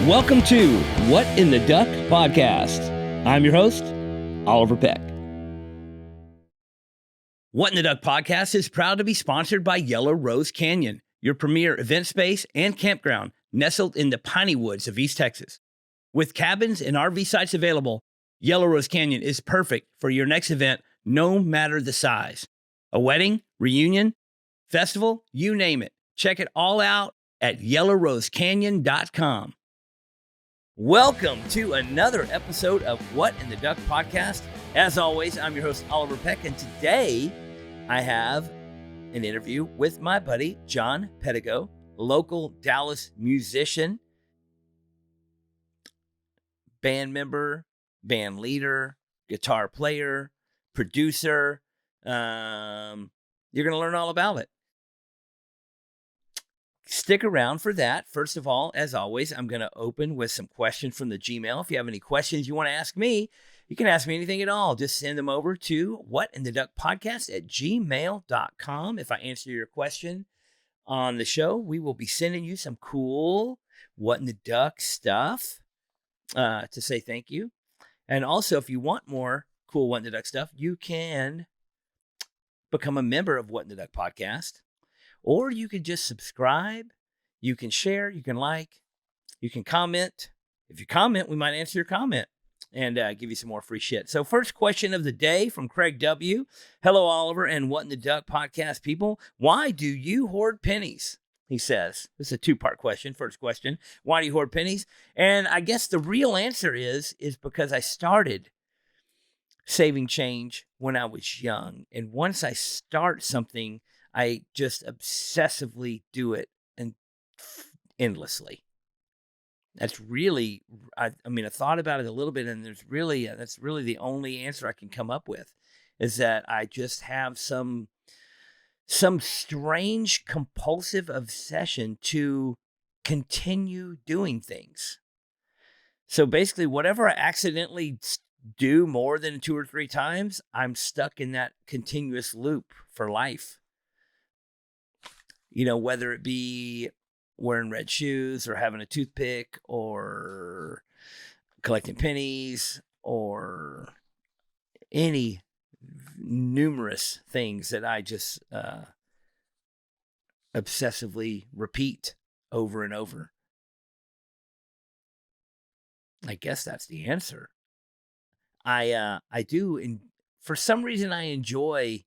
Welcome to What in the Duck podcast. I'm your host, Oliver Peck. What in the Duck podcast is proud to be sponsored by Yellow Rose Canyon, your premier event space and campground nestled in the piney woods of East Texas. With cabins and RV sites available, Yellow Rose Canyon is perfect for your next event, no matter the size. A wedding, reunion, festival, you name it. Check it all out at yellowrosecanyon.com. Welcome to another episode of What in the Duck podcast. As always, I'm your host, Oliver Peck, and today I have an interview with my buddy, John Pedigo, local Dallas musician, band member, band leader, guitar player, producer. You're going to learn all about it. Stick around for that. First of all, as always, I'm going to open with some questions from the Gmail. If you have any questions you want to ask me, you can ask me anything at all. Just send them over to whatintheduckpodcast@gmail.com. If I answer your question on the show, we will be sending you some cool What in the Duck stuff to say thank you. And also, if you want more cool What in the Duck stuff, you can become a member of What in the Duck podcast. Or you can just subscribe, you can share, you can like, you can comment. If you comment, we might answer your comment and give you some more free shit. So first question of the day from Craig W. Hello, Oliver and What in the Duck podcast people. Why do you hoard pennies? He says. This is a two-part question. First question, why do you hoard pennies? And I guess the real answer is because I started saving change when I was young. And once I start something, I just obsessively do it and endlessly. That's really, I thought about it a little bit, and that's really the only answer I can come up with, is that I just have some strange compulsive obsession to continue doing things. So basically, whatever I accidentally do more than 2 or 3 times, I'm stuck in that continuous loop for life. You know, whether it be wearing red shoes or having a toothpick or collecting pennies or any numerous things that I just obsessively repeat over and over. I guess that's the answer. I do, and for some reason I enjoy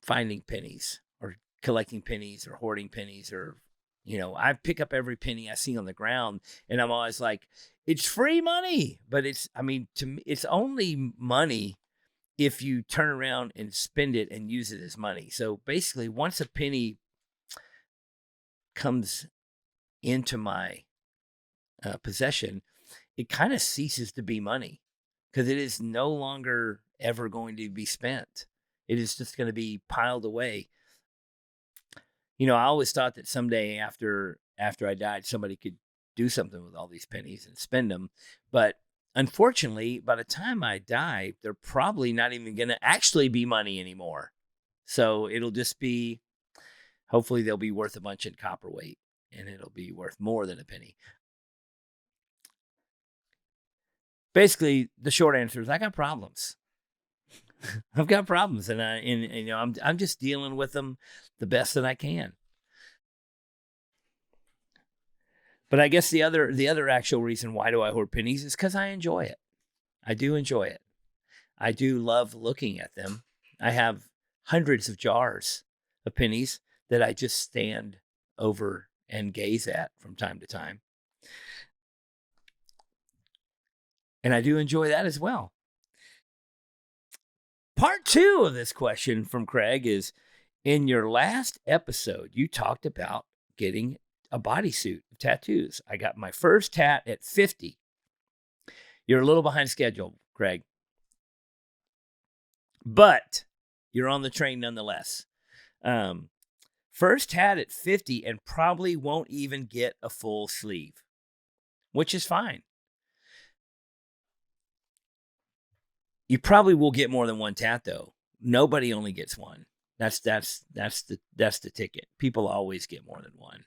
finding pennies or collecting pennies or hoarding pennies, or, you know, I pick up every penny I see on the ground and I'm always like, it's free money. But to me, it's only money if you turn around and spend it and use it as money. So basically, once a penny comes into my possession, it kind of ceases to be money because it is no longer ever going to be spent. It is just going to be piled away. You know, I always thought that someday after I died, somebody could do something with all these pennies and spend them. But unfortunately, by the time I die, they're probably not even going to actually be money anymore. So it'll just be, hopefully they'll be worth a bunch in copper weight, and it'll be worth more than a penny. Basically, the short answer is I got problems. I've got problems, and I'm just dealing with them the best that I can. But I guess the other actual reason why do I hoard pennies is because I enjoy it. I do enjoy it. I do love looking at them. I have hundreds of jars of pennies that I just stand over and gaze at from time to time. And I do enjoy that as well. Part 2 of this question from Craig is, in your last episode, you talked about getting a bodysuit of tattoos. I got my first tat at 50. You're a little behind schedule, Craig. But you're on the train nonetheless. First tat at 50 and probably won't even get a full sleeve, which is fine. You probably will get more than one tat, though. Nobody only gets one. That's the ticket. People always get more than one.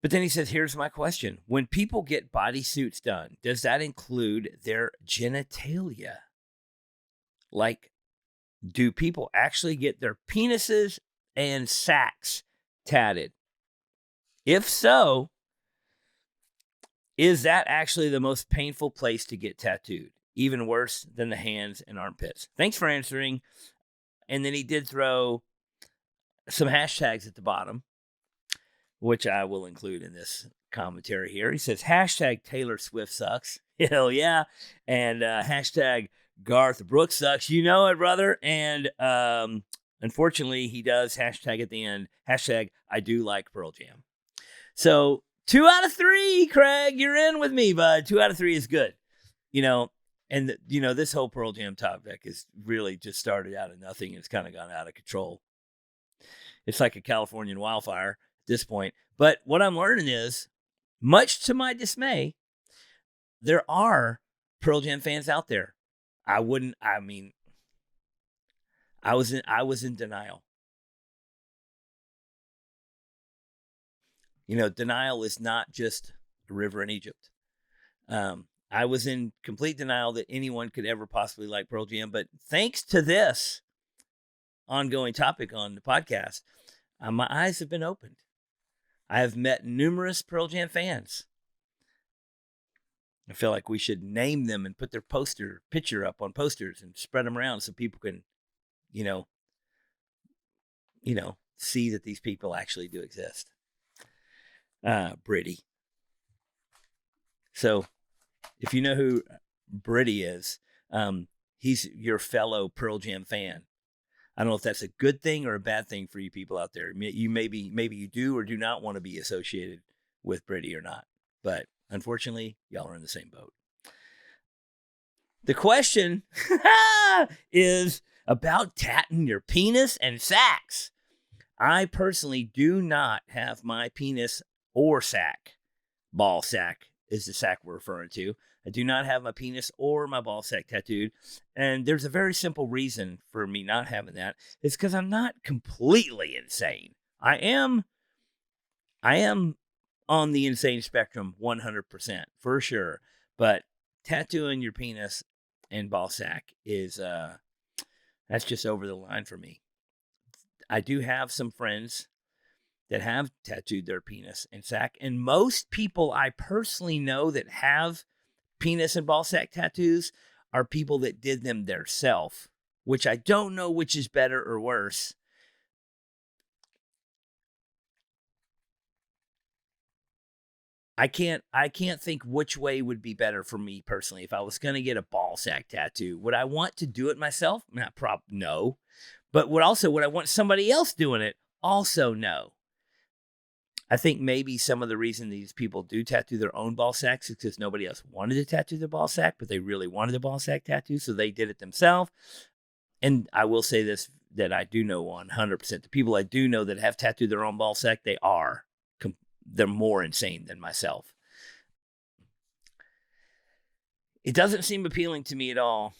But then he says, here's my question. When people get bodysuits done, does that include their genitalia? Like, do people actually get their penises and sacks tatted? If so, is that actually the most painful place to get tattooed? Even worse than the hands and armpits? Thanks for answering. And then he did throw some hashtags at the bottom, which I will include in this commentary here. He says, hashtag Taylor Swift sucks. Hell yeah. And hashtag Garth Brooks sucks. You know it, brother. And unfortunately, he does hashtag at the end, hashtag I do like Pearl Jam. So 2 out of 3, Craig, you're in with me, bud. 2 out of 3 is good. And this whole Pearl Jam topic is really just started out of nothing. It's kind of gone out of control. It's like a Californian wildfire at this point. But what I'm learning is, much to my dismay, there are Pearl Jam fans out there. I was in denial. Denial is not just a river in Egypt. I was in complete denial that anyone could ever possibly like Pearl Jam. But thanks to this ongoing topic on the podcast, my eyes have been opened. I have met numerous Pearl Jam fans. I feel like we should name them and put their picture up on posters and spread them around so people can, see that these people actually do exist. Britty. So if you know who Britty is, he's your fellow Pearl Jam fan. I don't know if that's a good thing or a bad thing for you people out there. You maybe you do or do not want to be associated with Britty or not. But unfortunately, y'all are in the same boat. The question is about tatting your penis and sacks. I personally do not have my penis or sack. Ball sack is the sack we're referring to. I do not have my penis or my ball sack tattooed. And there's a very simple reason for me not having that. It's because I'm not completely insane. I am on the insane spectrum 100%, for sure. But tattooing your penis and ball sack is, that's just over the line for me. I do have some friends that have tattooed their penis and sack. And most people I personally know that have penis and ball sack tattoos are people that did them themselves, which I don't know which is better or worse. I can't think which way would be better for me personally. If I was going to get a ball sack tattoo, would I want to do it myself? No. But would I want somebody else doing it? Also, no. I think maybe some of the reason these people do tattoo their own ball sacks is because nobody else wanted to tattoo their ball sack, but they really wanted a ball sack tattoo, so they did it themselves. And I will say this, that I do know 100%. The people I do know that have tattooed their own ball sack, they're more insane than myself. It doesn't seem appealing to me at all.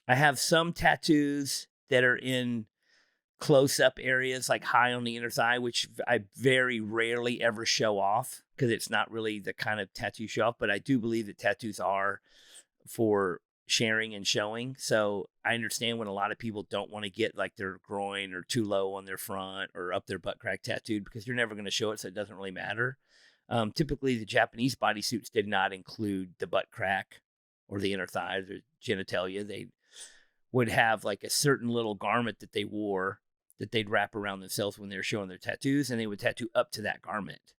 I have some tattoos that are in close-up areas, like high on the inner thigh, which I very rarely ever show off because it's not really the kind of tattoo show off. But I do believe that tattoos are for sharing and showing. So I understand when a lot of people don't want to get like their groin or too low on their front or up their butt crack tattooed because you're never going to show it, so it doesn't really matter. Typically, the Japanese bodysuits did not include the butt crack or the inner thigh or genitalia. They would have like a certain little garment that they wore that they'd wrap around themselves when they were showing their tattoos, and they would tattoo up to that garment.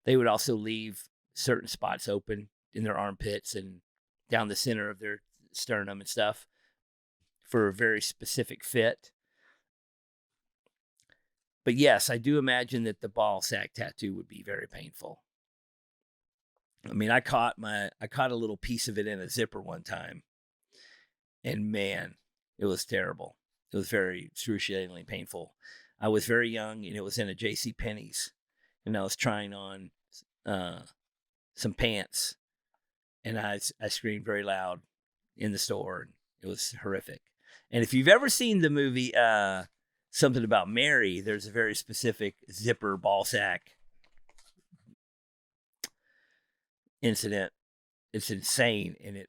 They would also leave certain spots open in their armpits and down the center of their sternum and stuff for a very specific fit. But yes, I do imagine that the ball sack tattoo would be very painful. I mean, I caught a little piece of it in a zipper one time, and man, it was terrible. It was very excruciatingly painful. I was very young, and it was in a J.C. Penney's, and I was trying on some pants, and I screamed very loud in the store. And it was horrific. And if you've ever seen the movie something about Mary, there's a very specific zipper ball sack incident. It's insane. And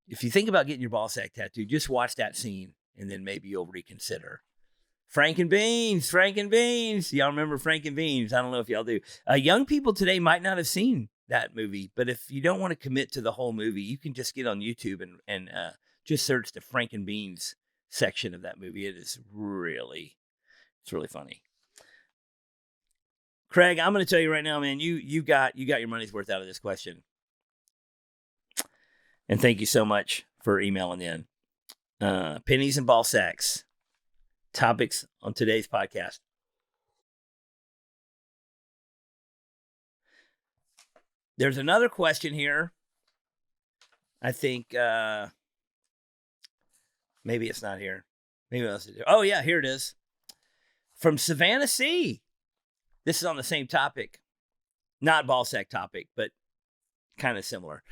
if you think about getting your ball sack tattooed, just watch that scene and then maybe you'll reconsider. Frank and Beans. Y'all remember Frank and Beans? I don't know if y'all do. Young people today might not have seen that movie, but if you don't want to commit to the whole movie, you can just get on YouTube and just search the Frank and Beans section of that movie. It's really funny. Craig, I'm going to tell you right now, man, you got your money's worth out of this question. And thank you so much for emailing in. Pennies and ball sacks. Topics on today's podcast. There's another question here. I think maybe it's not here. Maybe else. Oh yeah, here it is. From Savannah C. This is on the same topic. Not ball sack topic, but kind of similar.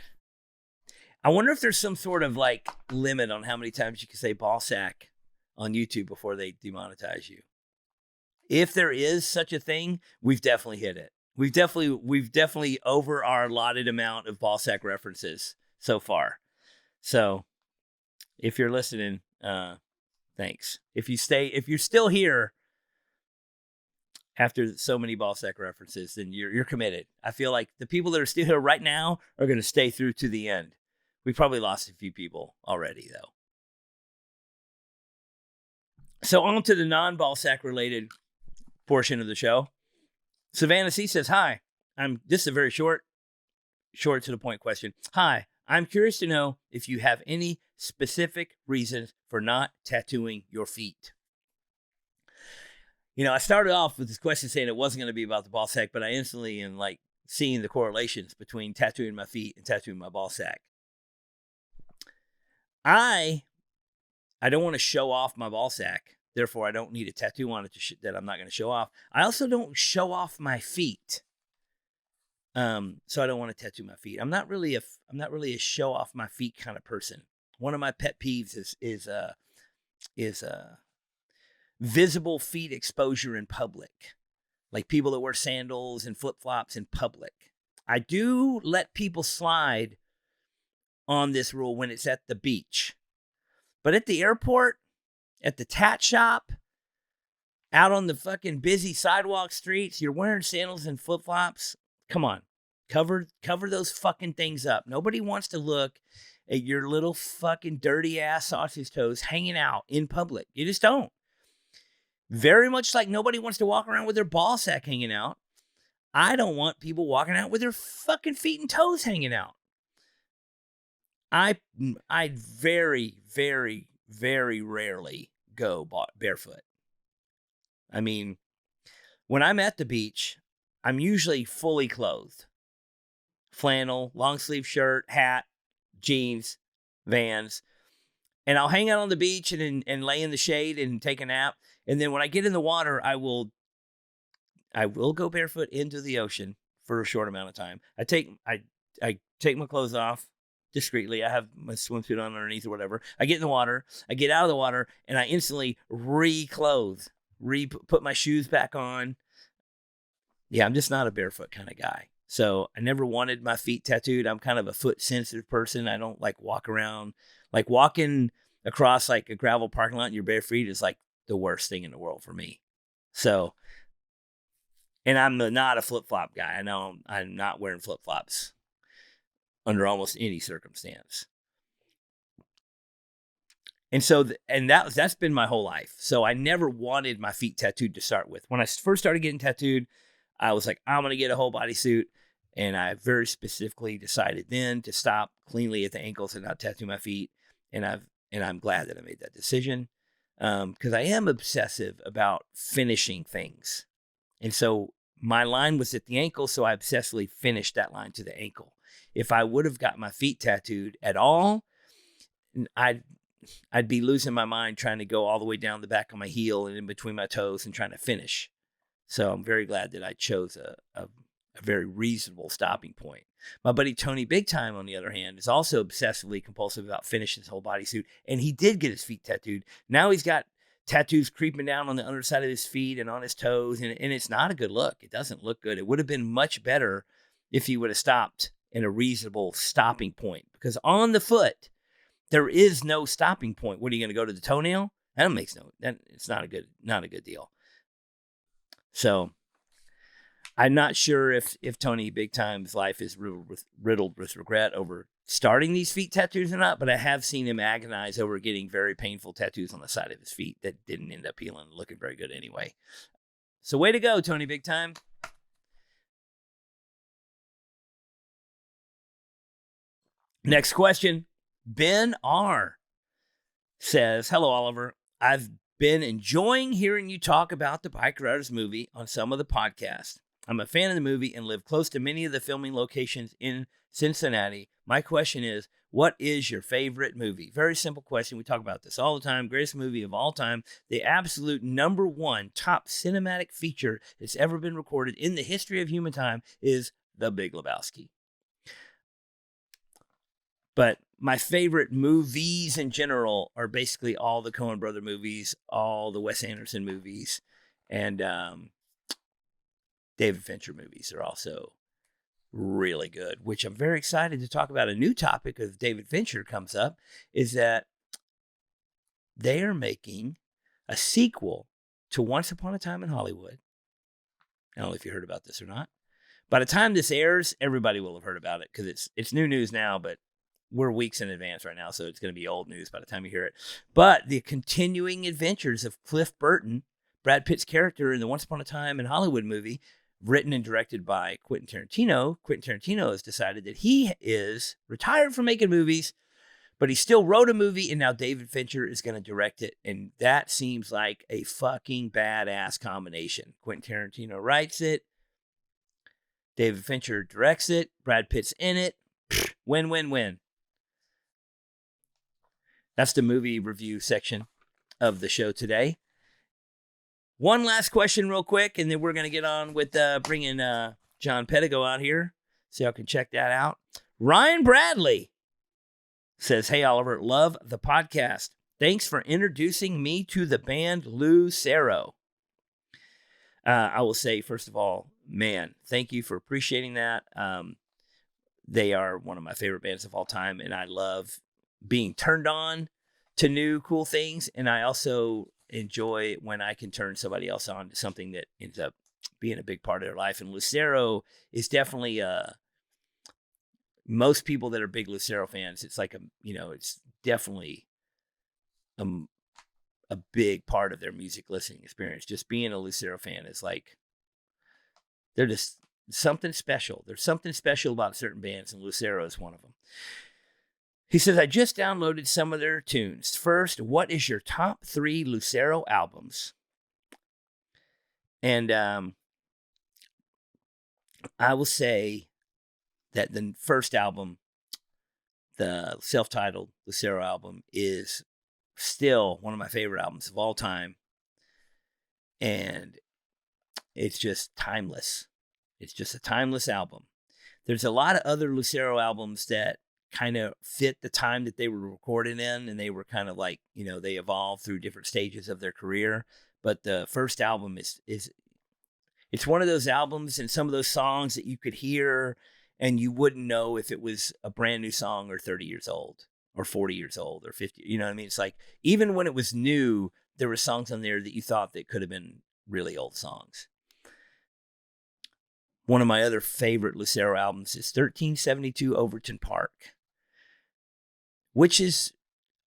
I wonder if there's some sort of like limit on how many times you can say ball sack on YouTube before they demonetize you. If there is such a thing, we've definitely hit it. We've definitely over our allotted amount of ball sack references so far. So if you're listening, thanks. If you're still here after so many ball sack references, then you're committed. I feel like the people that are still here right now are going to stay through to the end. We probably lost a few people already, though. So on to the non-ball sack related portion of the show. Savannah C says, hi, this is a very short to the point question. Hi, I'm curious to know if you have any specific reasons for not tattooing your feet. You know, I started off with this question saying it wasn't going to be about the ball sack, but I instantly am like seeing the correlations between tattooing my feet and tattooing my ball sack. I don't want to show off my ball sack. Therefore, I don't need a tattoo on it that I'm not going to show off. I also don't show off my feet. So I don't want to tattoo my feet. I'm not really a show off my feet kind of person. One of my pet peeves is visible feet exposure in public. Like people that wear sandals and flip-flops in public. I do let people slide on this rule when it's at the beach. But at the airport, at the tat shop, out on the fucking busy sidewalk streets, you're wearing sandals and flip-flops. Come on. Cover those fucking things up. Nobody wants to look at your little fucking dirty ass sausage toes hanging out in public. You just don't. Very much like nobody wants to walk around with their ball sack hanging out. I don't want people walking out with their fucking feet and toes hanging out. I very, very, very rarely go barefoot. I mean, when I'm at the beach, I'm usually fully clothed. Flannel, long sleeve shirt, hat, jeans, Vans. And I'll hang out on the beach and lay in the shade and take a nap. And then when I get in the water, I will go barefoot into the ocean for a short amount of time. I take my clothes off discreetly. I have my swimsuit on underneath or whatever. I get in the water. I get out of the water, and I instantly reclothe, put my shoes back on. Yeah, I'm just not a barefoot kind of guy. So I never wanted my feet tattooed. I'm kind of a foot sensitive person. I don't like walk around. Like walking across like a gravel parking lot in your bare feet is like the worst thing in the world for me. So, and I'm not a flip-flop guy. I know I'm not wearing flip-flops under almost any circumstance. And so, that's been my whole life. So I never wanted my feet tattooed to start with. When I first started getting tattooed, I was like, I'm going to get a whole bodysuit. And I very specifically decided then to stop cleanly at the ankles and not tattoo my feet. And I'm glad that I made that decision. Because I am obsessive about finishing things. And so my line was at the ankle, so I obsessively finished that line to the ankle. If I would have got my feet tattooed at all, I'd be losing my mind trying to go all the way down the back of my heel and in between my toes and trying to finish. So I'm very glad that I chose a very reasonable stopping point. My buddy Tony Big Time, on the other hand, is also obsessively compulsive about finishing his whole bodysuit, and he did get his feet tattooed. Now he's got tattoos creeping down on the underside of his feet and on his toes, and it's not a good look. It doesn't look good. It would have been much better if he would have stopped in a reasonable stopping point, because on the foot there is no stopping point. What are you going to go to the toenail? It's not a good deal. So I'm not sure if Tony Big Time's life is riddled with regret over starting these feet tattoos or not, but I have seen him agonize over getting very painful tattoos on the side of his feet that didn't end up healing, looking very good anyway. So way to go, Tony Big Time. Next question. Ben R. says, hello, Oliver. I've been enjoying hearing you talk about the Bike Riders movie on some of the podcasts. I'm a fan of the movie and live close to many of the filming locations in Cincinnati. My question is, what is your favorite movie? Very simple question. We talk about this all the time. Greatest movie of all time. The absolute number one top cinematic feature that's ever been recorded in the history of human time is The Big Lebowski. But my favorite movies in general are basically all the Coen brother movies, all the Wes Anderson movies, and David Fincher movies are also really good, which I'm very excited to talk about. A new topic of David Fincher comes up is that they are making a sequel to Once Upon a Time in Hollywood. I don't know if you heard about this or not. By the time this airs, everybody will have heard about it because it's new news now, but we're weeks in advance right now, so it's going to be old news by the time you hear it. But the continuing adventures of Cliff Burton, Brad Pitt's character in the Once Upon a Time in Hollywood movie, written and directed by Quentin Tarantino. Quentin Tarantino has decided that he is retired from making movies, but he still wrote a movie, and now David Fincher is going to direct it. And that seems like a fucking badass combination. Quentin Tarantino writes it. David Fincher directs it. Brad Pitt's in it. Win, win, win. That's the movie review section of the show today. One last question real quick, and then we're going to get on with bringing John Pedigo out here so y'all can check that out. Ryan Bradley says, hey, Oliver, love the podcast. Thanks for introducing me to the band Lucero. I will say, first of all, man, thank you for appreciating that. They are one of my favorite bands of all time, and I love being turned on to new cool things. And I also enjoy when I can turn somebody else on to something that ends up being a big part of their life. And Lucero is definitely most people that are big Lucero fans, it's like it's definitely a big part of their music listening experience. Just being a Lucero fan is like, they're just something special. There's something special about certain bands, and Lucero is one of them. He says, I just downloaded some of their tunes. First, what is your top 3 Lucero albums? And I will say that the first album, the self-titled Lucero album, is still one of my favorite albums of all time. And it's just timeless. It's just a timeless album. There's a lot of other Lucero albums that kind of fit the time that they were recorded in, and they were kind of like, they evolved through different stages of their career. But the first album is it's one of those albums and some of those songs that you could hear and you wouldn't know if it was a brand new song or 30 years old or 40 years old or 50. You know what I mean? It's like, even when it was new, there were songs on there that you thought that could have been really old songs. One of my other favorite Lucero albums is 1372 Overton Park, which is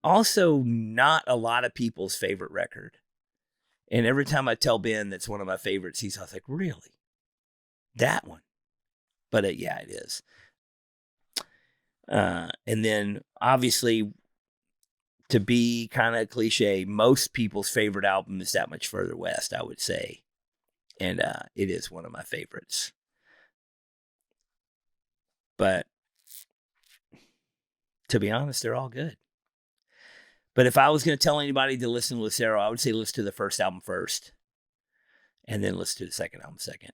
also not a lot of people's favorite record. And every time I tell Ben that's one of my favorites, he's always like, really? That one? But yeah, it is. And then obviously, to be kind of cliche, most people's favorite album is That Much Further West, I would say. And it is one of my favorites. But to be honest, they're all good. But if I was going to tell anybody to listen to Lucero, I would say listen to the first album first, and then listen to the second album second,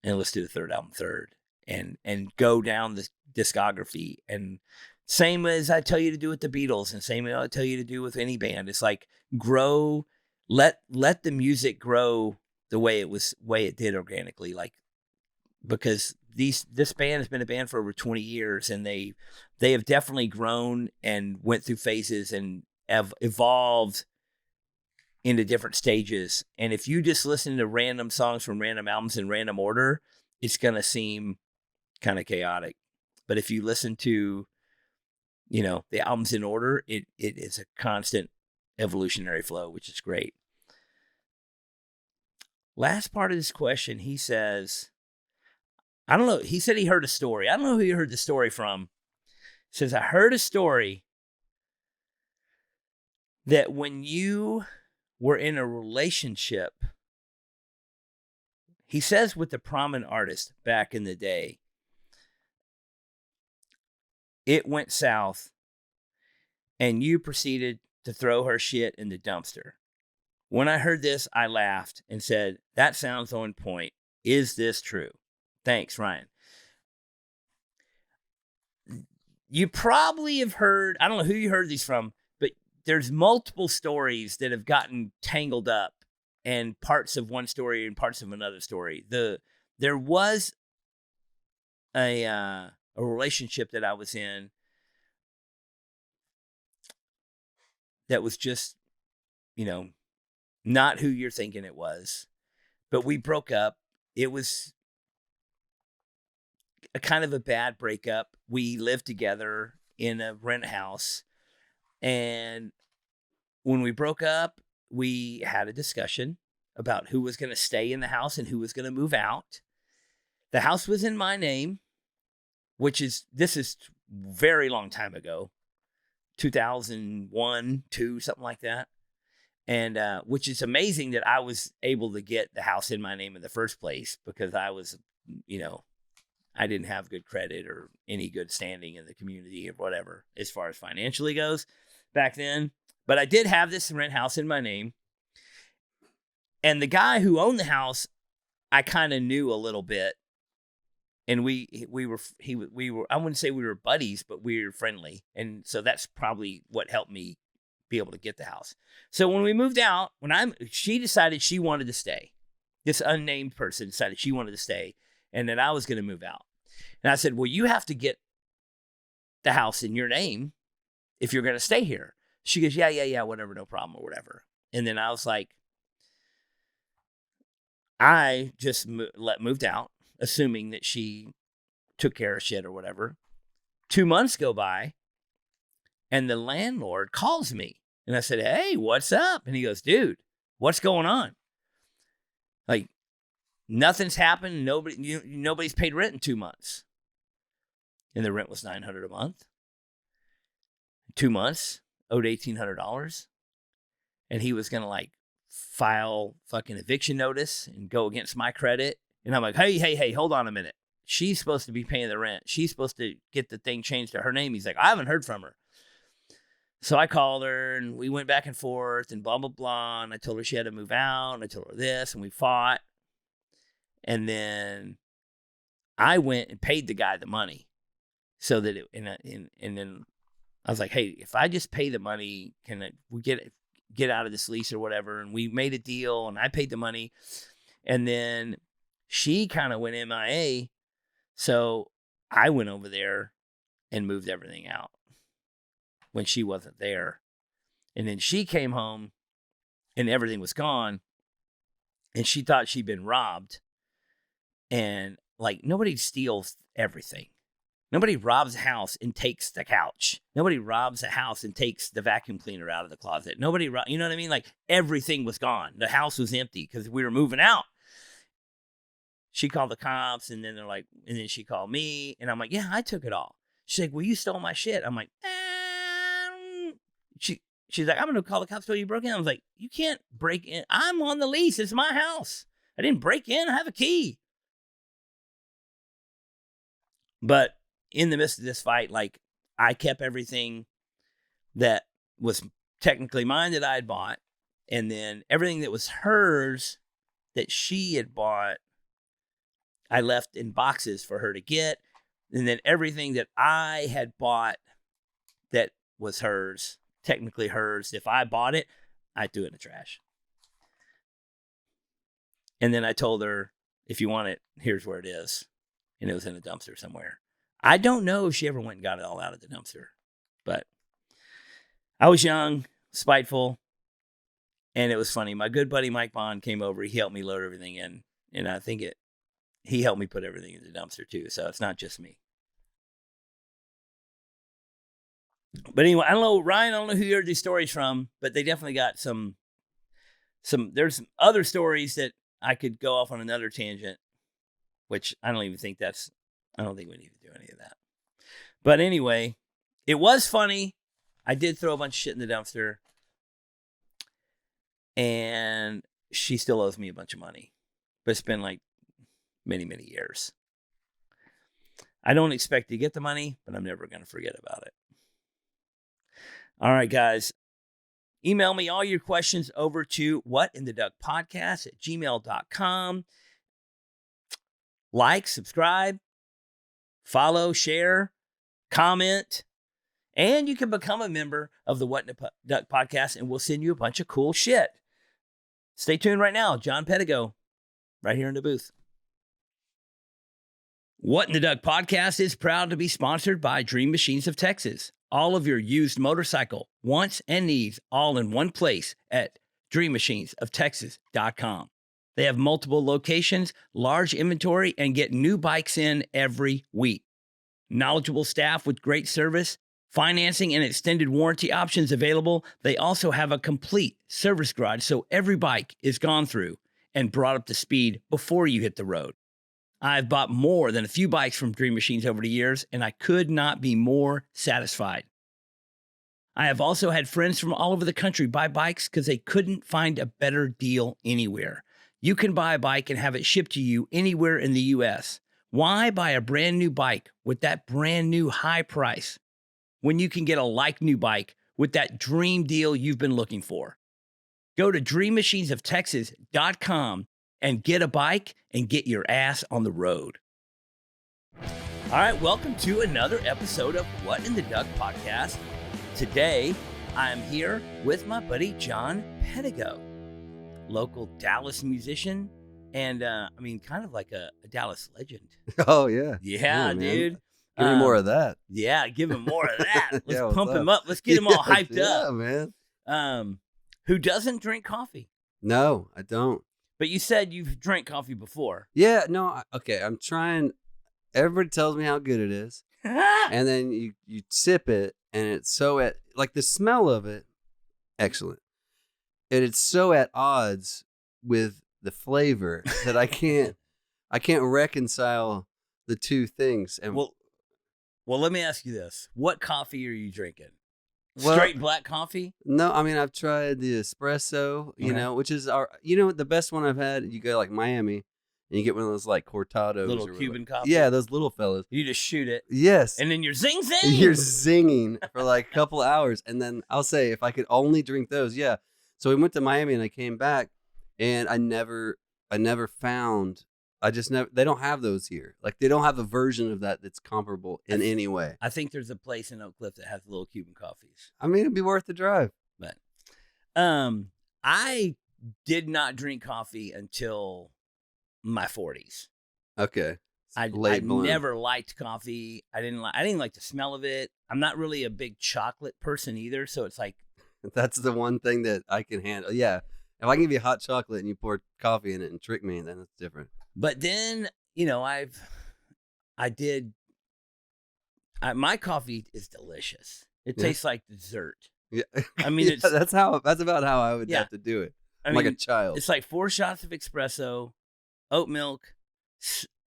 and listen to the third album third, and go down the discography. And same as I tell you to do with the Beatles, and same as I tell you to do with any band. It's like, grow let the music grow the way it did organically, like, because this band has been a band for over 20 years, and they have definitely grown and went through phases and have evolved into different stages. And if you just listen to random songs from random albums in random order, it's going to seem kind of chaotic. But if you listen to, the albums in order, it is a constant evolutionary flow, which is great. Last part of this question, he says, I don't know. He said he heard a story. I don't know who you heard the story from. He says, I heard a story that when you were in a relationship, he says with the prominent artist back in the day, it went south and you proceeded to throw her shit in the dumpster. When I heard this, I laughed and said, that sounds on point. Is this true? Thanks, Ryan. You probably have heard, I don't know who you heard these from, but there's multiple stories that have gotten tangled up, and parts of one story and parts of another story. There was a relationship that I was in that was just, not who you're thinking it was, but we broke up. It was a kind of a bad breakup. We lived together in a rent house, and when we broke up, we had a discussion about who was going to stay in the house and who was going to move out. The house was in my name, this is very long time ago, 2001, 2, something like that. And which is amazing that I was able to get the house in my name in the first place, because I was, I didn't have good credit or any good standing in the community or whatever, as far as financially goes back then. But I did have this rent house in my name. And the guy who owned the house, I kind of knew a little bit. And we were, I wouldn't say we were buddies, but we were friendly. And so that's probably what helped me be able to get the house. So when we moved out, she decided she wanted to stay. This unnamed person decided she wanted to stay, and that I was going to move out. And I said, well, you have to get the house in your name if you're going to stay here. She goes, yeah, whatever, no problem, or whatever. And then I was like, I just moved out, assuming that she took care of shit or whatever. 2 months go by, and the landlord calls me. And I said, hey, what's up? And he goes, dude, what's going on? Like, nothing's happened. Nobody's paid rent in 2 months. And the rent was $900 a month. 2 months, owed $1,800. And he was going to file fucking eviction notice and go against my credit. And I'm like, hey, hold on a minute. She's supposed to be paying the rent. She's supposed to get the thing changed to her name. He's like, I haven't heard from her. So I called her, and we went back and forth and blah, blah, blah. And I told her she had to move out, and I told her this, and we fought. And then I went and paid the guy the money, so that and then I was like, hey, if I just pay the money, can we get out of this lease or whatever? And we made a deal, and I paid the money. And then she kind of went MIA. So I went over there and moved everything out when she wasn't there. And then she came home and everything was gone. And she thought she'd been robbed. And nobody steals everything. Nobody robs a house and takes the couch. Nobody robs a house and takes the vacuum cleaner out of the closet. Nobody, you know what I mean? Everything was gone. The house was empty because we were moving out. She called the cops, and then and then she called me, and I'm like, yeah, I took it all. She's like, well, you stole my shit. I'm like, she's like, I'm going to call the cops till you broke in. I was like, you can't break in. I'm on the lease. It's my house. I didn't break in. I have a key. But in the midst of this fight, I kept everything that was technically mine that I had bought. And then everything that was hers that she had bought, I left in boxes for her to get. And then everything that I had bought that was hers, technically hers, if I bought it, I threw it in the trash. And then I told her, if you want it, here's where it is. And it was in a dumpster somewhere. I don't know if she ever went and got it all out of the dumpster. But I was young, spiteful, and it was funny. My good buddy Mike Bond came over. He helped me load everything in. And I think he helped me put everything in the dumpster too. So it's not just me. But anyway, I don't know, Ryan, I don't know who you heard these stories from, but they definitely got some there's some other stories that I could go off on another tangent, which I don't think we need to do any of that. But anyway, it was funny. I did throw a bunch of shit in the dumpster, and she still owes me a bunch of money, but it's been like many, many years. I don't expect to get the money, but I'm never going to forget about it. All right, guys. Email me all your questions over to whatintheduckpodcast@gmail.com. Like, subscribe, follow, share, comment, and you can become a member of the What in the Duck podcast, and we'll send you a bunch of cool shit. Stay tuned right now. John Pedigo, right here in the booth. What in the Duck podcast is proud to be sponsored by Dream Machines of Texas. All of your used motorcycle wants and needs all in one place at dreammachinesoftexas.com. They have multiple locations, large inventory, and get new bikes in every week. Knowledgeable staff with great service, financing, and extended warranty options available. They also have a complete service garage, so every bike is gone through and brought up to speed before you hit the road. I've bought more than a few bikes from Dream Machines over the years, and I could not be more satisfied. I have also had friends from all over the country buy bikes because they couldn't find a better deal anywhere. You can buy a bike and have it shipped to you anywhere in the U.S. Why buy a brand new bike with that brand new high price when you can get a like new bike with that dream deal you've been looking for? Go to dreammachinesoftexas.com and get a bike and get your ass on the road. All right, welcome to another episode of What in the Duck podcast. Today, I'm here with my buddy John Pedigo, local Dallas musician, and kind of like a Dallas legend. Oh, yeah. Yeah, dude. Give me more of that. Yeah, give him more of that. Let's pump up? him up. Let's get him all hyped up. Yeah, man. Who doesn't drink coffee? No, I don't. But you said you've drank coffee before. Yeah, no. Okay, I'm trying. Everybody tells me how good it is. And then you sip it, and it's so like the smell of it, excellent. And it's so at odds with the flavor that I can't reconcile the two things. And well, let me ask you this: what coffee are you drinking? Straight black coffee? No, I mean I've tried the espresso, which is the best one I've had. You go like Miami, and you get one of those like cortados, little Cuban coffee. Yeah, those little fellas. You just shoot it. Yes, and then you're zing. You're zinging for like a couple hours, and then I'll say if I could only drink those, yeah. So we went to Miami, and I came back, and I never found. They don't have those here. Like they don't have a version of that that's comparable in any way. I think there's a place in Oak Cliff that has little Cuban coffees. I mean, it'd be worth the drive. But I did not drink coffee until my 40s. Okay. I never liked coffee. I didn't like the smell of it. I'm not really a big chocolate person either, so it's like that's the one thing that I can handle. Yeah. If I give you hot chocolate and you pour coffee in it and trick me, then it's different. But then, my coffee is delicious. It tastes like dessert. Yeah. I mean, that's about how I would have to do it. Like a child. It's like 4 shots of espresso, oat milk,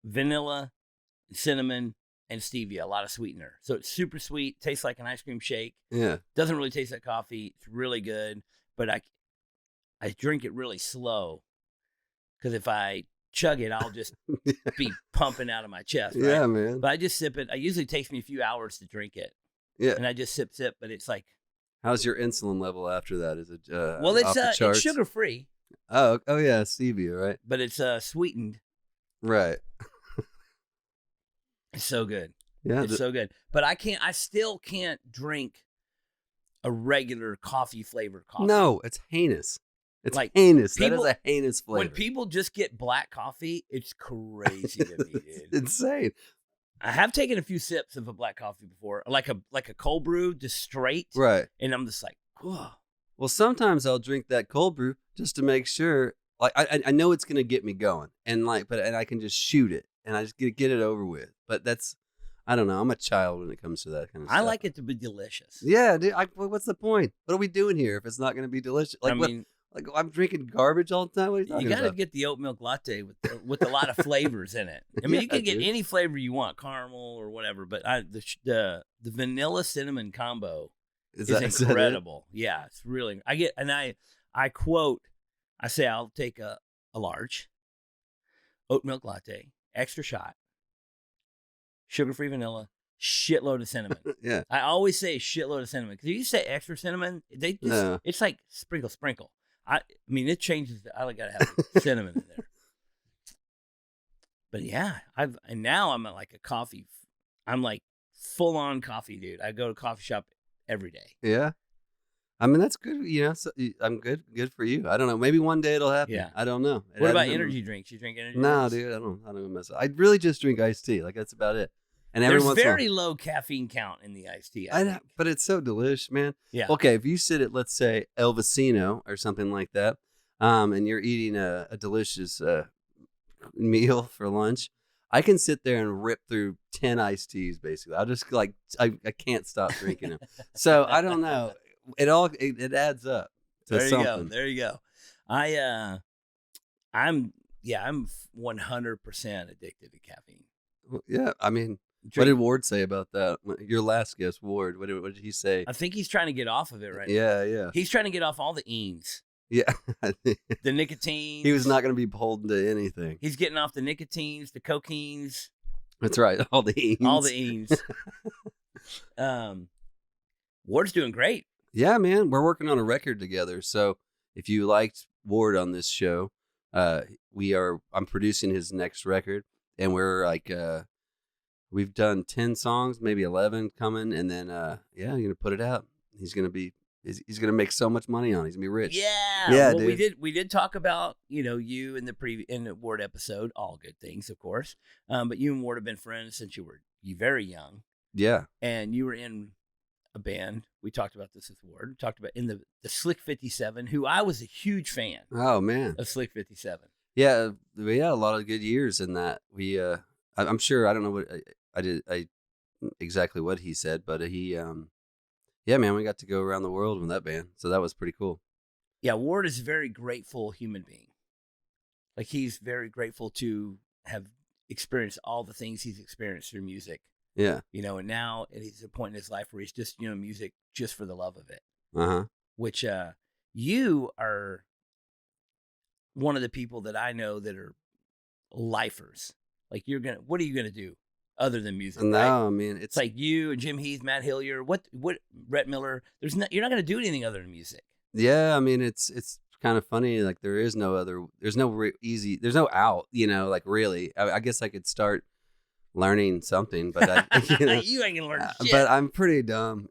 vanilla, cinnamon, and stevia, a lot of sweetener. So it's super sweet, tastes like an ice cream shake. Yeah. Doesn't really taste like coffee. It's really good, but I drink it really slow because if I chug it, I'll just be pumping out of my chest. Right? Yeah, man. But I just sip it. It usually takes me a few hours to drink it. Yeah. And I just sip, but it's like. How's your insulin level after that? Is it it's sugar free. Oh yeah, stevia, right? But it's sweetened. Right. It's so good. Yeah. It's so good. But I still can't drink a regular coffee flavored coffee. No, it's heinous. It's like heinous. People, that is a heinous flavor. when people just get black coffee, it's crazy to me, dude. It's insane. I have taken a few sips of a black coffee before, like a cold brew, just straight, Right. and I'm just like, oh. Well, sometimes I'll drink that cold brew just to make sure. Like I know it's gonna get me going, and I can just shoot it, and I just get it over with. But I don't know. I'm a child when it comes to that kind of stuff. I like it to be delicious. Yeah, dude. What's the point? What are we doing here if it's not gonna be delicious? Like, like I'm drinking garbage all the time. What are you talking about? You got to get the oat milk latte with a lot of flavors in it. I mean, you can get any flavor you want, caramel or whatever. But the vanilla cinnamon combo is incredible. Yeah, it's really. I quote. I say I'll take a large oat milk latte, extra shot, sugar-free vanilla, shitload of cinnamon. Yeah. I always say a shitload of cinnamon because if you say extra cinnamon, it's like sprinkle. I mean, it changes. I gotta have cinnamon in there. But yeah, now I'm at like a coffee. I'm like full on coffee, dude. I go to coffee shop every day. Yeah. I mean, that's good. You know, so I'm good. Good for you. I don't know. Maybe one day it'll happen. Yeah. I don't know. What about energy drinks? You drink energy no, drinks? dude. I don't mess up. I really just drink iced tea. Like, that's about it. And there's very low caffeine count in the iced tea. I think. But it's so delicious, man. Yeah. Okay, if you sit at, let's say, El Vecino or something like that, and you're eating a delicious meal for lunch, I can sit there and rip through 10 iced teas, basically. I'll just, like, I can't stop drinking them. So, I don't know. It adds up to something. There you go. I'm 100% addicted to caffeine. Well, yeah, I mean, what did Ward say about that? Your last guest, Ward. What did he say? I think he's trying to get off of it right now. Yeah. He's trying to get off all the enes. Yeah. The nicotine. He was not going to be beholden to anything. He's getting off the nicotines, the cocaines. That's right. All the enes. All the enes. Ward's doing great. Yeah, man. We're working on a record together. So if you liked Ward on this show, I'm producing his next record, and we're like, we've done 10 songs, maybe 11 coming. And then, I'm going to put it out. He's going to make so much money on it. He's going to be rich. Yeah. Well, dude. We did talk about, you in the Ward episode, all good things, of course. But you and Ward have been friends since you were very young. Yeah. And you were in a band. We talked about this with Ward. We talked about in the Slick 57, who I was a huge fan. Oh, man. Of Slick 57. Yeah. We had a lot of good years in that. I'm sure, I don't know what I did, exactly what he said, but he, yeah, man, we got to go around the world with that band. So that was pretty cool. Yeah. Ward is a very grateful human being. Like, he's very grateful to have experienced all the things he's experienced through music. Yeah. And now he's at a point in his life where he's just, music just for the love of it. Uh-huh. Which you are one of the people that I know that are lifers. Like, what are you going to do other than music? No, right? I mean, it's like you and Jim Heath, Matt Hillier, what Rhett Miller, you're not going to do anything other than music. Yeah. I mean, it's kind of funny. Like, there's no out, like, really. I guess I could start learning something, but you ain't gonna learn shit. But I'm pretty dumb,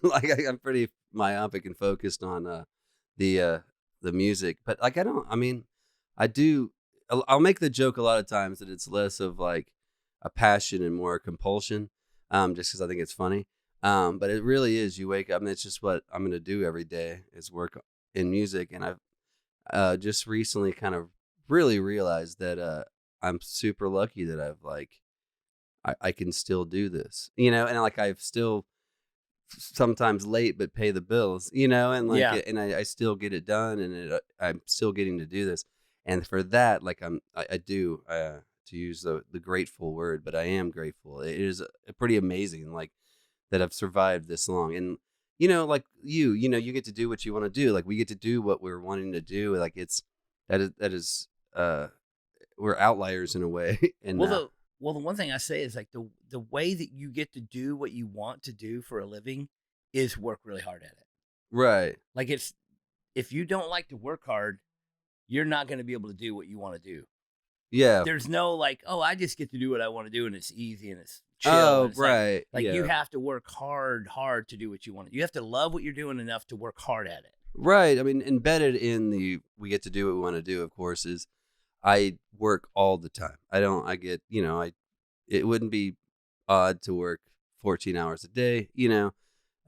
like I'm pretty myopic and focused on the music. But like, I'll make the joke a lot of times that it's less of like a passion and more a compulsion, just because I think it's funny. But it really is. You wake up, and it's just what I'm gonna do every day is work in music. And I've just recently kind of really realized that I'm super lucky that I've like I can still do this, and like I've still sometimes late, but pay the bills, and like, and I still get it done, and I'm still getting to do this. And for that, like I do, to use the grateful word, but I am grateful. It is pretty amazing, like that I've survived this long. And, like you get to do what you want to do. Like, we get to do what we're wanting to do. Like, that is we're outliers in a way. And Well, the one thing I say is like the way that you get to do what you want to do for a living is work really hard at it. Right. Like, if you don't like to work hard, you're not going to be able to do what you want to do. Yeah. There's no like, oh, I just get to do what I want to do and it's easy and it's chill. Oh, it's right. Like you have to work hard to do what you want to do. You have to love what you're doing enough to work hard at it. Right. I mean, embedded in we get to do what we want to do, of course, is I work all the time. I get, it wouldn't be odd to work 14 hours a day,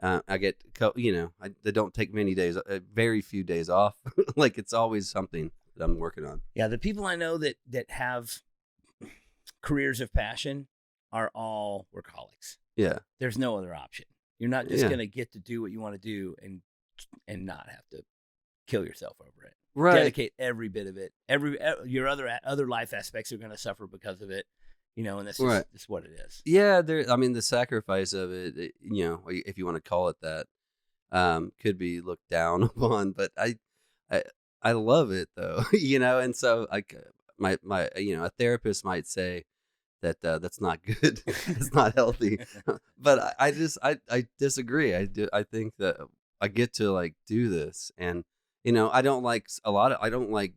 I get, I don't take many days, very few days off. Like it's always something that I'm working on. Yeah. The people I know that have careers of passion are all workaholics. Yeah. There's no other option. You're not just going to get to do what you want to do and not have to kill yourself over it. Right. Dedicate every bit of it. Your other life aspects are going to suffer because of it, and that's just what it is. Yeah, the sacrifice of it, if you want to call it that, could be looked down upon, but I love it though, and so like my a therapist might say that that's not good. It's not healthy. But I disagree. I think that I get to like do this, and I don't like I don't like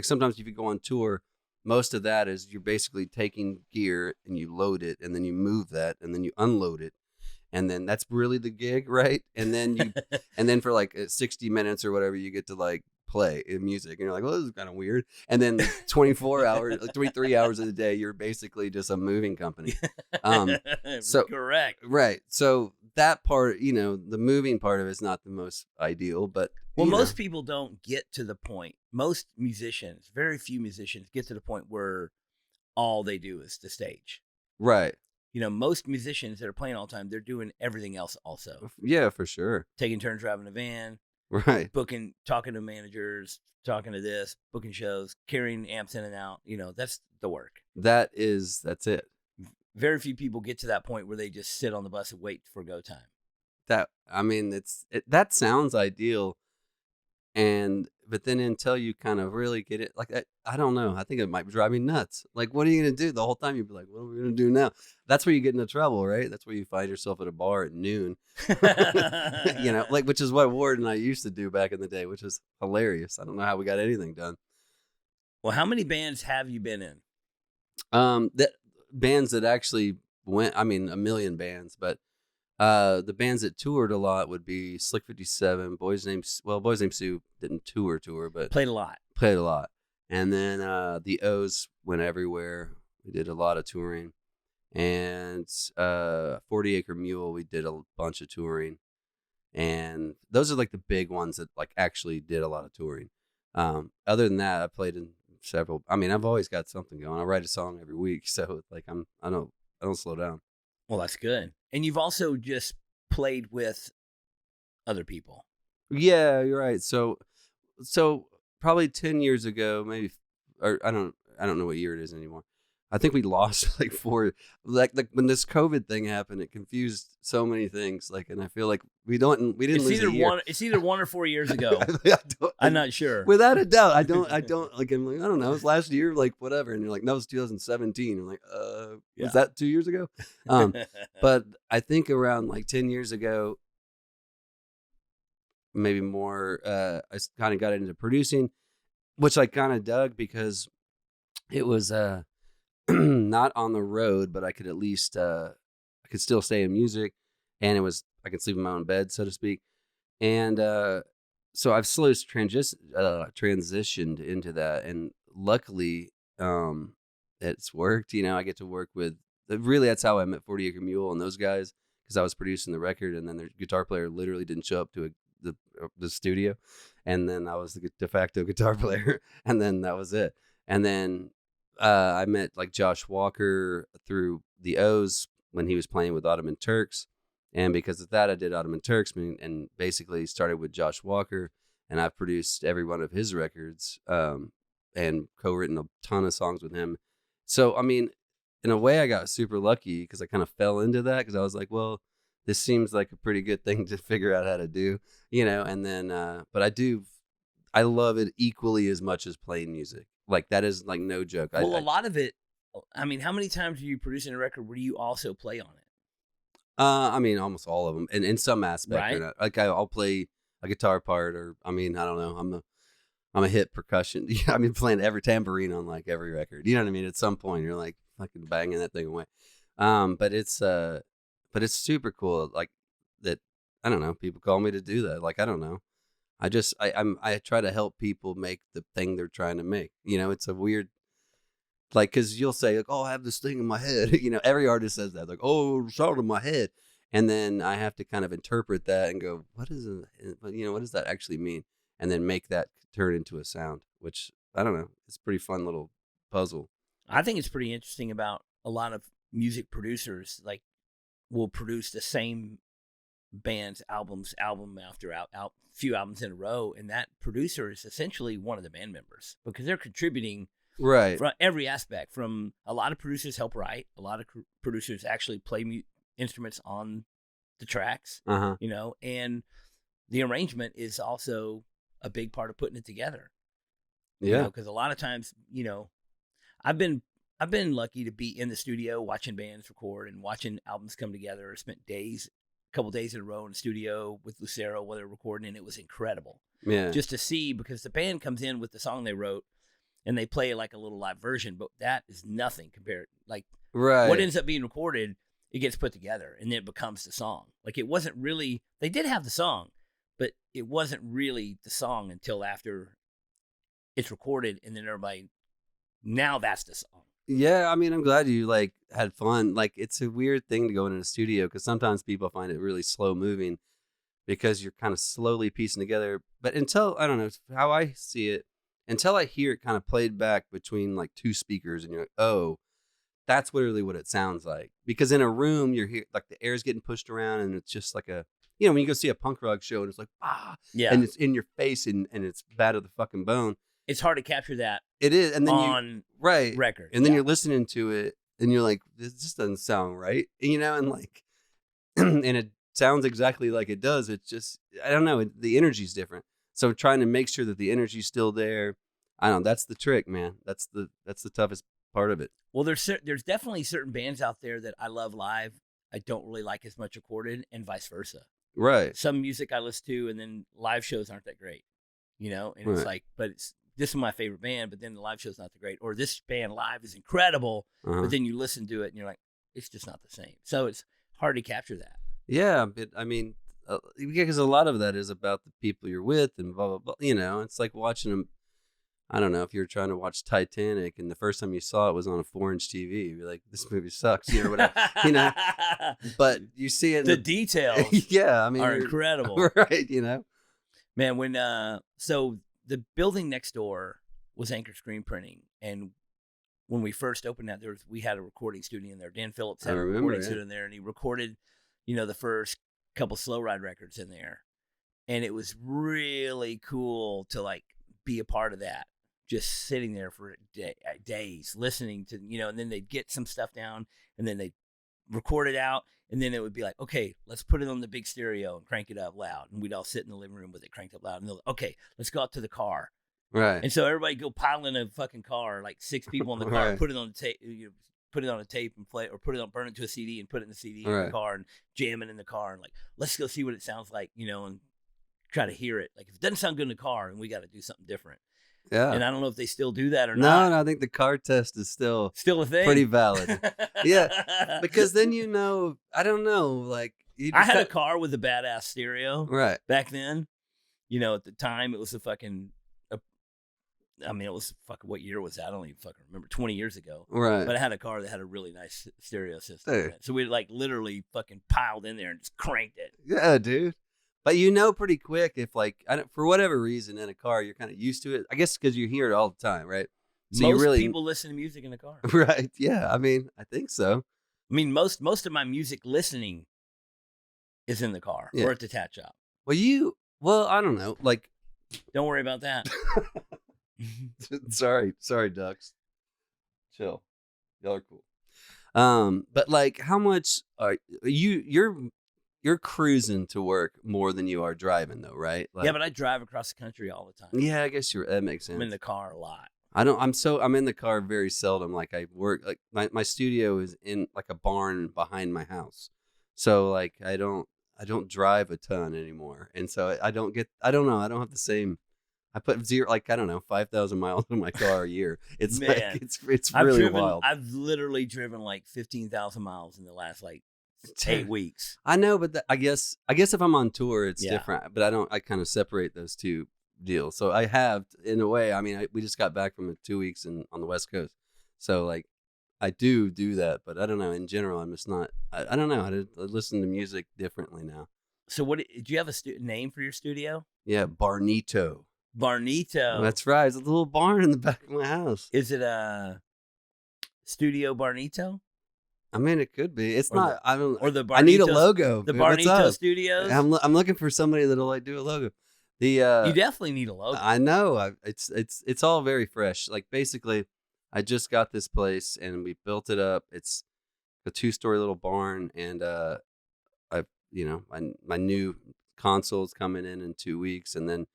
sometimes if you go on tour, most of that is you're basically taking gear and you load it and then you move that and then you unload it. And then that's really the gig, right? And then and then for like 60 minutes or whatever, you get to like play music, and you're like, well, this is kind of weird. And then 24 hours, 23 hours of the day, you're basically just a moving company. So correct, right? So that part, the moving part of it's not the most ideal, but most people don't get to the point. Most musicians, very few musicians, get to the point where all they do is the stage, right? Most musicians that are playing all the time, they're doing everything else also. Yeah, for sure. Taking turns driving a van, right? Booking, talking to managers, talking to this, booking shows, carrying amps in and out. That's the work. That's it. Very few people get to that point where they just sit on the bus and wait for go time. That sounds ideal. But then until you kind of really get it, like, I don't know. I think it might drive me nuts. Like, what are you going to do? The whole time you'd be like, what are we going to do now? That's where you get into trouble, right? That's where you find yourself at a bar at noon, which is what Ward and I used to do back in the day, which is hilarious. I don't know how we got anything done. Well, how many bands have you been in? Bands that actually went, a million bands, but the bands that toured a lot would be Slick 57, Boys Named Sue didn't tour, but played a lot. And then the O's went everywhere. We did a lot of touring. And 40 Acre Mule, we did a bunch of touring. And those are like the big ones that like actually did a lot of touring. Other than that, I played in several. I've always got something going. I write a song every week, so like I don't slow down. Well, that's good. And you've also just played with other people. Yeah, you're right. So probably 10 years ago, maybe, or I don't know what year it is anymore. I think we lost like 4, like when this COVID thing happened, it confused so many things. Like, and I feel like we didn't lose a year. It's either 1 or 4 years ago. I'm not sure. Without a doubt, I don't like. I'm like, I don't know. It was last year, like whatever. And you're like, no, it was 2017. I'm like, was that 2 years ago? But I think around like 10 years ago, maybe more. I kind of got into producing, which I kind of dug because it was not on the road, but I could at least I could still stay in music, and I could sleep in my own bed, so to speak. And so I've slowly transitioned into that, and luckily it's worked. I get to work with really, that's how I met 40 Acre Mule and those guys, because I was producing the record, and then their guitar player literally didn't show up to the studio, and then I was the de facto guitar player, and then that was it. And then I met like Josh Walker through the O's when he was playing with Ottoman Turks. And because of that, I did Ottoman Turks and basically started with Josh Walker. And I've produced every one of his records and co-written a ton of songs with him. So, in a way, I got super lucky because I kind of fell into that because I was like, well, this seems like a pretty good thing to figure out how to do, and then, but I love it equally as much as playing music. Like, that is like no joke. Well, a lot of it, how many times are you producing a record where you also play on it? Almost all of them, and in some aspect, right? Like I'll play a guitar part, or I don't know. I'm a hit percussion. Playing every tambourine on like every record. You know what I mean? At some point, you're like fucking banging that thing away. But it's super cool. Like that. I don't know. People call me to do that. Like, I don't know. I try to help people make the thing they're trying to make. It's a weird, like, because you'll say, like, oh, I have this thing in my head. Every artist says that, like, oh, sound in my head. And then I have to kind of interpret that and go, what does that actually mean? And then make that turn into a sound, which, I don't know, it's a pretty fun little puzzle. I think it's pretty interesting about a lot of music producers, like, will produce the same band's album after few albums in a row, and that producer is essentially one of the band members because they're contributing right from every aspect. From a lot of producers help write, a lot of producers actually play instruments on the tracks, and the arrangement is also a big part of putting it together. Yeah, because a lot of times, I've been lucky to be in the studio watching bands record and watching albums come together. I spent a couple days in a row in the studio with Lucero while they're recording, and it was incredible. Yeah, just to see, because the band comes in with the song they wrote and they play like a little live version, but that is nothing compared. Like, right, what ends up being recorded, it gets put together and then it becomes the song. Like, it wasn't really, they did have the song, but it wasn't really the song until after it's recorded, and then everybody, now that's the song. Yeah, I mean, I'm glad you like had fun. Like, it's a weird thing to go into a studio because sometimes people find it really slow moving because you're kind of slowly piecing together. But until, I don't know how I see it, until I hear it kind of played back between like two speakers, and you're like, oh, that's literally what it sounds like. Because in a room, you're here, like the air's getting pushed around, and it's just like when you go see a punk rock show and it's like, yeah, and it's in your face and it's bad to the fucking bone. It's hard to capture that. It is, and then on record, and then you're listening to it, and you're like, "This just doesn't sound right," and like, and it sounds exactly like it does. It's just, I don't know, the energy's different. So trying to make sure that the energy's still there, I don't know. That's the trick, man. That's the toughest part of it. Well, there's definitely certain bands out there that I love live, I don't really like as much recorded, and vice versa. Right. Some music I listen to, and then live shows aren't that great, and right. It's like, but this is my favorite band, but then the live show's not that great. Or this band live is incredible, but then you listen to it and you're like, it's just not the same. So it's hard to capture that. Yeah, but I mean, because a lot of that is about the people you're with and blah, blah, blah. It's like watching them. I don't know, if you're trying to watch Titanic and the first time you saw it was on a 4-inch TV, you're like, this movie sucks, or whatever, But you see it. The details yeah, I mean, are incredible. Right, Man, when, so the building next door was Anchor Screen Printing, and when we first opened that, we had a recording studio in there. Dan Phillips had a recording studio in there, and he recorded, the first couple Slow Ride records in there, and it was really cool to like be a part of that. Just sitting there for days, listening to, and then they'd get some stuff down, and then they'd record it out, and then it would be like, okay, let's put it on the big stereo and crank it up loud. And we'd all sit in the living room with it cranked up loud. And they're like, okay, let's go out to the car. Right. And so everybody go pile in a fucking car, like 6 people in the car, right. Put it on the tape, put it on a tape and play, or burn it to a CD and put it in the CD in the car and jam it in the car. And like, let's go see what it sounds like, and try to hear it. Like, if it doesn't sound good in the car, and we got to do something different. Yeah. And I don't know if they still do that or not. No, I think the car test is still a thing. Pretty valid. Yeah. Because then I don't know, like, I had a car with a badass stereo. Right. Back then. At the time it was a fucking it was fucking, what year was that? I don't even fucking remember. 20 years ago. Right. But I had a car that had a really nice stereo system. Hey. So we like literally fucking piled in there and just cranked it. Yeah, dude. But pretty quick if, like, for whatever reason in a car, you're kind of used to it. I guess because you hear it all the time, right? So most people listen to music in the car. Right. Yeah. I mean, I think so. I mean, most of my music listening is in the car or at the tat shop. Well, I don't know. Like, don't worry about that. Sorry, ducks. Chill. Y'all are cool. But like, how much are you're cruising to work more than you are driving, though, right? Like, yeah, but I drive across the country all the time. Yeah, I guess that makes sense. I'm in the car a lot. I'm in the car very seldom. Like, I work, like my studio is in like a barn behind my house. So like, I don't drive a ton anymore. And so I don't have the same, I put 5,000 miles in my car a year. It's Man, it's really wild. I've literally driven like 15,000 miles in the last like 8 weeks. I know, but I guess if I'm on tour, it's Yeah. different. But I kind of separate those two deals. So I have, in a way. I mean, we just got back from 2 weeks on the West Coast, so like I do that. But I don't know. In general, I'm just not. I don't know. I listen to music differently now. So what do you have a name for your studio? Yeah, Barnito. Barnito. That's right. It's a little barn in the back of my house. Is it a Studio Barnito? I mean, it could be. It's not. I don't. Or the Barnito, I need a logo. The dude. What's Barnito up? Studios. I'm looking for somebody that'll like do a logo. You definitely need a logo. I know. It's all very fresh. Like basically, I just got this place and we built it up. It's a 2-story little barn, and my new console's coming in 2 weeks, and then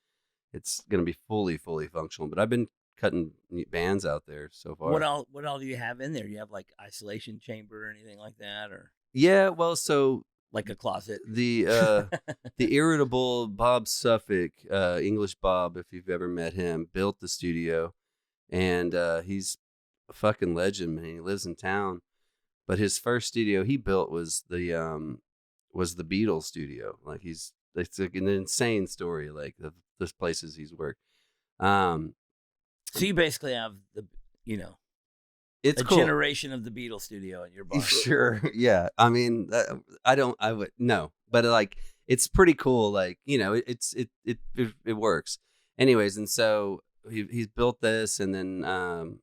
it's gonna be fully functional. But I've been cutting bands out there so far. What all do you have in there? Do you have like isolation chamber or anything like that, or Yeah, well, so like a closet? the irritable Bob Suffolk, English Bob, if you've ever met him, built the studio, and he's a fucking legend, man. He lives in town, but his first studio he built was the Beatles studio. Like it's like an insane story, like the places he's worked. So you basically have It's a cool. generation of the Beatles studio in your bar. Sure. Yeah. I mean, I would no, but like, it's pretty cool. Like, it works anyways. And so he's built this, and then,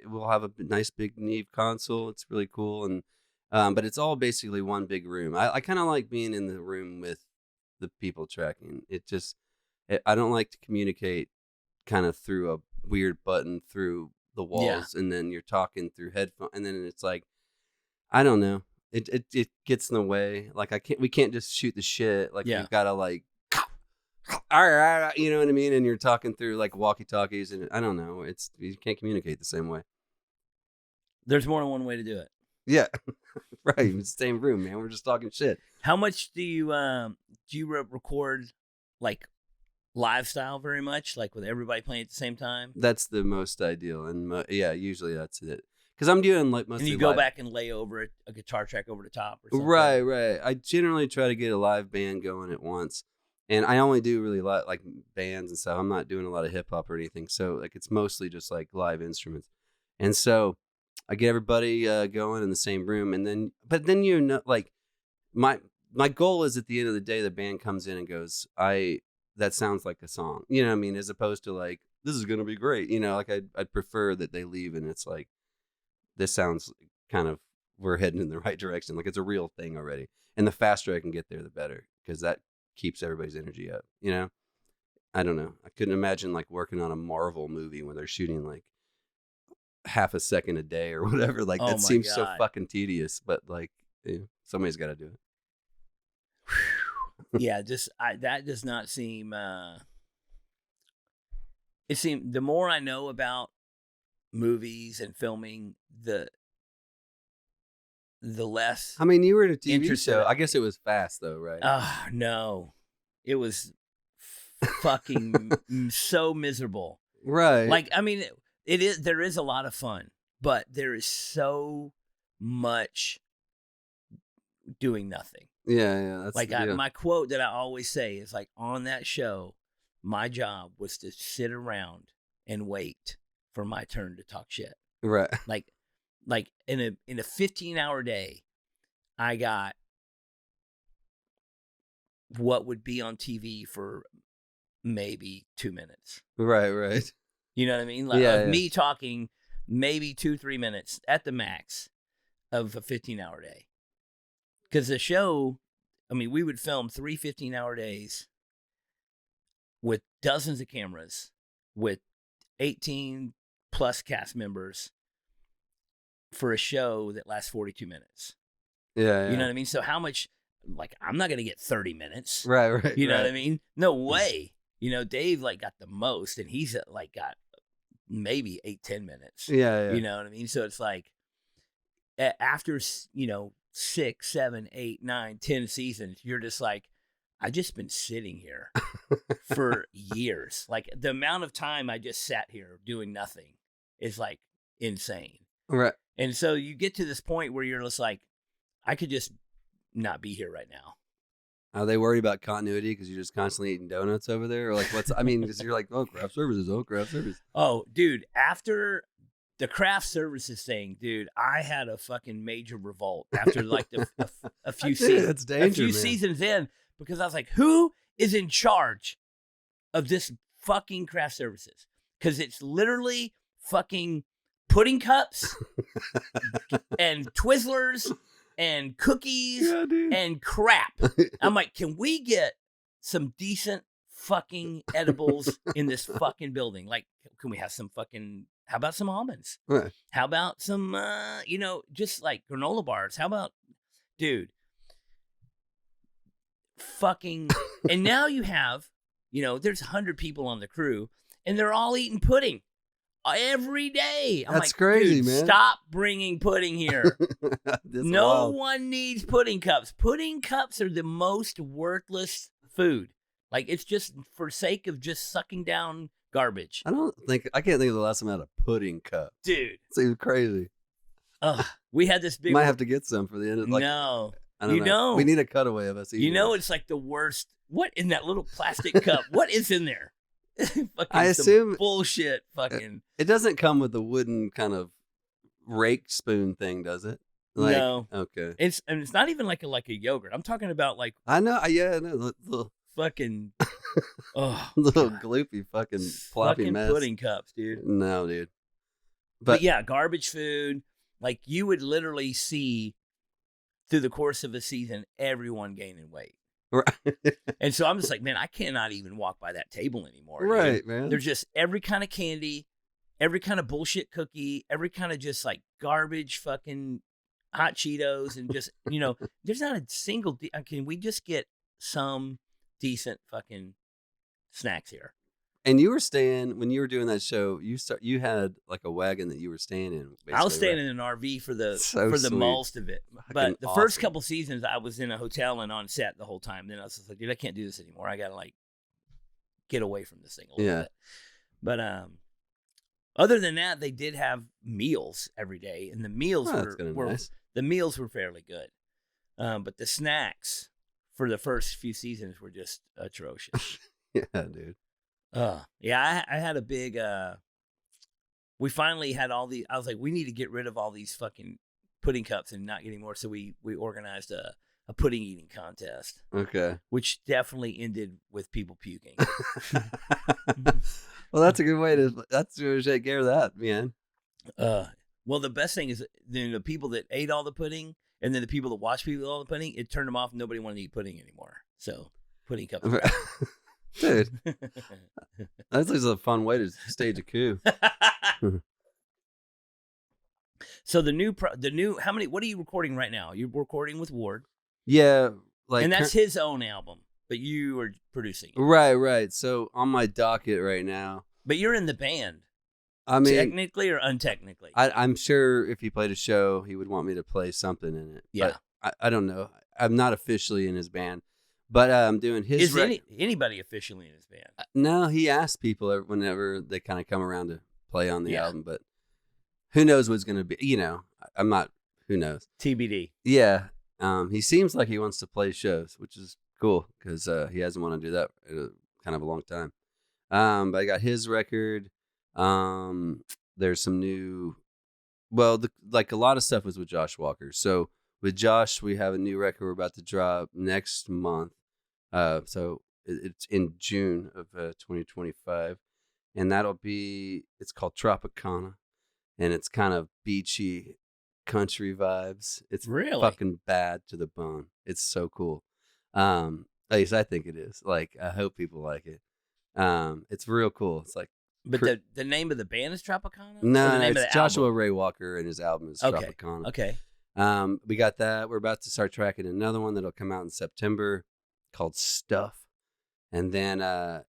we'll have a nice big Neve console. It's really cool. And, but it's all basically one big room. I kind of like being in the room with the people tracking. I don't like to communicate kind of through a weird button through the walls, and then you're talking through headphones, and then it's like, I don't know, it gets in the way. Like we can't just shoot the shit. Like you've got to like, you know what I mean? And you're talking through like walkie talkies, and I don't know, you can't communicate the same way. There's more than one way to do it. Yeah. Right. It's the same room, man. We're just talking shit. How much do you record like live style very much, like with everybody playing at the same time? That's the most ideal, and usually that's it. Because I'm doing like mostly. And you go live. back and lay over a guitar track over the top, or something. Right. I generally try to get a live band going at once, and I only do really like bands and stuff. I'm not doing a lot of hip hop or anything, so like it's mostly just like live instruments. And so I get everybody going in the same room, and then like my goal is at the end of the day, the band comes in and goes, that sounds like a song, you know what I mean? As opposed to like, this is going to be great. Like I'd prefer that they leave and it's like, this sounds kind of, we're heading in the right direction. Like it's a real thing already. And the faster I can get there, the better. Because that keeps everybody's energy up, I don't know. I couldn't imagine like working on a Marvel movie when they're shooting like half a second a day or whatever. Like that seems so fucking tedious, but like somebody's got to do it. Yeah, that does not seem. It seems the more I know about movies and filming, the less. I mean, you were in a TV show. I guess it was fast though, right? No, it was fucking so miserable. Right. Like, I mean, it is. There is a lot of fun, but there is so much doing nothing. Yeah. That's like my quote that I always say is like, on that show, my job was to sit around and wait for my turn to talk shit. Right. Like in a 15-hour day, I got what would be on TV for maybe 2 minutes. Right. You know what I mean? Like me talking maybe 2-3 minutes at the max of a 15-hour day. Because the show, I mean, we would film 3 15-hour days with dozens of cameras, with 18 plus cast members for a show that lasts 42 minutes. Yeah. You know what I mean? So how much, like, I'm not going to get 30 minutes. Right. You know what I mean? No way. Dave, like, got the most, and he's, like, got maybe 8-10 minutes. Yeah. You know what I mean? So it's like, after, 6, 7, 8, 9, 10 seasons, you're just like, I just been sitting here for years. Like the amount of time I just sat here doing nothing is like insane. Right. And so you get to this point where you're just like, I could just not be here right now. Are they worried about continuity because you're just constantly eating donuts over there? Or like, because you're like, oh, craft services. Oh, dude, after the craft services thing, dude, I had a fucking major revolt after like a few seasons. That's danger, man. Seasons in, because I was like, who is in charge of this fucking craft services? Because it's literally fucking pudding cups and Twizzlers and cookies and crap. I'm like, can we get some decent fucking edibles in this fucking building? Like, can we have some fucking, how about some almonds? Right. How about some, just like granola bars? How about, dude, fucking, and now you have, there's 100 people on the crew and they're all eating pudding every day. I'm That's like, crazy, dude, man. Stop bringing pudding here. No wild. one needs pudding cups. Pudding cups are the most worthless food. Like, it's just for sake of just sucking down garbage. I can't think of the last time I had a pudding cup. Dude. Seems crazy. We had this big... Might have to get some for the end of No. I don't know. We need a cutaway of us eating. It's like the worst. What in that little plastic cup? What is in there? I assume bullshit. Fucking. It doesn't come with the wooden kind of rake spoon thing, does it? Like, no. Okay. It's not even like a yogurt. I'm talking about like. I know. Yeah. I know. Little fucking. Little gloopy fucking floppy fucking mess. Pudding cups, dude. No, dude. But yeah, garbage food. Like, you would literally see through the course of a season everyone gaining weight. Right. And so I'm just like, man, I cannot even walk by that table anymore. Right, dude. man. There's just every kind of candy, every kind of bullshit cookie, every kind of just like garbage fucking hot Cheetos, and just, there's not a single, can we just get some decent fucking snacks here? And you were staying, when you were doing that show, you had like a wagon that you were staying in. I was staying in an RV for the most of it. But the first couple seasons, I was in a hotel and on set the whole time. Then I was just like, dude, I can't do this anymore. I got to like get away from this thing a little bit. But other than that, they did have meals every day, and the meals were nice. The meals were fairly good. But the snacks for the first few seasons were just atrocious. Yeah, dude. Yeah, I had a big, we finally had all these, I was like, we need to get rid of all these fucking pudding cups and not get any more. So we organized a pudding eating contest. Okay. Which definitely ended with people puking. Well, that's a good way to take care of that, man. Well, the best thing is the people that ate all the pudding and then the people that watched people eat all the pudding, it turned them off. Nobody wanted to eat pudding anymore. So pudding cups. Dude, that's just a fun way to stage a coup. So the new, what are you recording right now? You're recording with Ward. Yeah. And that's his own album, but you are producing it. Right. So on my docket right now. But you're in the band. I mean, technically or untechnically? I'm sure if he played a show, he would want me to play something in it. Yeah. But I don't know. I'm not officially in his band. But I'm doing his... Is anybody officially in his band? No, he asks people whenever they kind of come around to play on the album. But who knows what's going to be, I'm not... Who knows? TBD. Yeah. He seems like he wants to play shows, which is cool because he hasn't wanted to do that in kind of a long time. But I got his record. There's some new... Well, a lot of stuff was with Josh Walker. So with Josh, we have a new record we're about to drop next month. So it's in June of 2025, and it's called Tropicana, and it's kind of beachy country vibes. It's really fucking bad to the bone. It's so cool. At least I think it is. Like, I hope people like it. It's real cool. It's like, but the name of the band is Tropicana? No, it's Joshua Ray Walker, and his album is Tropicana. Okay. We got that. We're about to start tracking another one that'll come out in September called Stuff. And then a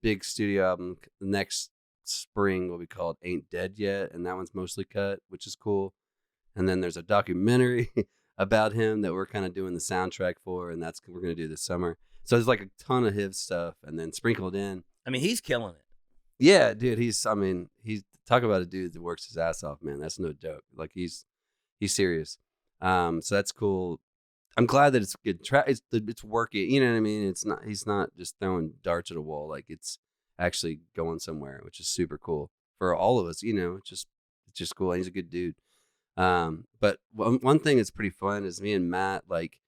big studio album next spring will be called Ain't Dead Yet. And that one's mostly cut, which is cool. And then there's a documentary about him that we're kind of doing the soundtrack for. And we're going to do this summer. So there's like a ton of his stuff and then sprinkled in. I mean, he's killing it. Yeah, dude. He's talk about a dude that works his ass off, man. That's no joke. Like he's serious. So that's cool. I'm glad that it's good. It's working. You know what I mean? He's not just throwing darts at a wall. Like it's actually going somewhere, which is super cool for all of us. You know, it's just cool. And he's a good dude. But one thing that's pretty fun is me and Matt, like,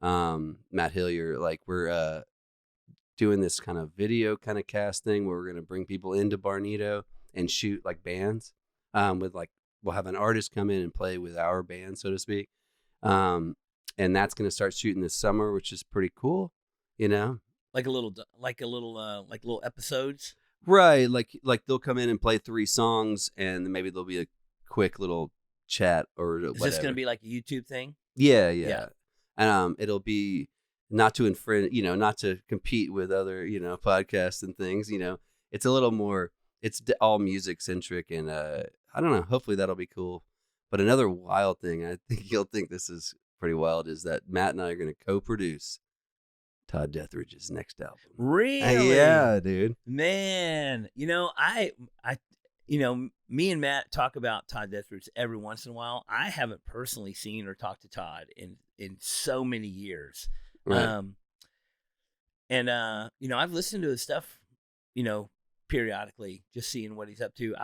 Matt Hillier, like we're doing this kind of video kind of cast thing where we're gonna bring people into Barnito and shoot like bands. With like we'll have an artist come in and play with our band, so to speak. And that's gonna start shooting this summer, which is pretty cool. You know, like little episodes. Right, like they'll come in and play 3 songs, and then maybe there'll be a quick little chat or whatever. Is this going to be like a YouTube thing? Yeah. It'll be not to infringe, not to compete with other, podcasts and things. It's a little more. It's all music centric, and I don't know. Hopefully that'll be cool. But another wild thing, I think you'll think this is pretty wild, is that Matt and I are going to co-produce Todd Deathridge's next album. Really? Yeah, dude. Man, me and Matt talk about Todd Deathridge every once in a while. I haven't personally seen or talked to Todd in so many years. Right. I've listened to his stuff, periodically, just seeing what he's up to.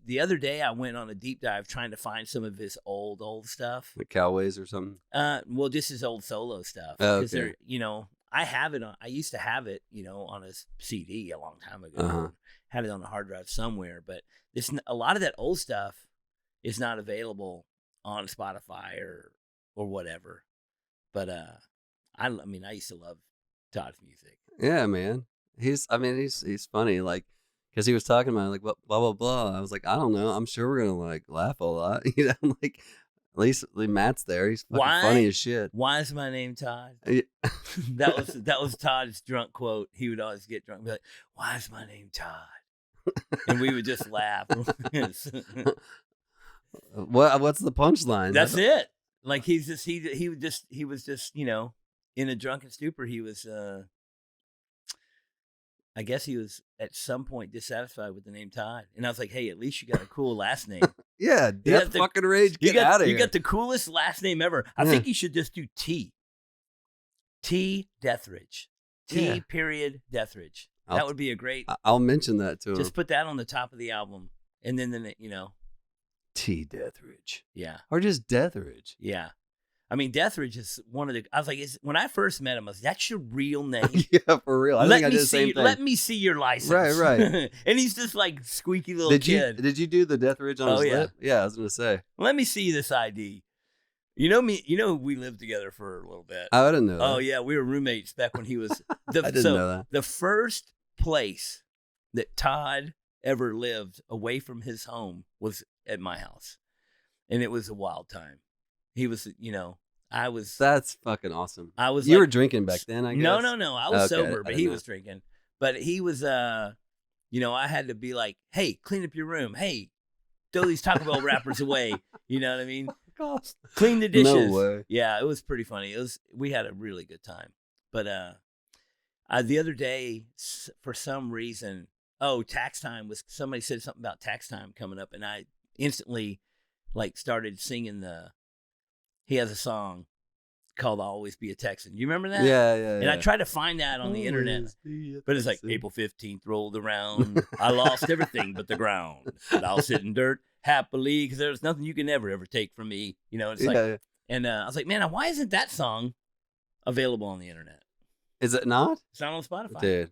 The other day I went on a deep dive trying to find some of his old stuff. Like Cowways or something? Well, just his old solo stuff. Oh, because okay. I have it I used to have it, on a CD a long time ago. Uh-huh. Had it on a hard drive somewhere, but a lot of that old stuff is not available on Spotify or whatever. But I used to love Todd's music. Yeah, man. He's funny, like, because he was talking about like blah blah blah. I was like, I don't know. I'm sure we're gonna like laugh a lot. Like at least Matt's there. He's fucking funny as shit. Why is my name Todd? Yeah. that was Todd's drunk quote. He would always get drunk and be like, "Why is my name Todd?" And we would just laugh. What's the punchline? That's it. Like he was just in a drunken stupor. He was I guess he was at some point dissatisfied with the name Todd, and I was like, "Hey, at least you got a cool last name." Yeah, Death fucking Rage. Get out of here. You got the coolest last name ever. I think you should just do T Deathridge. Period Deathridge. That would be a great. I'll mention that to him. Just put that on the top of the album, and then T Deathridge. Yeah. Or just Deathridge. Yeah. I mean, Deathridge is one of the. I was like, when I first met him, I was like, "That's your real name." Yeah, for real. I think I did the same thing. Let me see your license. Right. And he's just like squeaky little kid. Did you do the Deathridge on his lip? Yeah, I was gonna say. Let me see this ID. You know me. We lived together for a little bit. I didn't know that. Oh yeah, we were roommates back when he was. I didn't know that. The first place that Todd ever lived away from his home was at my house, and it was a wild time. He was, I was. That's fucking awesome. I was. You were drinking back then, I guess. No. I was sober, but he was know. drinking. But he was. I had to be like, "Hey, clean up your room. Hey, throw these Taco Bell wrappers away." You know what I mean? Gosh. Clean the dishes. No way. Yeah, it was pretty funny. We had a really good time. But the other day, for some reason, tax time was. Somebody said something about tax time coming up, and I instantly started singing he has a song called "I'll Always Be a Texan." You remember that? Yeah. And I tried to find that on the internet, but it's like April 15th rolled around. I lost everything but the ground, but I'll sit in dirt happily because there's nothing you can ever take from me. It's like, and I was like, man, why isn't that song available on the internet? Is it not? It's not on Spotify. Dude,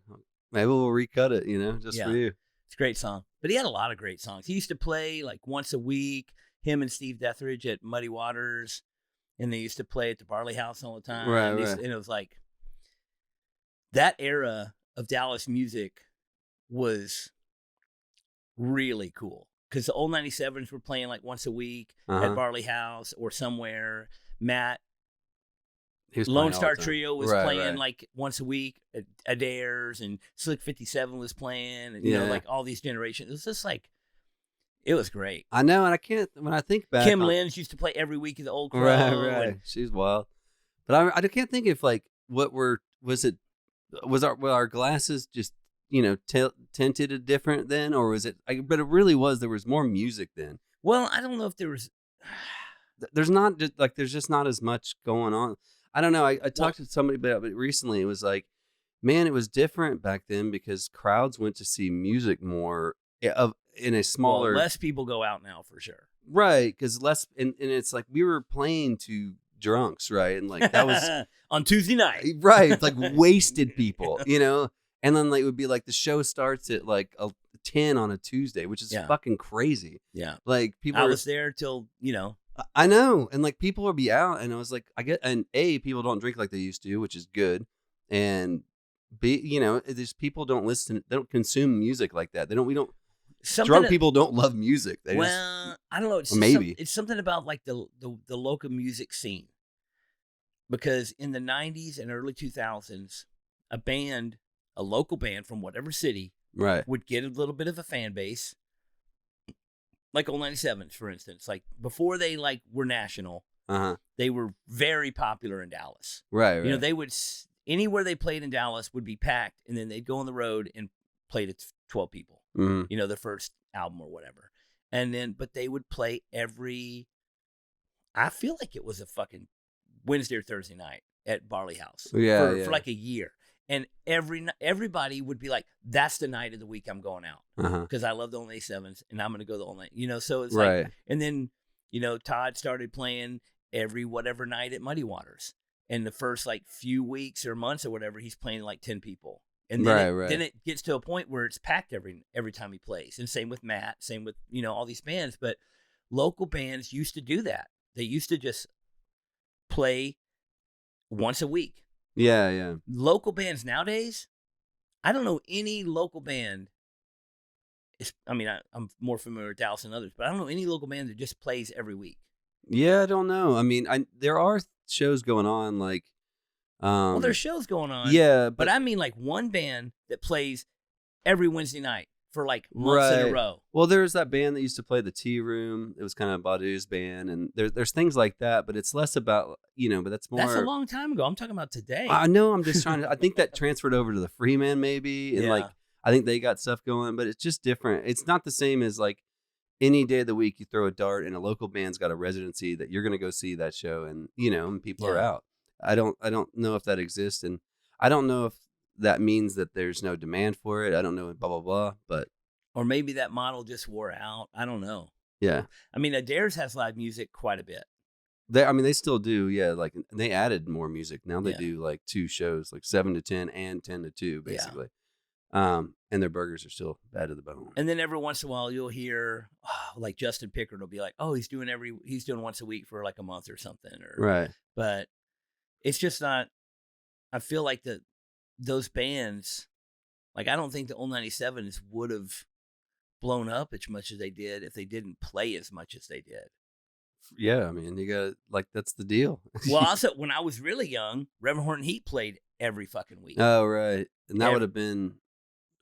maybe we'll recut it, just for you. It's a great song. But he had a lot of great songs. He used to play like once a week, him and Steve Deathridge at Muddy Waters. And they used to play at the Barley House all the time. Right. And it was like, that era of Dallas music was really cool. Because the old 97s were playing like once a week at Barley House or somewhere. Matt, Lone Star Trio was playing like once a week at Adair's, and Slick 57 was playing, and like all these generations. It was just like, it was great. I know, and I can't, when I think back. Kim Lynn's used to play every week at the Old Crow. Right. She's wild. But I can't think if like, was our glasses just, tinted different then, or was it, but it really was, there was more music then. Well, I don't know if there there's just not as much going on. I don't know. I talked to somebody about it recently. It was like, man, it was different back then because crowds went to see music more in a smaller. Less people go out now for sure. Right, because less, and it's like we were playing to drunks, right? And like that was on Tuesday night. Right, like wasted people, you know? And then like it would be like the show starts at like 10 on a Tuesday, which is fucking crazy. Yeah. Like people I was there till, I know. And like people would be out and I was like, people don't drink like they used to, which is good. And B, there's people they don't consume music like that. Drunk people don't love music. I don't know. It's something about like the local music scene. Because in the 90s and early 2000s, a local band from whatever city would get a little bit of a fan base. Like Old 97s, for instance. Like before they were national, they were very popular in Dallas. Right. They would, anywhere they played in Dallas would be packed, and then they'd go on the road and play to 12 people. Mm-hmm. Their first album or whatever. But they would play I feel like it was a fucking Wednesday or Thursday night at Barley House for like a year. And everybody would be like, that's the night of the week I'm going out because I love the Old 97s and I'm going to go the Old Night. So it's like, and then, Todd started playing every whatever night at Muddy Waters. And the first like few weeks or months or whatever, he's playing like 10 people. And then, then it gets to a point where it's packed every time he plays. And same with Matt, same with, all these bands. But local bands used to do that. They used to just play once a week. Yeah. Local bands nowadays, I don't know any local band. I'm more familiar with Dallas than others, but I don't know any local band that just plays every week. Yeah, I don't know. I mean, there are shows going on like. There's shows going on. Yeah, but I mean like one band that plays every Wednesday night for like months in a row. Well, there's that band that used to play the Tea Room. It was kind of Badu's band, and there's things like that. But it's less about but that's more. That's a long time ago. I'm talking about today. I know. I'm just trying to. I think that transferred over to the Freeman maybe, and like I think they got stuff going, but it's just different. It's not the same as like any day of the week you throw a dart and a local band's got a residency that you're going to go see that show, and and people are out. I don't know if that exists, and I don't know if that means that there's no demand for it. I don't know, blah blah blah, but or maybe that model just wore out. I don't know. Yeah, I mean, Adair's has live music quite a bit. They still do. Yeah, like they added more music now. They do like 2 shows, like 7 to 10 and 10 to 2, basically. And their burgers are still bad to the bone. And then every once in a while, you'll hear like Justin Pickard will be like, "Oh, he's doing once a week for like a month or something." But it's just not. I feel like those bands, like I don't think the Old 97s would have blown up as much as they did if they didn't play as much as they did. Yeah, I mean, you got like that's the deal. Well, also when I was really young, Reverend Horton Heat played every fucking week. Oh, right, and that would have been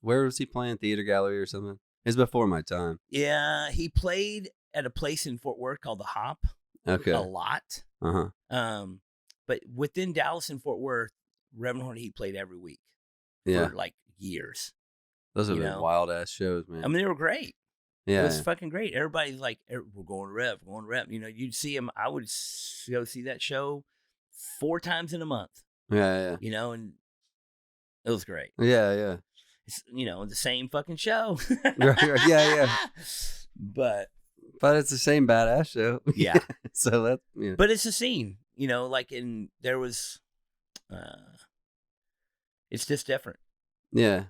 where was he playing? Theater Gallery or something? It's before my time. Yeah, he played at a place in Fort Worth called the Hop. Okay, a lot. But within Dallas and Fort Worth, Reverend Horton Heat played every week for like years. Those have been wild ass shows, man. I mean, they were great. Yeah, it was fucking great. Everybody's like, "We're going to Rev, we're going to Rev." You'd see him. I would go see that show 4 times in a month. Yeah. And it was great. Yeah. It's the same fucking show. Right. Yeah. But it's the same badass show. Yeah. So that's But it's a scene. There was, it's just different. Yeah.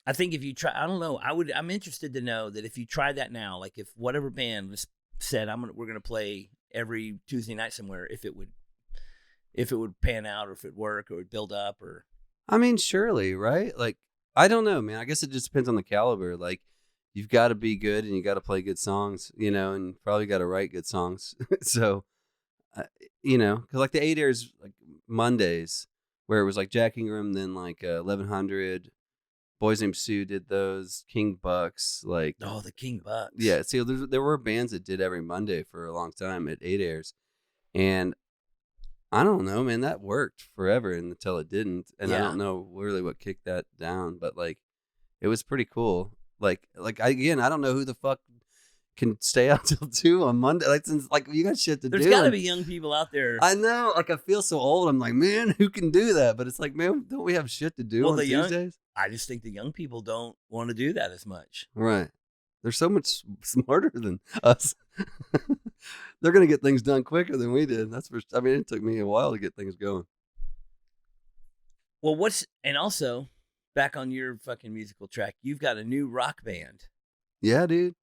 I think if you try, I don't know. I'm interested to know that if you try that now, like if whatever band said we're gonna play every Tuesday night somewhere, if it would pan out or if it work or build up or. I mean, surely, right? Like, I don't know, man. I guess it just depends on the caliber. Like, you've got to be good and you got to play good songs, and probably got to write good songs. So. Because like the 8 airs like Mondays, where it was like Jack Ingram, then like 1100, Boys Named Sue did those, King Bucks, like the King Bucks. Yeah, see, there were bands that did every Monday for a long time at 8 airs, and I don't know, man, that worked forever until it didn't, and I don't know really what kicked that down, but like it was pretty cool. Like I don't know who the fuck can stay out till 2 on Monday. Like you got shit to do. There's got to be young people out there. I know. Like I feel so old. I'm like, man, who can do that? But it's like, man, don't we have shit to do on Tuesdays? I just think the young people don't want to do that as much. Right. They're so much smarter than us. They're going to get things done quicker than we did. I mean, it took me a while to get things going. Well, and also, back on your fucking musical track, you've got a new rock band. Yeah, dude.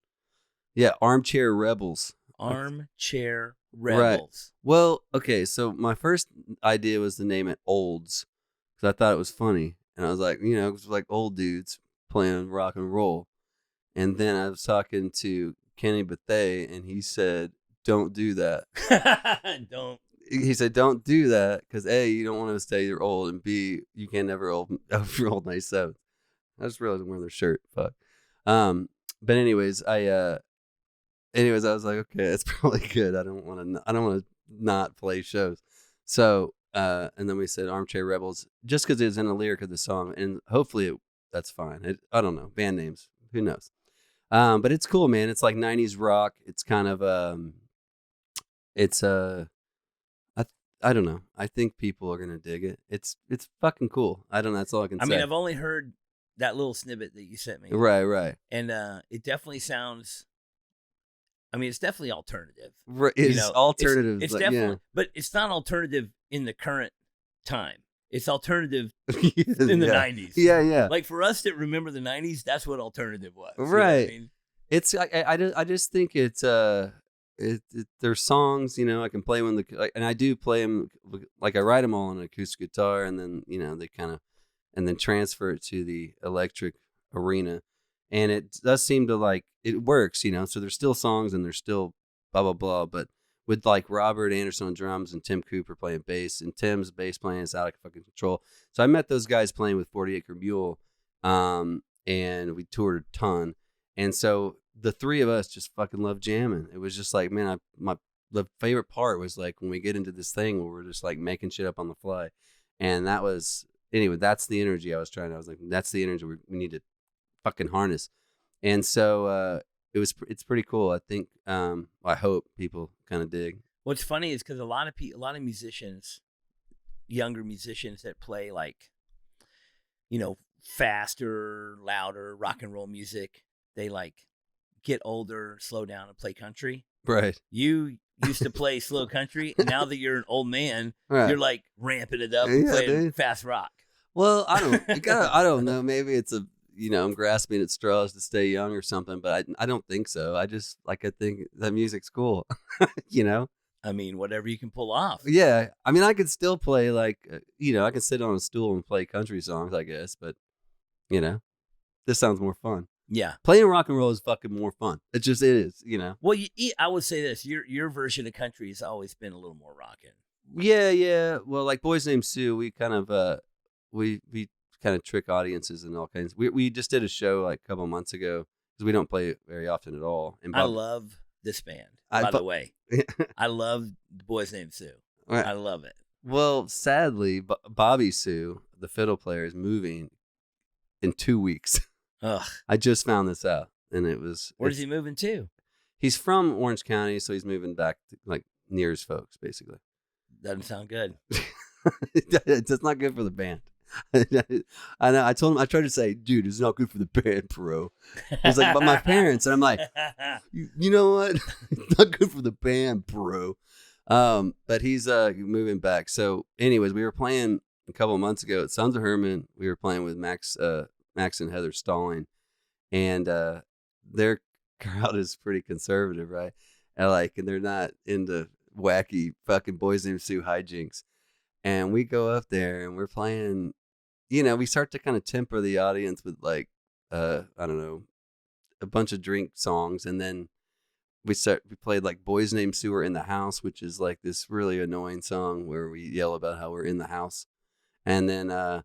Yeah, Armchair Rebels. Armchair Rebels. Right. Well, okay, so my first idea was to name it Olds, because I thought it was funny. And I was like, it was like old dudes playing rock and roll. And then I was talking to Kenny Bethay, and he said, don't do that. He said, don't do that, because A, you don't want to say you're old, and B, you can never you're old 97. I just realized I'm wearing their shirt. Fuck. But anyways, I was like, okay, it's probably good. I don't want to not play shows. So, and then we said Armchair Rebels, just because it's in a lyric of the song, and hopefully that's fine. I don't know, band names, who knows? But it's cool, man. It's like 90s rock. It's kind of I don't know. I think people are gonna dig it. It's fucking cool. I don't know. That's all I can say. I mean, I've only heard that little snippet that you sent me. Right. And it definitely sounds. I mean, it's definitely alternative. Right, it's alternative. It's definitely, but it's not alternative in the current time. It's alternative in the 90s. Yeah. Like for us that remember the 90s, that's what alternative was. Right. I mean? It's I just think it's there's songs, I can play when and I do play them, like I write them all on an acoustic guitar, and then they kind of, and then transfer it to the electric arena, and it does seem to like it works, so there's still songs and there's still blah blah blah, but with like Robert Anderson on drums and Tim Cooper playing bass, and Tim's bass playing is out of fucking control. So I met those guys playing with 40 Acre Mule, and we toured a ton, and so the three of us just fucking love jamming. It was just like, man, the favorite part was like when we get into this thing where we're just like making shit up on the fly. And that was, anyway, that's the energy I was like, that's the energy we need to fucking harness. And so it's pretty cool. I think, I hope people kind of dig. What's funny is because a lot of musicians, younger musicians that play like, faster, louder rock and roll music, they like get older, slow down, and play country. Right. You used to play slow country, and now that you're an old man, right, you're like ramping it up and playing fast rock. Well, I don't know. Maybe it's I'm grasping at straws to stay young or something, but I don't think so. I think that music's cool, I mean, whatever you can pull off. Yeah. I mean, I could still play like, I could sit on a stool and play country songs, I guess, but this sounds more fun. Yeah. Playing rock and roll is fucking more fun. It is, Well, I would say this. Your version of country has always been a little more rockin'. Yeah. Well, like Boys Named Sue, we kind of we kind of trick audiences and all kinds. We just did a show like a couple months ago because we don't play it very often at all. And I love this band, by the way. I love Boys Named Sue. Right. I love it. Well, sadly, Bobby Sue, the fiddle player, is moving in 2 weeks. Ugh. I just found this out, and Where's he moving to? He's from Orange County, so he's moving back to, like, near his folks, basically. Doesn't sound good. It's not good for the band. I know. I told him, I tried to say, dude, it's not good for the band, bro. He's like, but my parents. And I'm like, you know what? It's not good for the band, bro. But he's moving back. So anyways, we were playing a couple of months ago at Sons of Herman. We were playing with Max and Heather Stalling, and their crowd is pretty conservative, right? And they're not into wacky fucking Boys Named Sue hijinks. And we go up there and we're playing, we start to kind of temper the audience with like, I don't know, a bunch of drink songs. And then we played like Boys Named Sue Are in the House, which is like this really annoying song where we yell about how we're in the house. And then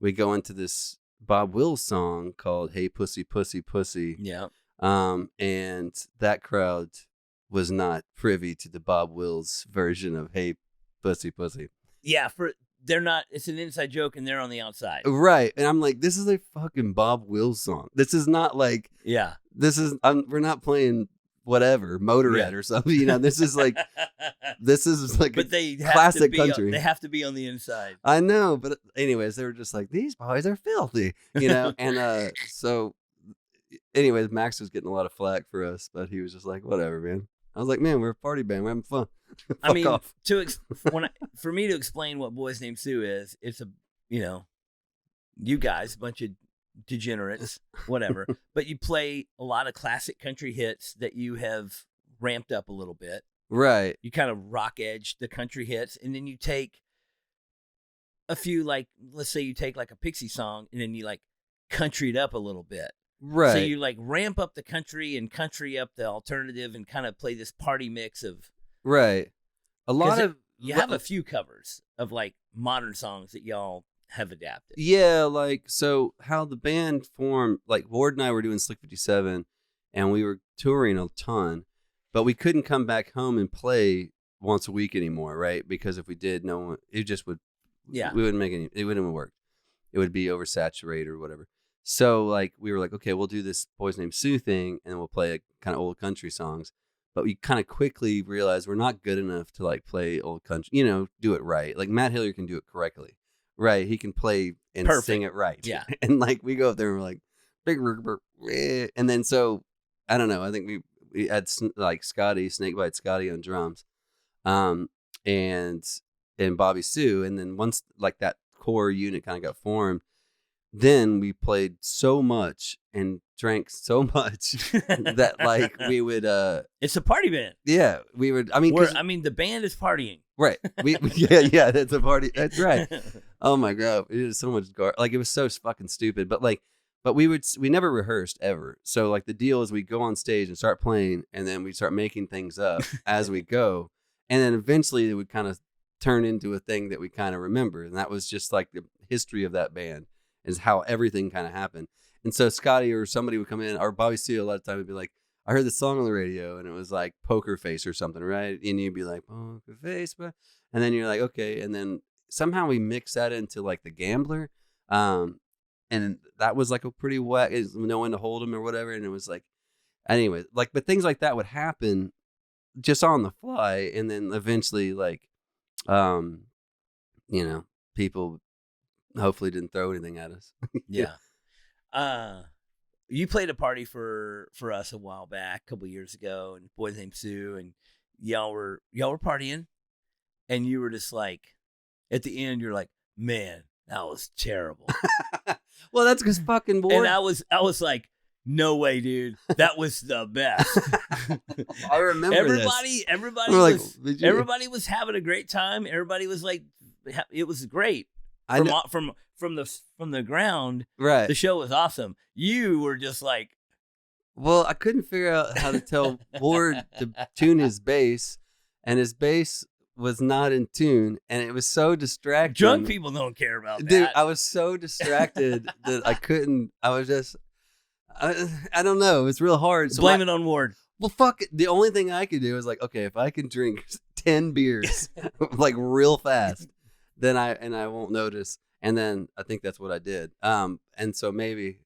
we go into this Bob Wills song called Hey Pussy Pussy Pussy. Yeah. And that crowd was not privy to the Bob Wills version of Hey Pussy Pussy. Yeah, it's an inside joke and they're on the outside. Right. And I'm like, this is a fucking Bob Wills song. This is not like, yeah, we're not playing whatever, Motorhead or something. You know, this is like but they have classic to be country. They have to be on the inside. I know, but anyways, they were just like, these boys are filthy, you know. And so, anyways, Max was getting a lot of flack for us, but he was just like, whatever, man. I was like, man, we're a party band, we're having fun. I mean, off. For me to explain what Boys Named Sue is, it's you guys, a bunch of degenerates, whatever, but you play a lot of classic country hits that you have ramped up a little bit. Right. You kind of rock edge the country hits, and then you take a few, like, let's say you take like a Pixie song, and then you like country it up a little bit. Right. So you like ramp up the country and country up the alternative and kind of play this party mix of. Right. You have a few covers of like modern songs that y'all have adapted. Yeah, like, so how the band formed, like Ward and I were doing Slick 57 and we were touring a ton, but we couldn't come back home and play once a week anymore, right? Because if we did, it just would, we wouldn't make it wouldn't work. It would be oversaturated or whatever. So like, we were like, okay, we'll do this Boys Named Sue thing and we'll play kind of old country songs. But we kind of quickly realized we're not good enough to like play old country, do it right. Like Matt Hillier can do it correctly. Right, he can play and sing it right. Yeah, and like we go up there and we're like, and then so I don't know. I think we had like Snakebite Scotty on drums, and Bobby Sue, and then once like that core unit kind of got formed, then we played so much and drank so much that like we would. It's a party band. Yeah, we would. I mean, the band is partying. Right. Yeah, that's a party. That's right. Oh my God. It is so much like it was so fucking stupid. But we never rehearsed ever. So like the deal is we go on stage and start playing and then we start making things up as we go. And then eventually it would kind of turn into a thing that we kind of remember. And that was just like the history of that band is how everything kind of happened. And so Scotty or somebody would come in, or Bobby Steele a lot of time would be like, I heard the song on the radio and it was like Poker Face or something, right? And you'd be like, Poker Face, and then you're like, okay. And then somehow we mix that into like the Gambler. And that was like a pretty whack, no one to hold him or whatever. And it was like, anyway, like, but things like that would happen just on the fly. And then eventually like, people hopefully didn't throw anything at us. Yeah. You played a party for us a while back, a couple years ago, and Boys Named Sue, and y'all were partying, and you were just like, at the end, you're like, man, that was terrible. Well, that's because fucking boy. And I was like, no way, dude, that was the best. I remember everybody was having a great time. Everybody was like, it was great. From the ground, right? The show was awesome. You were just like, well, I couldn't figure out how to tell Ward to tune his bass, and his bass was not in tune, and it was so distracting. Drunk people don't care about that. Dude, I was so distracted that I couldn't. I was just, I don't know. It's real hard. So blame it on Ward. Well, fuck it. The only thing I could do is like, okay, if I can drink 10 beers like real fast, then I won't notice. And then I think that's what I did. And so maybe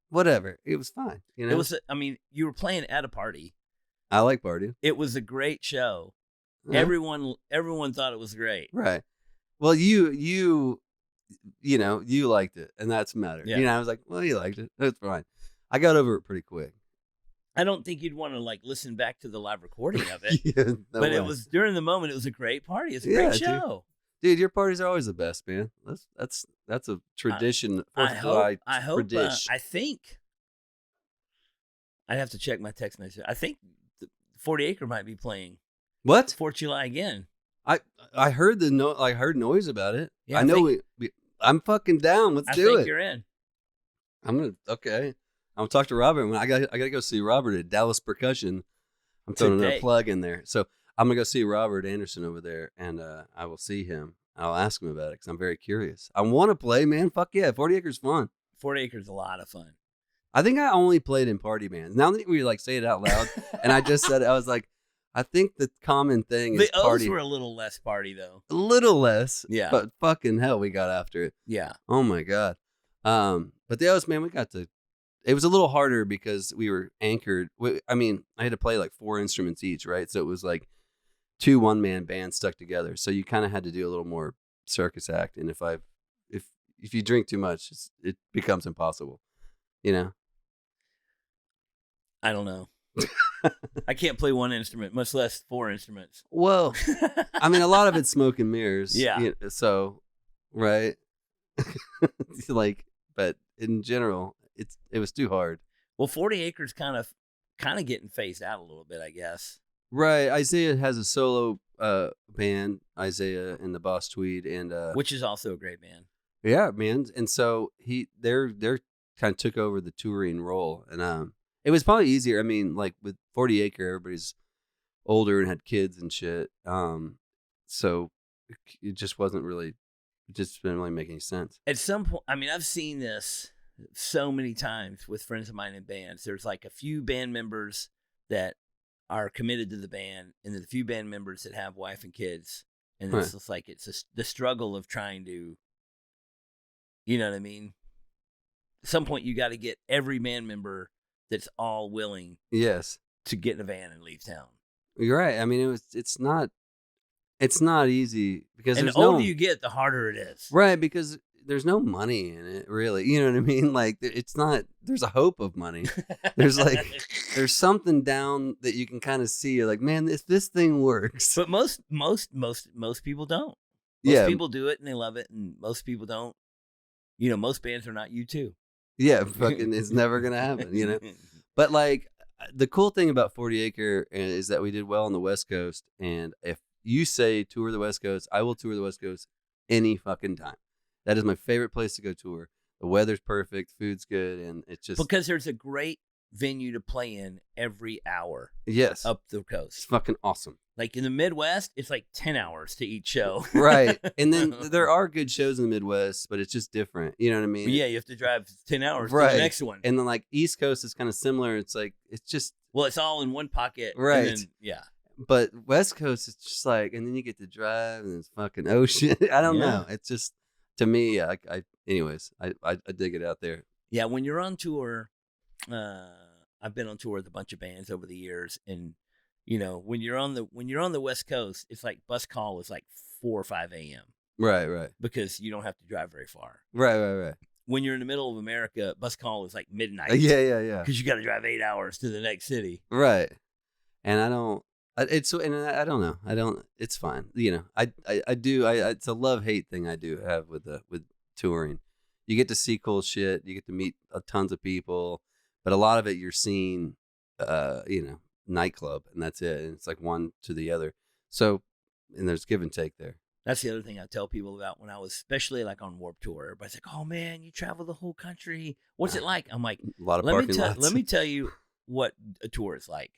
whatever. It was fine. It was, you were playing at a party. I like partying. It was a great show. Huh? Everyone thought it was great. Right. Well, you liked it, and that's the matter. Yeah. I was like, well, you liked it. That's fine. I got over it pretty quick. I don't think you'd want to like listen back to the live recording of it. Yeah, no way. It was during the moment. It was a great party. It's a great show. Dude, your parties are always the best, man. That's a tradition. I hope. Tradition. I think. I'd have to check my text message. I think 40 Acre might be playing. What? 4th of July again. I heard I heard noise about it. Yeah, I know I'm fucking down. Let's do it. I think you're in. I'm gonna talk to Robert. I gotta go see Robert at Dallas Percussion. I'm throwing a plug in there. So I'm going to go see Robert Anderson over there, and I will see him. I'll ask him about it because I'm very curious. I want to play, man. Fuck yeah. 40 Acres fun. 40 Acres a lot of fun. I think I only played in party bands. Now that we like say it out loud, and I just said it, I was like, I think the common thing is party. The O's were a little less party, though. A little less. Yeah. But fucking hell, we got after it. Yeah. Oh, my God. But the O's, man, we got to It was a little harder because we were anchored. I mean, I had to play like 4 instruments each, right? So it was like 2 one-man bands stuck together. So you kind of had to do a little more circus act. And if you drink too much, it becomes impossible, you know? I don't know. I can't play one instrument, much less 4 instruments. Well, I mean, a lot of it's smoke and mirrors. Yeah. You know, so, right. Like, but in general, it was too hard. Well, 40 Acres kind of getting phased out a little bit, I guess. Right. Isaiah has a solo band, Isaiah and the Boss Tweed, and which is also a great band. Yeah, man. And so they're kind of took over the touring role, and it was probably easier. I mean, like with 40 Acre, everybody's older and had kids and shit. So it just wasn't really, it just didn't really make any sense. At some point, I mean, I've seen this so many times with friends of mine in bands. There's like a few band members that are committed to the band, and then a few band members that have wife and kids, and it's just like the struggle of trying to, you know what I mean? At some point, you got to get every band member that's all willing, yes, to get in a van and leave town. You're right. I mean, it's not easy because and the older you get, the harder it is. Right, because there's no money in it, really. You know what I mean? Like, it's not. There's a hope of money. There's there's something down that you can kind of see. You're like, man, if this thing works. But most people don't. Most people do it and they love it, and most people don't. You know, most bands are not U2. Yeah, fucking, it's never gonna happen. You know, but like the cool thing about 40 Acre is that we did well on the West Coast, and if you say tour the West Coast, I will tour the West Coast any fucking time. That is my favorite place to go tour. The weather's perfect, food's good, and it's just because there's a great venue to play in every hour. Yes, up the coast. It's fucking awesome. Like in the Midwest, it's like 10 hours to each show. Right. And then there are good shows in the Midwest, but it's just different. You know what I mean? Yeah, you have to drive 10 hours to the next one. And then like East Coast is kind of similar. It's like, it's just. Well, it's all in one pocket. Right. And then, yeah. But West Coast, it's just like, and then you get to drive and it's fucking ocean. I don't know. It's just, to me, I dig it out there. Yeah, when you're on tour, I've been on tour with a bunch of bands over the years, and you know, when you're on the West Coast, it's like bus call is like 4 or 5 a.m. Right. Because you don't have to drive very far. Right. When you're in the middle of America, bus call is like midnight. Yeah. Because you got to drive 8 hours to the next city. Right. And I don't know. It's fine. You know, I do. It's a love-hate thing I do have with touring. You get to see cool shit. You get to meet tons of people, but a lot of it you're seeing, you know, nightclub, and that's it. And it's like one to the other. So, and there's give and take there. That's the other thing I tell people about when I was, especially like on Warped Tour. Everybody's like, "Oh man, you travel the whole country. What's it like?" I'm like, a lot of parking lots. Let me tell you what a tour is like.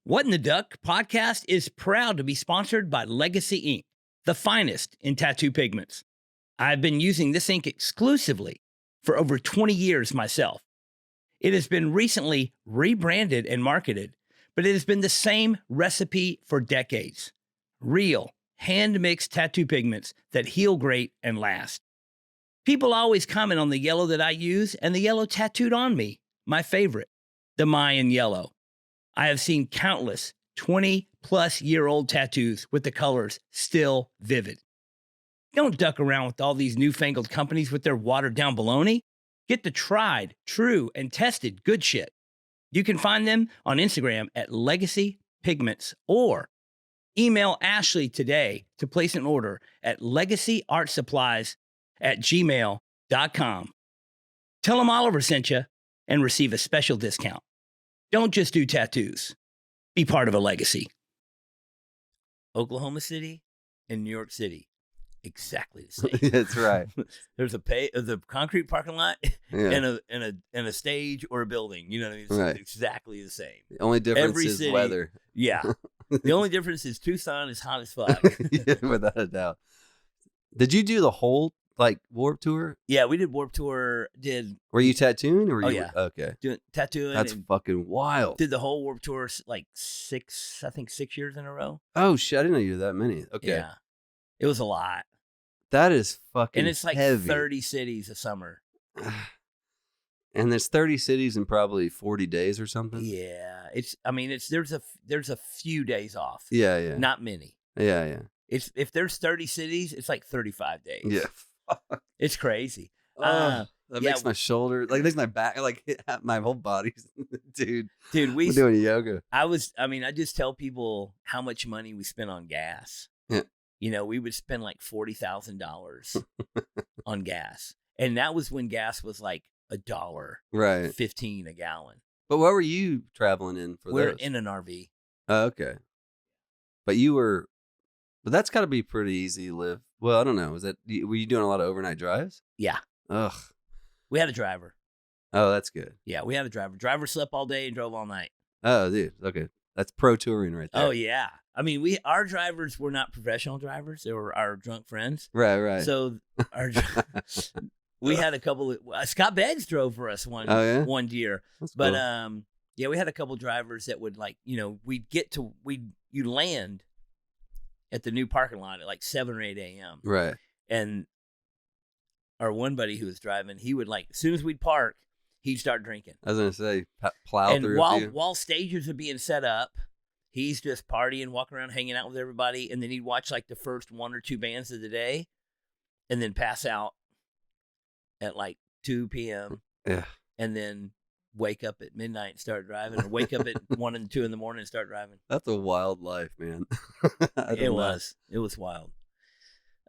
What in the Duck podcast is proud to be sponsored by Legacy Ink, the finest in tattoo pigments. I've been using this ink exclusively for over 20 years myself. It has been recently rebranded and marketed, but it has been the same recipe for decades. Real, hand-mixed tattoo pigments that heal great and last. People always comment on the yellow that I use and the yellow tattooed on me, my favorite, the Mayan yellow. I have seen countless 20-plus-year-old tattoos with the colors still vivid. Don't duck around with all these newfangled companies with their watered-down baloney. Get the tried, true, and tested good shit. You can find them on Instagram at Legacy Pigments or email Ashley today to place an order at legacyartsupplies@gmail.com. Tell them Oliver sent you and receive a special discount. Don't just do tattoos. Be part of a legacy. Oklahoma City and New York City, exactly the same. That's right. There's the concrete parking lot and a stage or a building. You know what I mean? It's exactly the same. The only difference is weather. Yeah. The only difference is Tucson is hot as fuck. Yeah, without a doubt. Did you do the whole Warped Tour? Yeah, we did Warped Tour. Were you tattooing or were you? Yeah. Okay. Doing tattooing. That's fucking wild. Did the whole Warped Tour like 6 years in a row. Oh shit! I didn't know you did that many. Okay. Yeah. It was a lot. That is fucking And it's like heavy. 30 cities a summer. And there's 30 cities in probably 40 days or something. Yeah, there's a few days off. Yeah, yeah. Not many. Yeah, yeah. If there's 30 cities, it's like 35 days. Yeah. It's crazy. That makes my shoulder, like makes my back, like my whole body, dude. We're doing yoga. I just tell people how much money we spent on gas. Yeah. We would spend like $40,000 on gas, and that was when gas was like $1.15 a gallon. But what were you traveling in for? We're those? in an RV. Oh, okay. But that's got to be pretty easy to live. Well, I don't know. Were you doing a lot of overnight drives? Yeah. Ugh. We had a driver. Oh, that's good. Yeah, we had a driver. Driver slept all day and drove all night. Oh, dude. Okay. That's pro touring right there. Oh, yeah. I mean, our drivers were not professional drivers. They were our drunk friends. Right. So we had a couple of, Scott Beggs drove for us one year. That's but cool. Yeah, we had a couple drivers that would you land at the new parking lot at like 7 or 8 a.m. Right. And our one buddy who was driving, he would as soon as we'd park, he'd start drinking. I was going to say, plow and through. While stages are being set up, he's just partying, walking around, hanging out with everybody. And then he'd watch like the first one or two bands of the day and then pass out at like 2 p.m. Yeah. And then wake up at midnight and start driving, or wake up at 1 and 2 in the morning and start driving. That's a wild life, man. It was wild.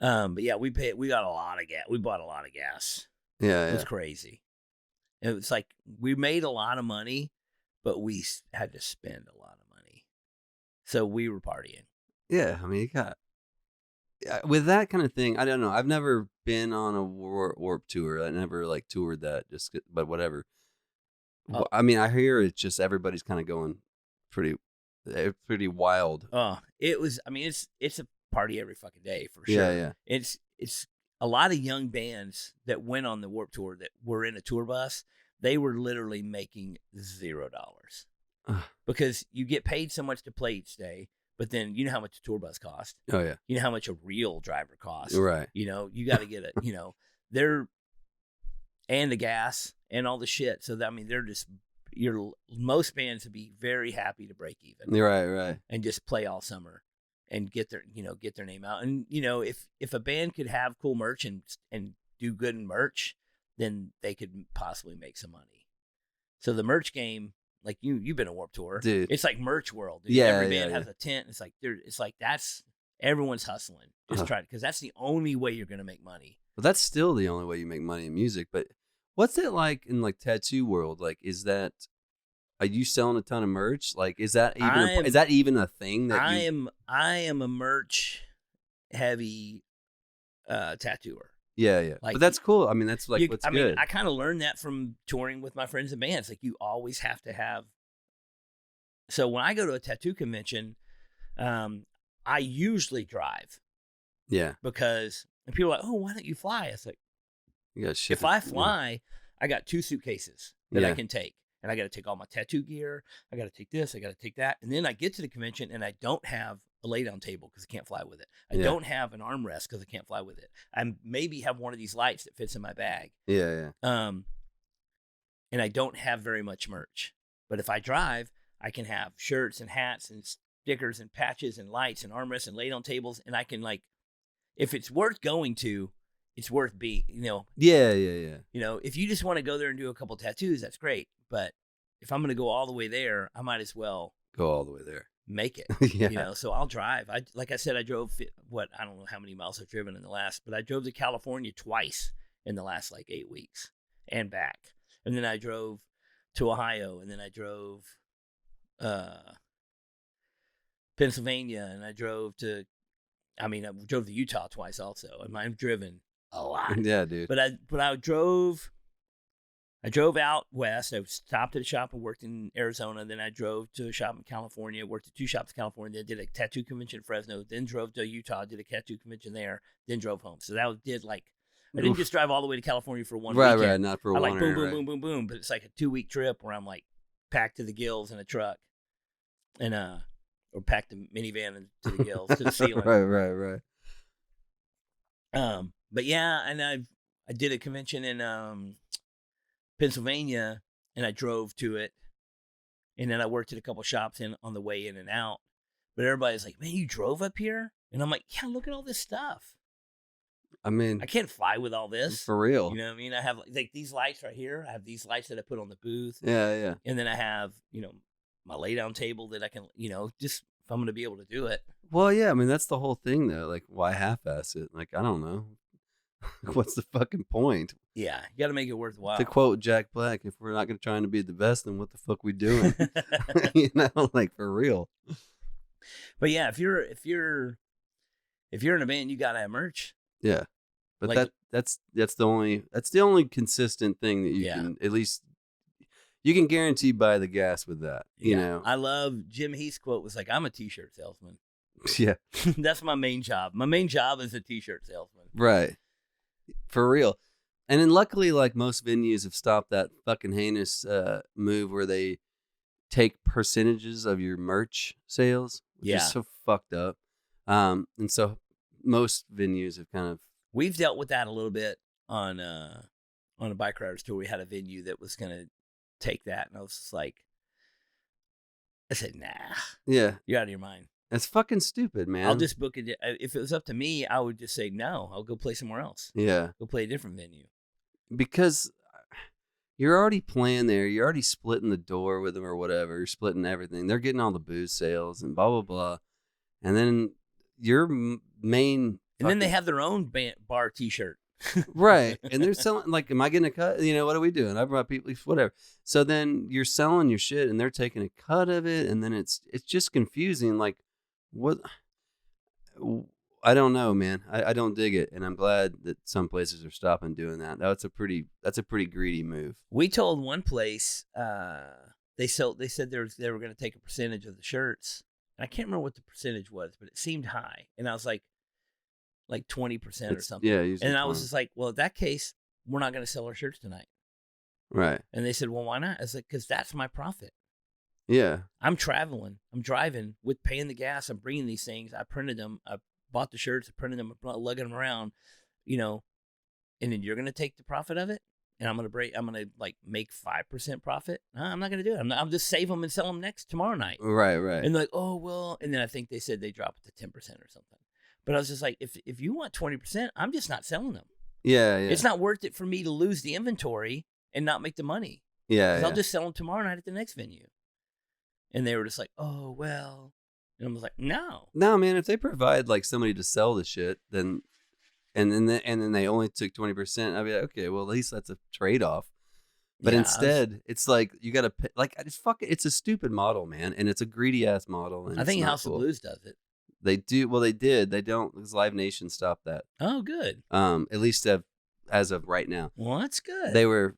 But yeah, we got a lot of gas. We bought a lot of gas. Yeah. It was crazy. It was like we made a lot of money, but we had to spend a lot of money. So we were partying. Yeah, I mean, with that kind of thing, I don't know. I've never been on a Warp tour. I never toured that. But whatever. I mean, I hear it's just everybody's kind of going pretty wild. It was. I mean, it's a party every fucking day for sure. Yeah. It's a lot of young bands that went on the Warp Tour that were in a tour bus. They were literally making $0 because you get paid so much to play each day. But then you know how much a tour bus costs. Oh yeah. You know how much a real driver costs. Right. You got to get it. They're and the gas and all the shit. So that, I mean, they're just most bands would be very happy to break even. Right. And just play all summer and get their name out. And if a band could have cool merch and do good in merch, then they could possibly make some money. So the merch game, like you've been a Warped Tour, dude. It's like merch world. Dude. Yeah, every band has a tent. It's like that's everyone's hustling. Just try it because that's the only way you're gonna make money. But that's still the only way you make money in music. But what's it like in tattoo world? Like, are you selling a ton of merch? Like, is that even a thing that I am a merch heavy tattooer. Yeah. But that's cool. I mean, that's what's good. I mean, I kind of learned that from touring with my friends and bands. Like, you always have to have. So when I go to a tattoo convention, I usually drive. Yeah. Because people are like, oh, why don't you fly? It's like, if I fly, I got 2 suitcases that I can take. And I got to take all my tattoo gear. I got to take this. I got to take that. And then I get to the convention and I don't have a lay down table because I can't fly with it. I don't have an armrest because I can't fly with it. I maybe have one of these lights that fits in my bag. Yeah. And I don't have very much merch. But if I drive, I can have shirts and hats and stickers and patches and lights and armrests and lay down tables. And I can if it's worth going to, it's worth being, Yeah. If you just want to go there and do a couple tattoos, that's great. But if I'm going to go all the way there, I might as well go all the way there. Make it. Yeah. So I'll drive. Like I said, I drove I don't know how many miles I've driven but I drove to California twice in the last 8 weeks and back. And then I drove to Ohio, and then I drove Pennsylvania, and I drove to Utah twice also. And I've driven a lot. Yeah, dude. But I drove out west. I stopped at a shop and worked in Arizona. Then I drove to a shop in California, worked at 2 shops in California, did a tattoo convention in Fresno, then drove to Utah, did a tattoo convention there, then drove home. So that I didn't just drive all the way to California for one weekend. Right, not for one. Boom. But it's like a 2-week trip where I'm packed to the gills in a truck and or packed the minivan to the gills to the ceiling. Right. But yeah, and I did a convention in Pennsylvania, and I drove to it, and then I worked at a couple shops on the way in and out. But everybody's like, "Man, you drove up here?" And I'm like, "Yeah, look at all this stuff. I mean, I can't fly with all this for real. You know what I mean? I have like these lights right here. I have these lights that I put on the booth. Yeah. And then I have, my lay down table that I can, just if I'm going to be able to do it. Well, yeah. I mean, that's the whole thing, though. Like, why half-ass it? Like, I don't know. What's the fucking point? Yeah, you got to make it worthwhile. To quote Jack Black, if we're not going to try to be the best, then what the fuck we doing? Like for real. But yeah, if you're in a band, you got to have merch. Yeah. But Like- that's the only consistent thing that you can at least you can guarantee buy the gas with that. You know. I love Jim Heath's quote was like, "I'm a t-shirt salesman." Yeah. That's my main job. My main job is a t-shirt salesman. Right. For real. And then luckily, like most venues have stopped that fucking heinous move where they take percentages of your merch sales, which is so fucked up. And so most venues have kind of. We've dealt with that a little bit on a Bike Riders tour. We had a venue that was going to take that, and I was just like, I said, "Nah, yeah, you're out of your mind. That's fucking stupid, man. I'll just book it. If it was up to me, I would just say no. I'll go play somewhere else. Yeah, go play a different venue because you're already playing there. You're already splitting the door with them or whatever. You're splitting everything. They're getting all the booze sales and blah blah blah, and then your main." And then they have their own bar T-shirt. Right. And they're selling, like, am I getting a cut? What are we doing? I brought people, whatever. So then you're selling your shit and they're taking a cut of it. And then it's just confusing. Like, what? I don't know, man. I don't dig it. And I'm glad that some places are stopping doing that. That's a pretty greedy move. We told one place, they said they were going to take a percentage of the shirts. And I can't remember what the percentage was, but it seemed high. And I was like 20% or something. Yeah. And I was just like, well, in that case, we're not going to sell our shirts tonight. Right. And they said, well, why not? I was like, because that's my profit. Yeah. I'm traveling. I'm driving with paying the gas. I'm bringing these things. I printed them. I bought the shirts. I printed them. I'm lugging them around, and then you're going to take the profit of it. And I'm going to like make 5% profit. No, I'm not going to do it. I'm just save them and sell them tomorrow night. Right. And they're like, oh, well. And then I think they said they drop it to 10% or something. But I was just like, if you want 20%, I'm just not selling them. Yeah. It's not worth it for me to lose the inventory and not make the money. Yeah. I'll just sell them tomorrow night at the next venue. And they were just like, oh, well. And I was like, no. No, man, if they provide like somebody to sell the shit, then and then they only took 20%, I'd be like, okay, well, at least that's a trade-off. But instead, it's like you got to pay, like, it's a stupid model, man. And it's a greedy ass model. And I think House of Blues does it. They do. Well, they did. They don't, because Live Nation stopped that. Oh, good. At least as of right now. Well, that's good. They were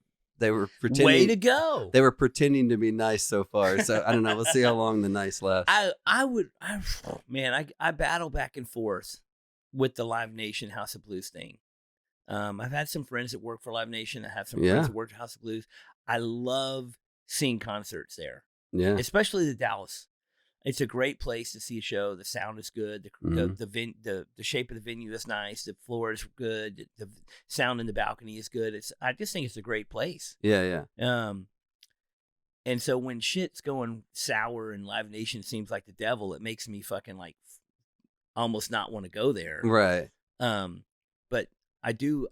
pretending. Way to go. They were pretending to be nice so far. So I don't know. We'll see how long the nice lasts. I battle back and forth with the Live Nation House of Blues thing. I've had some friends that work for Live Nation. I have some friends that work for House of Blues. I love seeing concerts there. Yeah. Especially the Dallas. It's a great place to see a show. The sound is good. The shape of the venue is nice. The floor is good. The sound in the balcony is good. I just think it's a great place. Yeah. And so when shit's going sour and Live Nation seems like the devil, it makes me fucking like almost not want to go there. Right. But I do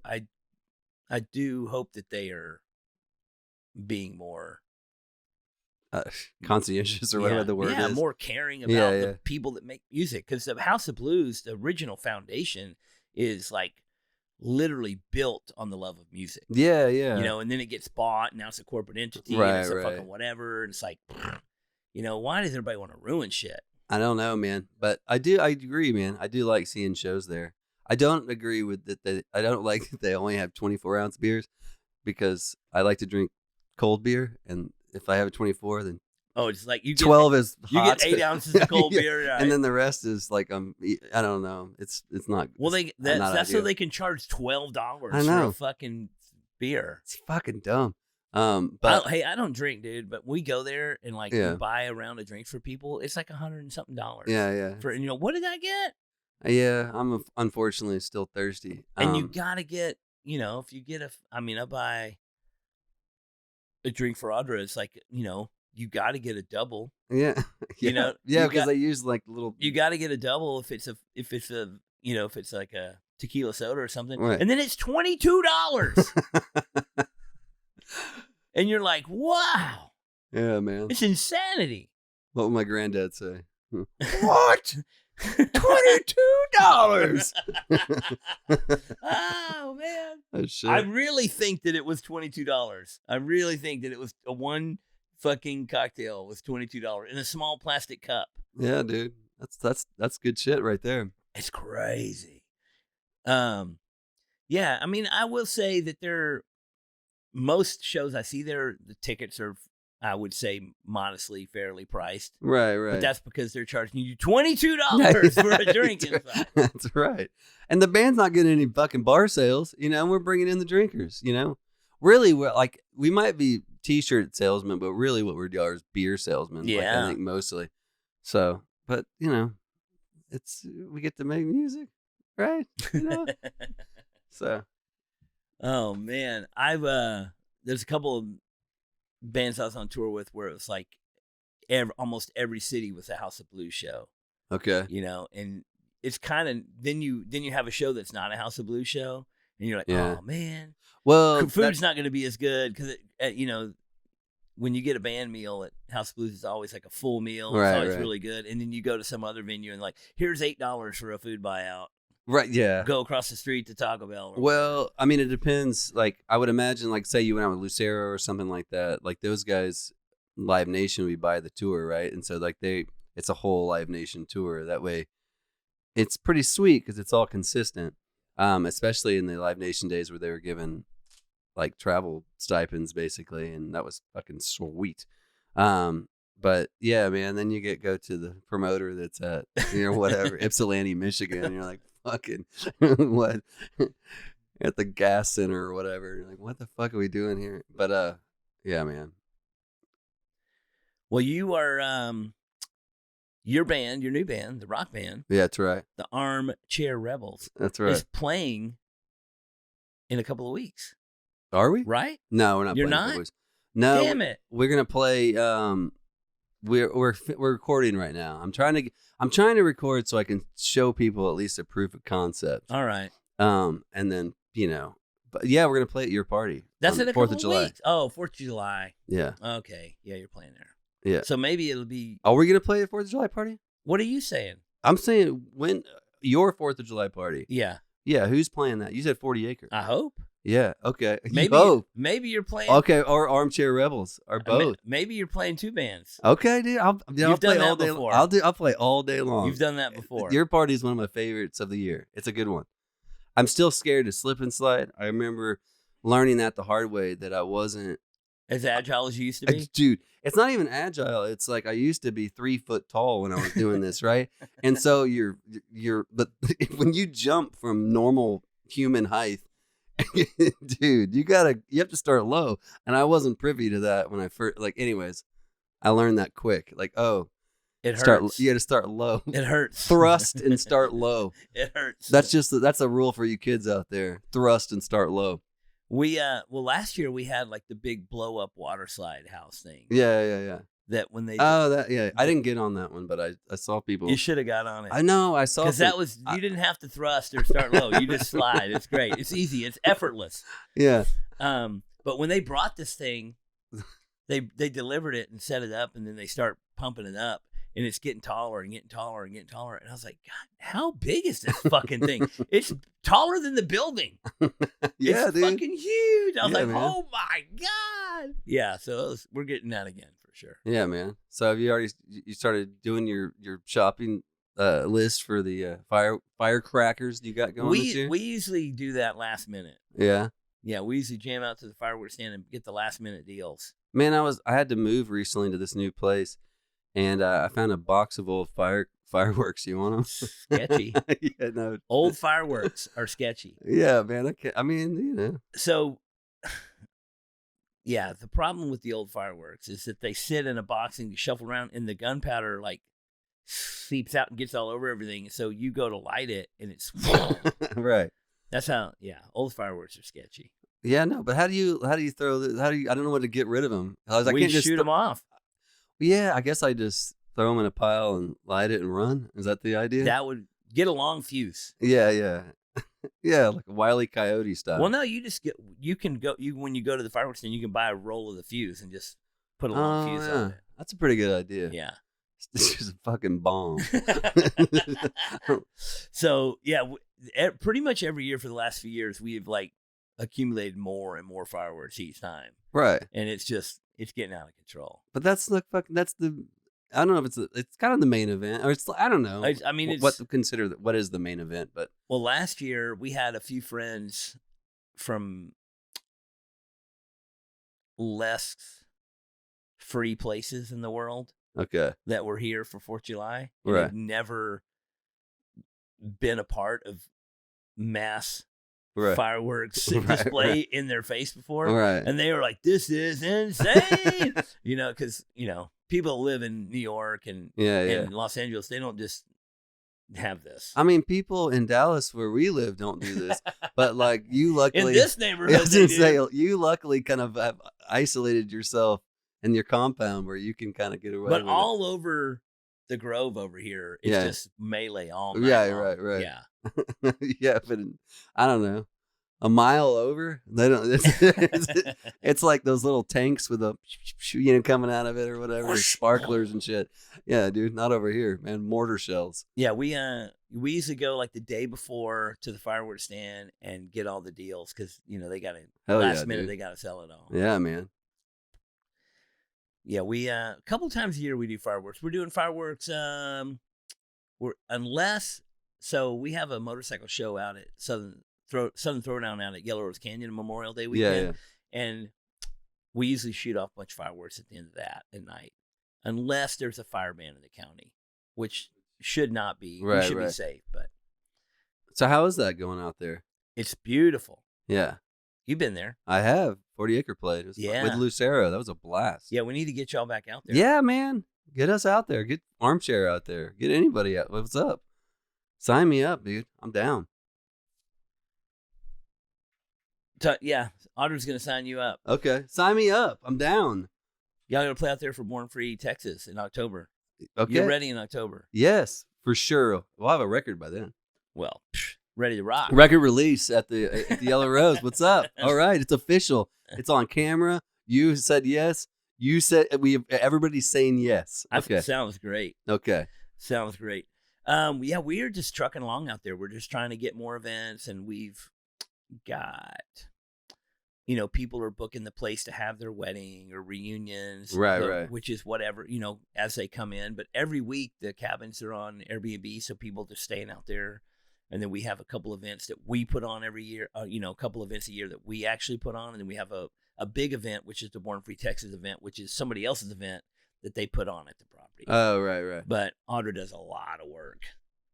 hope that they are being more conscientious or whatever the word is. More caring about the people that make music. Because the House of Blues, the original foundation, is like literally built on the love of music. Yeah. And then it gets bought, and now it's a corporate entity, and it's a fucking whatever. And it's like, why does everybody want to ruin shit? I don't know, man. But I agree, man. I do like seeing shows there. I don't agree with that. I don't like that they only have 24-ounce beers, because I like to drink cold beer, and if I have a 24, then it's like you get 12 is hot. You get 8 ounces of cold beer, right? And then the rest is like I don't know. It's not. Well, that's so they can charge $12 for a fucking beer. It's fucking dumb. But I don't drink, dude. But we go there and we buy a round of drinks for people. It's like $100 and something. Yeah. And what did I get? Yeah, I'm unfortunately still thirsty. And you gotta get, if you get I buy a drink for Audra is like, you got to get a double. Yeah. You know, yeah, because they use like little. You got to get a double if it's like a tequila soda or something, Right. and then it's $22, and you're like, wow, Yeah, man. it's insanity. What would my granddad say? What? $22? Oh man! Oh shit! I really think that it was $22. I really think that it was a one fucking cocktail was $22 in a small plastic cup. Yeah, dude. That's good shit right there. It's crazy. Yeah, I mean, I will say that most shows I see there, the tickets are, I would say, modestly fairly priced. Right. But that's because they're charging you $22 for a drink inside. That's right. And the band's not getting any fucking bar sales, and we're bringing in the drinkers, Really, we might be t-shirt salesmen, but really what we are is beer salesmen. Yeah. I think mostly. So, but, we get to make music, right? So. Oh, man. There's a couple of bands I was on tour with where it was like almost every city was a House of Blues show. Okay. And it's kind of, then you have a show that's not a House of Blues show, and you're like, yeah. oh man, well, food's not going to be as good because when you get a band meal at House of Blues, it's always like a full meal. It's always really good, and then you go to some other venue and like, here's $8 for a food buyout. Right, yeah. Go across the street to Taco Bell. Well, I mean, it depends. Like, I would imagine, like, say you went out with Lucero or something like that. Like, those guys, Live Nation, we buy the tour, right? And so, like, it's a whole Live Nation tour. That way, it's pretty sweet because it's all consistent. Especially in the Live Nation days where they were given, like, travel stipends, basically. And that was fucking sweet. But yeah, man, then you go to the promoter that's at, whatever, Ypsilanti, Michigan. And you're like, fucking what? At the gas center or whatever. You're like, what the fuck are we doing here? But yeah, man. Well, you are your band, your new band, the rock band. Yeah, that's right. The Armchair Rebels. That's right. Is playing in a couple of weeks. Are we? Right? No, we're not. You're playing not? No. Damn it. We're gonna play. We're recording right now. I'm trying to record so I can show people at least a proof of concept. All right. And then but yeah, we're gonna play at your party. That's in a 4th couple of July. Weeks. Oh, 4th of July. Yeah. Okay. Yeah, you're playing there. Yeah. So maybe it'll be. Are we gonna play the 4th of July party? What are you saying? I'm saying when your 4th of July party. Yeah. Yeah. Who's playing that? You said 40 Acre. I hope. Yeah. Okay. Maybe you're playing. Okay. Or Armchair Rebels or both. Maybe you're playing two bands. Okay, dude. I'll You've play done all that day. before. I'll play all day long. You've done that before. Your party is one of my favorites of the year. It's a good one. I'm still scared to slip and slide. I remember learning that the hard way that I wasn't as agile as you used to be. Dude, it's not even agile. It's like I used to be 3 foot tall when I was doing this, right? And so but when you jump from normal human height, dude, you have to start low. And I wasn't privy to that when I first, anyways, I learned that quick. It hurts. You got to start low. It hurts. Thrust and start low. It hurts. That's a rule for you kids out there. Thrust and start low. Last year we had the big blow up water slide house thing. Yeah. That when they I didn't get on that one, but I saw people. You should have got on it. I know, I saw because that was you didn't have to thrust or start low. You just slide. It's great. It's easy. It's effortless. Yeah. But when they brought this thing, they delivered it and set it up, and then they start pumping it up, and it's getting taller and getting taller and getting taller. And I was like, God, how big is this fucking thing? It's taller than the building. Yeah, it's dude. fucking huge. I was like, man. oh my God. Yeah, so we're getting that again for sure. Yeah, man. So have you started doing your shopping list for the firecrackers you got going this year? We usually do that last minute. Yeah. Yeah, we usually jam out to the fireworks stand and get the last minute deals. Man, I had to move recently to this new place, and I found a box of old fireworks. You want them? Sketchy. Yeah, no. Old fireworks are sketchy. Yeah, man. I mean. So, yeah, the problem with the old fireworks is that they sit in a box and you shuffle around, and the gunpowder seeps out and gets all over everything. So you go to light it, and it's right. That's how. Yeah, old fireworks are sketchy. Yeah, no, but how do you throw I don't know what to get rid of them. I We can't just shoot them off. Yeah, I guess I just throw them in a pile and light it and run. Is that the idea? That would get a long fuse. Yeah, yeah. Yeah, like a Wile E. Coyote style. Well, no, you can go when you go to the fireworks stand, you can buy a roll of the fuse and just put a long fuse on it. That's a pretty good idea. Yeah. This is a fucking bomb. So yeah, pretty much every year for the last few years, we've like accumulated more and more fireworks each time, Right. and it's getting out of control. But that's the I don't know if it's kind of the main event, or it's I don't know. I mean, what to consider what is the main event, but well, last year we had a few friends from less free places in the world okay, that were here for 4th of July. And right? have never been a part of mass fireworks display in their face before, right? And they were like, "This is insane," because people that live in New York and in Los Angeles, they don't just have this. I mean, people in Dallas where we live don't do this, but like you luckily in this neighborhood, I was gonna say, you luckily kind of have isolated yourself in your compound where you can kind of get away. But with all over the Grove over here, it's just melee all night. Yeah, long. right. Yeah, yeah, but I don't know. A mile over, they don't. It's like those little tanks with a coming out of it or whatever, sparklers and shit. Yeah, dude, not over here, man. Mortar shells. Yeah, we used to go like the day before to the fireworks stand and get all the deals because they got to last minute, they got to sell it all. Yeah, man. Yeah, we a couple times a year we do fireworks. We're doing fireworks. So we have a motorcycle show out at Southern Throwdown out at Yellow Rose Canyon Memorial Day weekend, and we usually shoot off a bunch of fireworks at the end of that at night, unless there's a fire ban in the county, which should not be. We should be safe, but. So how is that going out there? It's beautiful. Yeah. You've been there. I have. 40 Acre Plate. With Lucero. That was a blast. Yeah, we need to get y'all back out there. Yeah, man. Get us out there. Get Armchair out there. Get anybody out. What's up? Sign me up, dude. I'm down. Yeah, Audra's going to sign you up. Okay. Sign me up. I'm down. Y'all going to play out there for Born Free, Texas in October. Okay. You're ready in October. Yes, for sure. We'll have a record by then. Well, ready to rock. Record release at the Yellow Rose. What's up? All right. It's official. It's on camera. You said yes. You said everybody's saying yes. Okay. Sounds great. Okay. Sounds great. Yeah, we are just trucking along out there. We're just trying to get more events, and we've got, people are booking the place to have their wedding or reunions. Right. Which is whatever, as they come in. But every week the cabins are on Airbnb, so people just staying out there. And then we have a couple events that we put on every year, a couple events a year that we actually put on. And then we have a big event, which is the Born Free Texas event, which is somebody else's event that they put on at the property. Oh, right. But Audra does a lot of work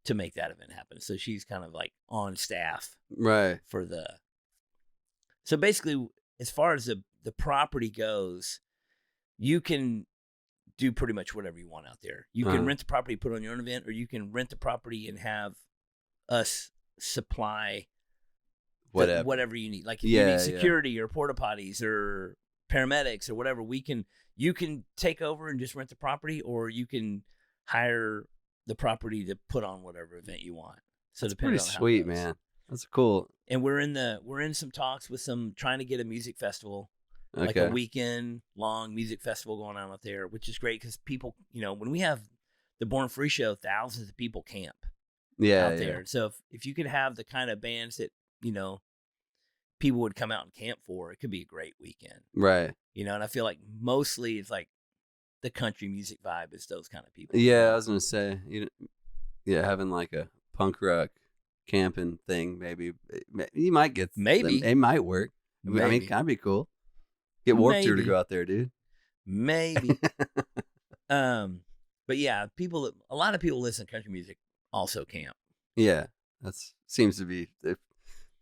to make that event happen. So she's kind of like on staff. Right. So basically, as far as the property goes, you can do pretty much whatever you want out there. You can rent the property, put on your own event, or you can rent the property and have us supply whatever you need. Like if you need security or porta potties or paramedics or whatever, you can take over and just rent the property, or you can hire the property to put on whatever event you want. So that's pretty sweet, man. That's cool. And we're in some talks with trying to get a music festival, like a weekend long music festival going on out there, which is great because people, when we have the Born Free show, thousands of people camp. Out there. So if you could have the kind of bands that, people would come out and camp for, it could be a great weekend. Right. And I feel like mostly it's like the country music vibe is those kind of people. Yeah, I was going to say, having like a punk rock camping thing, maybe you might get it might work. Maybe. I mean, kind of be cool. Get Warped Tour to go out there, dude. Maybe. But yeah, a lot of people listen to country music also camp. Yeah, that seems to be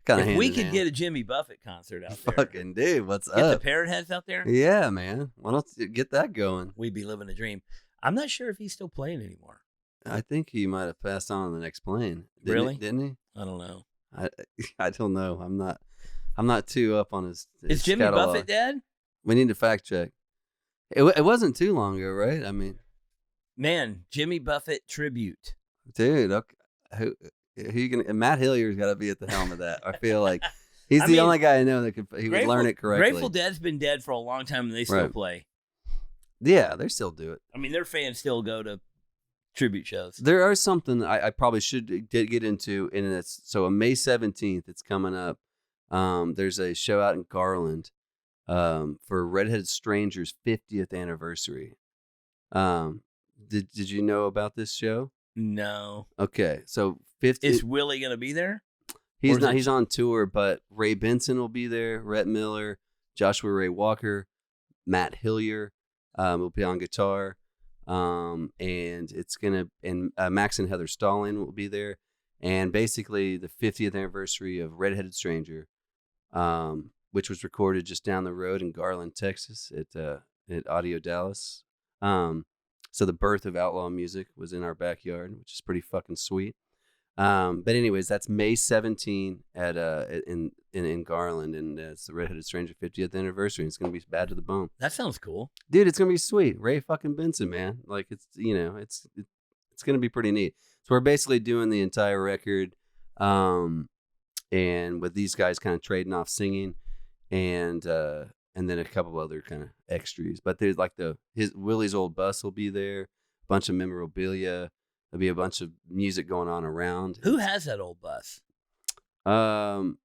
kind of. If we could get a Jimmy Buffett concert out there, fucking dude, what's up? Get the Parrot Heads out there. Yeah, man. Why don't you get that going? We'd be living a dream. I'm not sure if he's still playing anymore. I think he might have passed on the next plane. Really? Didn't he? I don't know. I don't know. I'm not. I'm not too up on his Is Jimmy catalog. Buffett dead? We need to fact check. It wasn't too long ago, right? I mean, Man, Jimmy Buffett tribute. dude, okay, who you gonna? Matt Hillier's got to be at the helm of that. I feel like he's the only guy I know that would learn it correctly. Grateful Dead's been dead for a long time, and they still play. Yeah, they still do it. I mean, their fans still go to tribute shows. There are something I probably should get into, and it's so on May 17th, it's coming up. There's a show out in Garland for Redheaded Stranger's 50th anniversary. Did you know about this show? No. Okay, so 50. Is Willie gonna be there? He's not. He's on tour, but Ray Benson will be there. Rhett Miller, Joshua Ray Walker, Matt Hillier will be on guitar. And it's gonna Max and Heather Stalling will be there, and basically the 50th anniversary of Redheaded Stranger, which was recorded just down the road in Garland, Texas, at Audio Dallas. So the birth of outlaw music was in our backyard, which is pretty fucking sweet. But anyways, that's May 17 at in Garland, and it's the Redheaded Stranger 50th anniversary. And it's gonna be bad to the bone. That sounds cool, dude. It's gonna be sweet. Ray fucking Benson, man. Like it's it's gonna be pretty neat. So we're basically doing the entire record, and with these guys kind of trading off singing, and then a couple other kind of extras. But there's like Willie's old bus will be there, a bunch of memorabilia. There'll be a bunch of music going on around. Who has that old bus? I've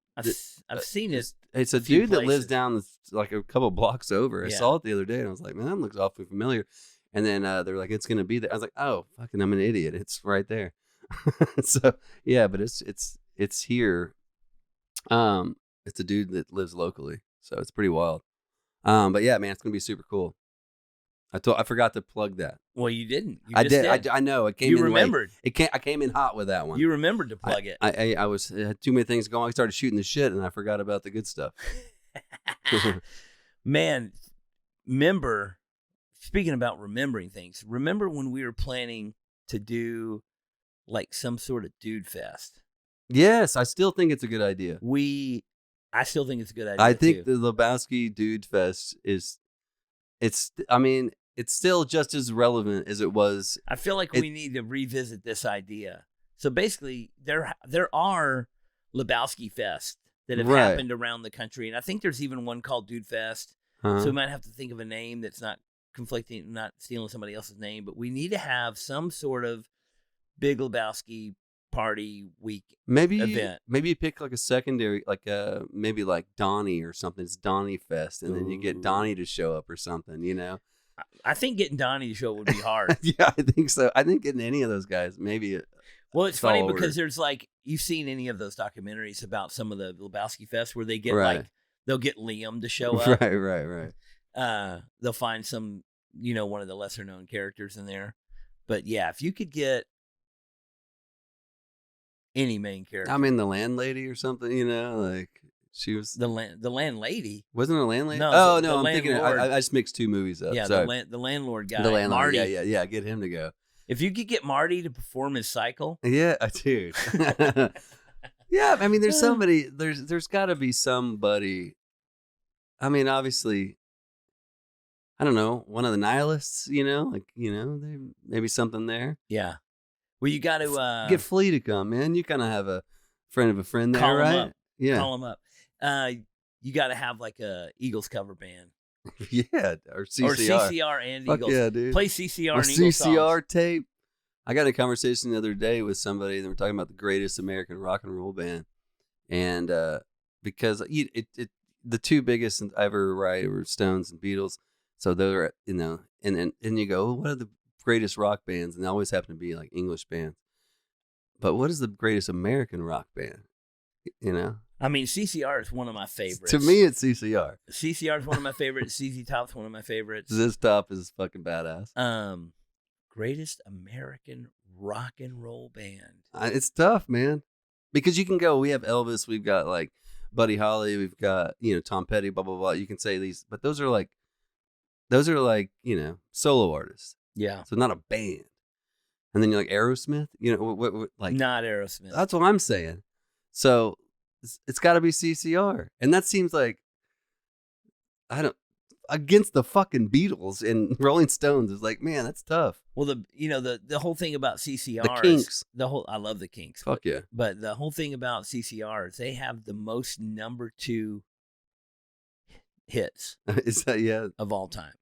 seen it. It's a dude that lives down like a couple blocks over. I saw it the other day, and I was like, man, that looks awfully familiar. And then they're like, it's gonna be there. I was like, oh, fucking, I'm an idiot. It's right there. So yeah, but it's here. It's a dude that lives locally, so it's pretty wild. But yeah, man, it's gonna be super cool. I forgot to plug that. Well, you didn't. I did. I know. It came. You in remembered. Late. I came in hot with that one. You remembered to plug it. I had too many things going. I started shooting the shit, and I forgot about the good stuff. Man, speaking about remembering things, remember when we were planning to do like some sort of dude fest? Yes, I still think it's a good idea. I still think it's a good idea. I think the Lebowski Dude Fest it's still just as relevant as it was. I feel like we need to revisit this idea. So basically, there are Lebowski Fest that have happened around the country, and I think there's even one called Dude Fest. So we might have to think of a name that's not conflicting, not stealing somebody else's name. But we need to have some sort of big Lebowski party week event. Maybe you pick like a secondary, like maybe like Donnie or something. It's Donnie Fest, and then you get Donnie to show up or something. You know. I think getting Donnie to show up would be hard. Yeah, I think so. I think getting any of those guys, maybe. Well, it's funny because there's like, you've seen any of those documentaries about some of the Lebowski Fest where they get like, they'll get Liam to show up. Right. They'll find some, one of the lesser known characters in there. But yeah, if you could get any main character. I mean, the landlady or something, like. She was the landlady. Wasn't it a landlady? No. No, I'm thinking. I just mixed two movies up. Yeah, sorry. the landlord guy. The landlord. Marty. Yeah. Get him to go. If you could get Marty to perform his cycle. Yeah, dude. Yeah, I mean, there's somebody. There's got to be somebody. I mean, obviously. I don't know, one of the nihilists. There maybe something there. Yeah. Well, you got to get Flea to come, man. You kind of have a friend of a friend there, call right? Him up. Yeah. Call him up. You got to have like a Eagles cover band. Yeah, or CCR. Or CCR and Fuck Eagles. Yeah, dude. Play CCR and Eagles CCR songs. tape. I got a conversation the other day with somebody, and we're talking about the greatest American rock and roll band, and because the two biggest I ever write were Stones and Beatles, so they're and you go, well, what are the greatest rock bands? And they always happen to be like English bands, but what is the greatest American rock band? I mean, CCR is one of my favorites. To me, it's CCR. CCR is one of my favorites. ZZ Top's one of my favorites. This Top is fucking badass. Greatest American rock and roll band. It's tough, man, because you can go. We have Elvis. We've got like Buddy Holly. We've got Tom Petty. Blah blah blah. You can say these, but those are like solo artists. Yeah. So not a band. And then you're like Aerosmith. What like not Aerosmith. That's what I'm saying. So it's got to be CCR, and that seems like I don't against the fucking Beatles and Rolling Stones is like, man, that's tough. Well, the whole thing about CCR, The Kinks, I love the Kinks. fuck yeah. But the whole thing about CCR is they have the most number 2 hits Is that of all time.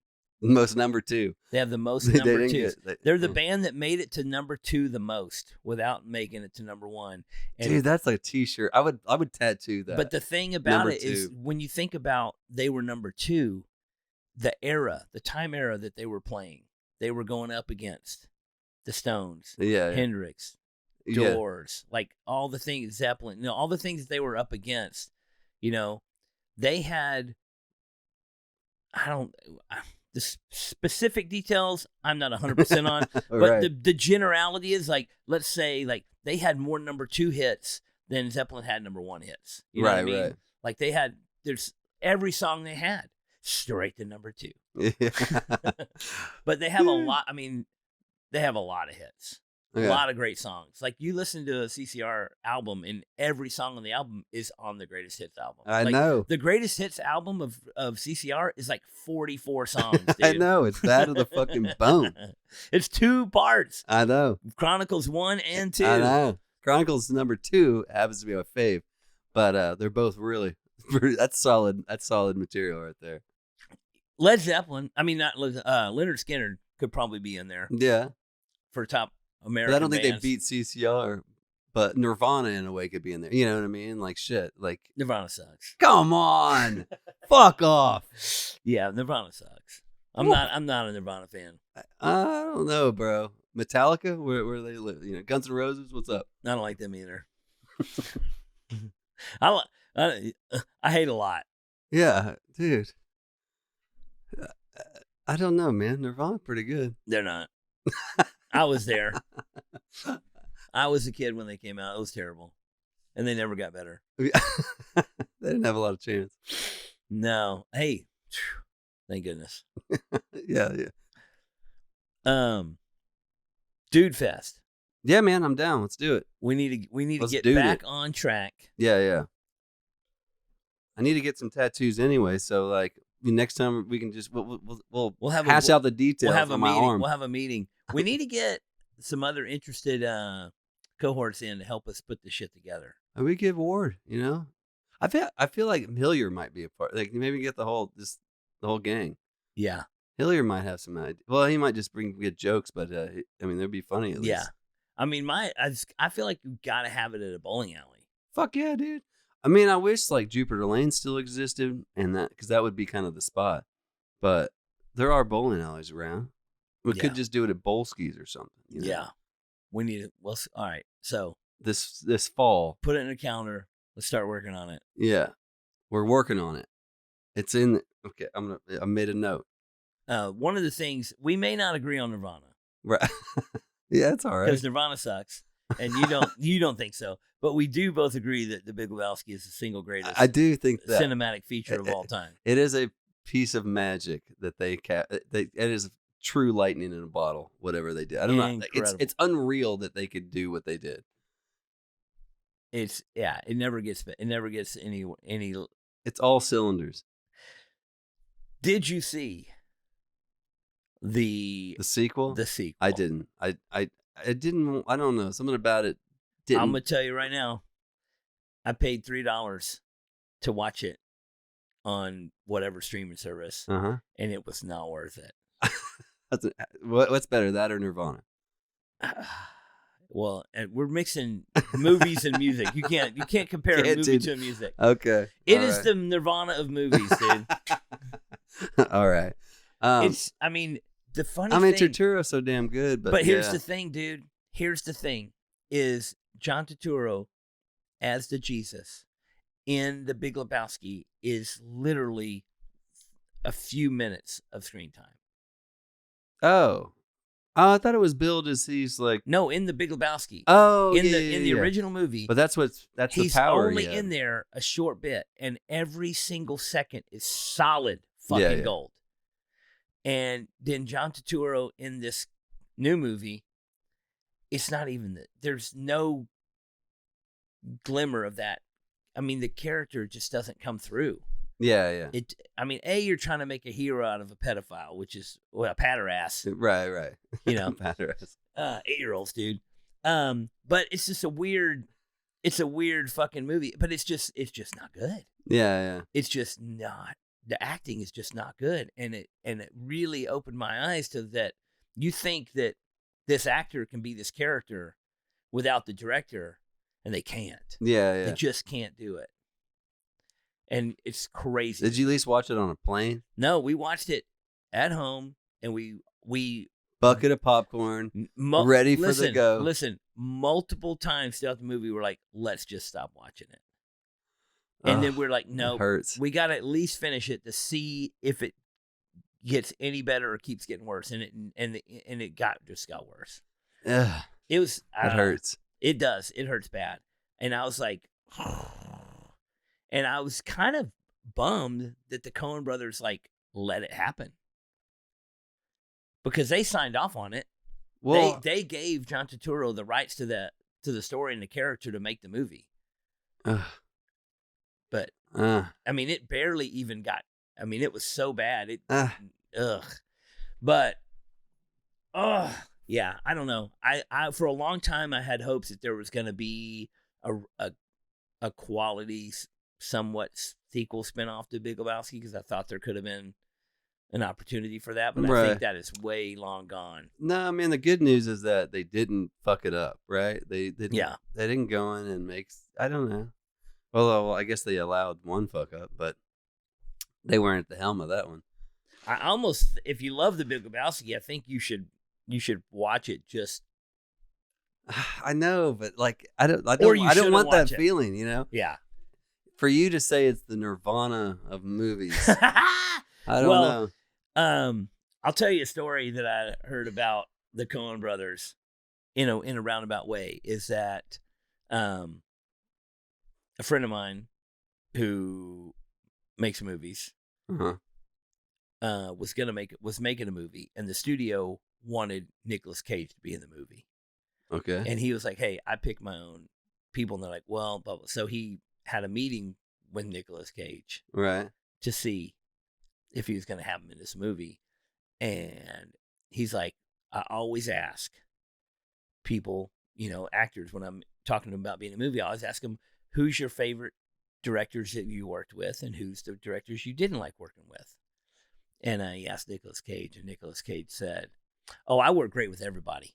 most number 2? They have the most They number didn't 2s. They're the band that made it to number 2 the most without making it to number 1. And, dude, that's like a T-shirt. I would tattoo that. But the thing about Number it is 2. when you think about they were number 2, the time era that they were playing, they were going up against the Stones, yeah, Hendrix, yeah. Doors, like all the things, Zeppelin, all the things that they were up against, they had, the specific details I'm not 100% on, but Right. the generality is like, let's say like they had more number 2 hits than Zeppelin had number 1 hits. You know what I mean? Right. Like there's every song they had straight to number 2. Yeah. But they have a lot. I mean, they have a lot of hits, a Yeah. lot of great songs. Like you listen to a CCR album, and every song on the album is on the Greatest Hits album. I Like, know. the Greatest Hits album of CCR is like 44 songs. Dude. I know. It's bad to the fucking bone. It's 2 parts. I know. Chronicles 1 and 2. I know. Chronicles number 2 happens to be my fave, but they're both really that's solid. That's solid material right there. Led Zeppelin. I mean, not Leonard Skinner could probably be in there Yeah, for top American. but I don't think bands. they beat CCR. But Nirvana in a way could be in there. You know what I mean? Like shit. Like Nirvana sucks. come on, fuck off. Yeah, Nirvana sucks. I'm Woo. not a Nirvana fan. I don't know, bro. Metallica, where they live? Guns N' Roses. What's up? I don't like them either. I hate a lot. Yeah, dude. I don't know, man. Nirvana pretty good. They're not. I was there. I was a kid when they came out. It was terrible, and they never got better. They didn't have a lot of chance. No. Hey, thank goodness. Yeah. Dude Fest. Yeah, man, I'm down. Let's do it. We need to Let's get do back it. on track. Yeah. I need to get some tattoos anyway, so like next time we can just we'll have hash out the details We'll have a on my meeting. arm. We'll have a meeting. We need to get some other interested cohorts in to help us put this shit together. And we give Ward, I feel like Hillier might be a part. Like maybe get the whole gang. Yeah. Hillier might have some idea. Well, he might just bring good jokes, but I mean, they'd be funny at least. Yeah. I mean, I feel like you got to have it at a bowling alley. Fuck yeah, dude. I mean, I wish like Jupiter Lane still existed, and because that would be kind of the spot. But there are bowling alleys around. We could just do it at Bolski's or something. Yeah. We need it. Well, all right. So this fall, put it in a calendar. Let's start working on it. yeah, we're working on it. It's in. Okay, I made a note. One of the things we may not agree on Nirvana. Right. Yeah, it's all right. Because Nirvana sucks, and you don't think so. But we do both agree that The Big Lebowski is the single greatest. I do think that cinematic feature of all time. It is a piece of magic that it is true lightning in a bottle. Whatever they did, I don't know. It's unreal that they could do what they did. It never gets any. It's all cylinders. Did you see the sequel? The sequel. I didn't. I didn't. I don't know. Something about it didn't. I'm gonna tell you right now. I paid $3 to watch it on whatever streaming service, and it was not worth it. What's better, that or Nirvana? Well, and we're mixing movies and music. You can't compare a movie to music. Okay. It is the Nirvana of movies, dude. All right. I mean, the funny thing. I mean, Turturro's so damn good, but here's the thing, dude. Here's the thing: is John Turturro as the Jesus in The Big Lebowski is literally a few minutes of screen time. Oh, I thought it was billed as he's like in The Big Lebowski. Oh, in the original movie. But that's he's the power. He's only in there a short bit, and every single second is solid fucking gold. And then John Turturro in this new movie, it's not even that. There's no glimmer of that the character just doesn't come through. Yeah. You're trying to make a hero out of a pedophile, which is a patterass. Right. Patterass. 8-year-olds, dude. But it's just a weird fucking movie. But it's just not good. Yeah. It's just not. The acting is just not good, and it really opened my eyes to that. You think that this actor can be this character without the director, and they can't. Yeah. They just can't do it. And it's crazy. Did you at least watch it on a plane? No, we watched it at home, and we bucket of popcorn, ready for the go. Listen, multiple times throughout the movie, we're like, let's just stop watching it. And then we're like, no, we got to at least finish it to see if it gets any better or keeps getting worse. And it just got worse. Ugh. It was. It hurts. It does. It hurts bad. And I was like, and I was kind of bummed that the Coen brothers let it happen, because they signed off on it. Well, they gave John Turturro the rights to the story and the character to make the movie. But it barely even got. It was so bad. But yeah, I don't know. I for a long time I had hopes that there was going to be a quality, somewhat sequel spinoff to Big Lebowski, because I thought there could have been an opportunity for that, but I think that is way long gone. No, the good news is that they didn't fuck it up, right? They didn't. Yeah. They didn't go in and make. I don't know. Well, I guess they allowed one fuck up, but they weren't at the helm of that one. If you love the Big Lebowski, I think you should watch it. Just, I know, but I don't want that feeling, Yeah. For you to say it's the Nirvana of movies, I don't know. I'll tell you a story that I heard about the Coen brothers, in a roundabout way. Is that a friend of mine who makes movies was making a movie, and the studio wanted Nicolas Cage to be in the movie. Okay. And he was like, "Hey, I pick my own people," and they're like, "Well," blah, blah. So he had a meeting with Nicolas Cage, right, to see if he was going to have him in this movie. And he's like, "I always ask people, actors, when I'm talking to them about being in a movie, I always ask them, who's your favorite directors that you worked with, and who's the directors you didn't like working with?" And he asked Nicolas Cage, and Nicolas Cage said, "Oh, I work great with everybody,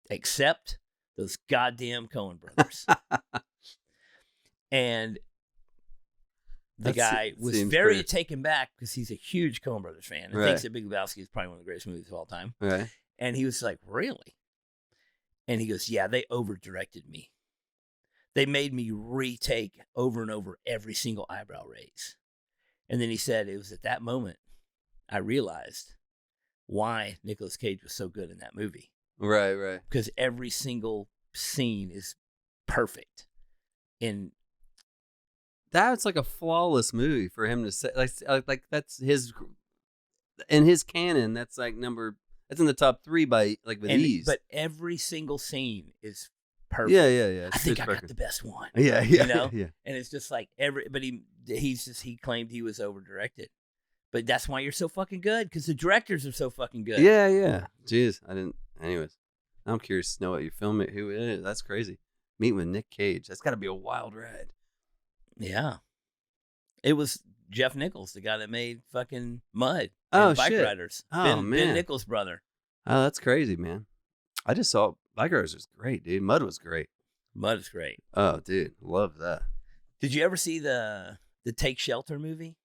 except those goddamn Coen brothers." And the guy was very taken back, because he's a huge Coen brothers fan and thinks that Big Lebowski is probably one of the greatest movies of all time. Right. And he was like, "Really?" And he goes, "Yeah, they over-directed me. They made me retake over and over every single eyebrow raise." And then he said, "It was at that moment I realized why Nicolas Cage was so good in that movie." Right. Because every single scene is perfect. And that's like a flawless movie for him to say. Like that's his, in his canon, that's like that's in the top 3 by with ease. But every single scene is perfect. Yeah. I think I got the best one. Yeah. Yeah. And it's just like but he claimed he was over directed. But that's why you're so fucking good, because the directors are so fucking good. Yeah. Jeez, I didn't. Anyways, I'm curious to know what you're filming. Who it is? That's crazy. Meeting with Nick Cage. That's got to be a wild ride. Yeah. It was Jeff Nichols, the guy that made fucking Mud. Oh, Bike shit. Riders. Oh, man. Ben Nichols' brother. Oh, that's crazy, man. I just saw Bike Riders was great, dude. Mud was great. Mud is great. Oh, dude. Love that. Did you ever see the Take Shelter movie?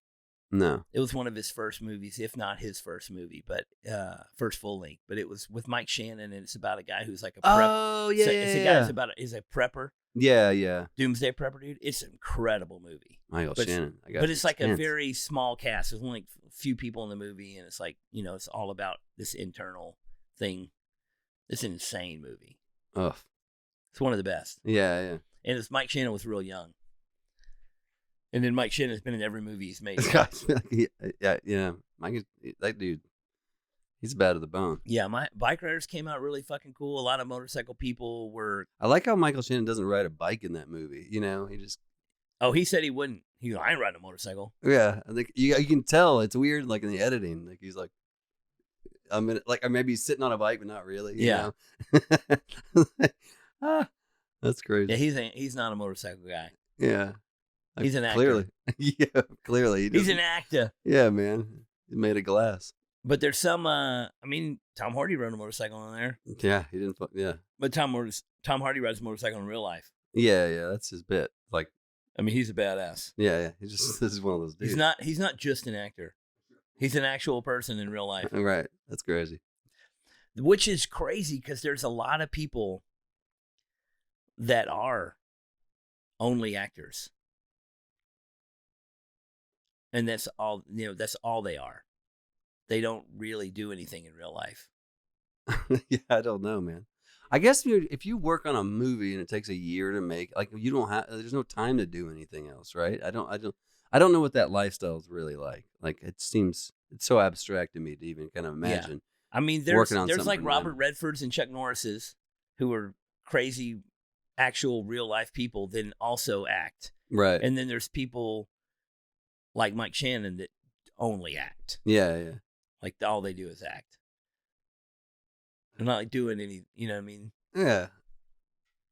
No. It was one of his first movies, if not his first movie, but first full length. But it was with Mike Shannon, and it's about a guy who's like a prep. Oh, yeah, it's a guy who's a prepper. Yeah. Doomsday Prepper, dude. It's an incredible movie. Michael Shannon. But it's like a very small cast. There's only a few people in the movie, and it's like, it's all about this internal thing. It's an insane movie. Oh. It's one of the best. Yeah. And Mike Shannon was real young. And then Mike Shannon has been in every movie he's made. Yeah. Mike, that dude. He's bad to the bone. Yeah, my bike riders came out really fucking cool. A lot of motorcycle people were. I like how Michael Shannon doesn't ride a bike in that movie. You know, he just. Oh, he said he wouldn't. I ain't riding a motorcycle. Yeah, I think you can tell it's weird, like in the editing. Like he's like, I'm in, like, or maybe he's sitting on a bike, but not really. You know? That's crazy. Yeah, he's not a motorcycle guy. Yeah, He's an actor. Clearly, yeah, clearly He's an actor. Yeah, man, he's made of glass. But there's some. I mean, Tom Hardy rode a motorcycle on there. Yeah, he didn't. Yeah, but Tom Hardy rides a motorcycle in real life. Yeah, that's his bit. Like, I mean, he's a badass. Yeah. He just this is one of those dudes. He's not just an actor. He's an actual person in real life. Right. That's crazy. Which is crazy because there's a lot of people that are only actors. And that's all, that's all they are. They don't really do anything in real life. Yeah, I don't know, man. I guess if you work on a movie and it takes a year to make, like, you don't have, there's no time to do anything else, right? I don't know what that lifestyle is really like. Like, it's so abstract to me to even kind of imagine. Yeah. I mean, there's like Robert Redford's and Chuck Norris's, who are crazy, actual real life people, then also act. Right. And then there's people like Mike Shannon that only act. Yeah. Like all they do is act. They're not like doing any, you know what I mean? Yeah.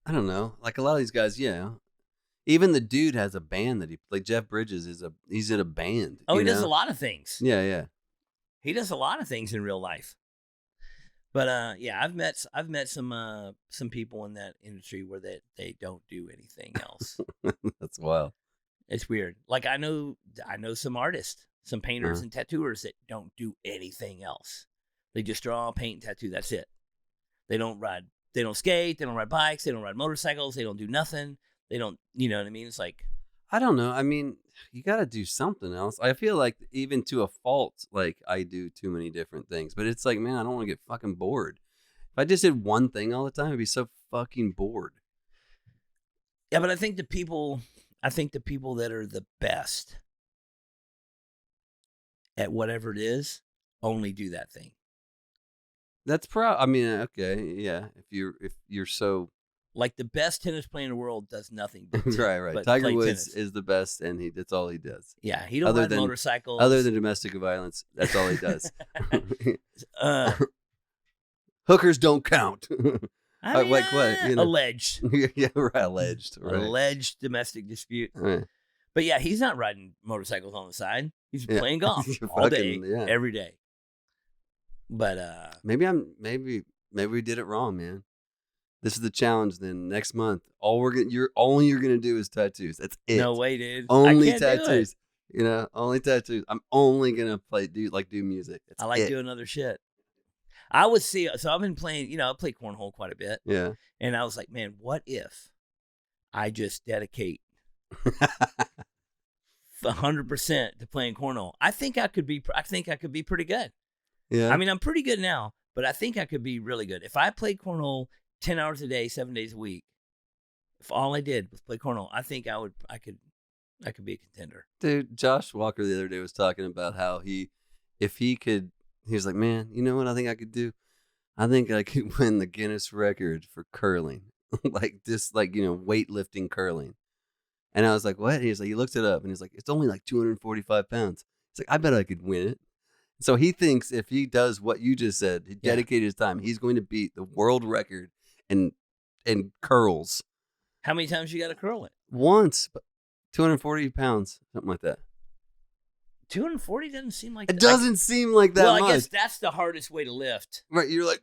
I don't know. Like a lot of these guys, yeah. Even the dude has a band that like Jeff Bridges he's in a band. Oh, he does a lot of things. Yeah. He does a lot of things in real life. But yeah, I've met some people in that industry where they don't do anything else. That's wild. It's weird. Like I know some artists, some painters and tattooers that don't do anything else. They just draw, paint, tattoo. That's it. They don't skate. They don't ride bikes. They don't ride motorcycles. They don't do nothing. They don't, you know what I mean? It's like, I don't know. I mean, you got to do something else. I feel like even to a fault, like I do too many different things, but it's like, man, I don't want to get fucking bored. If I just did one thing all the time, I'd be so fucking bored. Yeah, but I think the people that are the best at whatever it is only do that thing. That's I mean, okay, yeah. If you're so like the best tennis player in the world does nothing. Right. But Tiger Woods is the best, and that's all he does. Yeah, he don't ride motorcycles. Other than domestic violence, that's all he does. Hookers don't count. I mean, like what? Alleged. Yeah, right. Alleged. Right. Alleged domestic dispute. Right. But yeah, he's not riding motorcycles on the side. He's playing golf all day, every day. But maybe we did it wrong, man. This is the challenge. Then next month, all you're gonna do is tattoos. That's it. No way, dude. Only tattoos. You know, only tattoos. I'm only gonna do music. That's I like doing other shit. I would see. So I've been playing. I play cornhole quite a bit. Yeah. And I was like, man, what if I just dedicate 100% to playing cornhole? I think I could be pretty good. Yeah. I mean, I'm pretty good now, but I think I could be really good if I played cornhole 10 hours a day, 7 days a week. If all I did was play cornhole, I think I could be a contender. Dude, Josh Walker the other day was talking about how he was like, man, you know what I think I could do? I think I could win the Guinness record for curling. Like this, like, weightlifting curling. And I was like, what? And he's like, he looks it up and he's like, it's only like 245 pounds. He's like, I bet I could win it. So he thinks if he does what you just said, he dedicated his time, he's going to beat the world record in curls. How many times you got to curl it? Once, but 240 pounds, something like that. 240 doesn't seem like it doesn't seem like that much. Well, I guess that's the hardest way to lift. Right, you're like,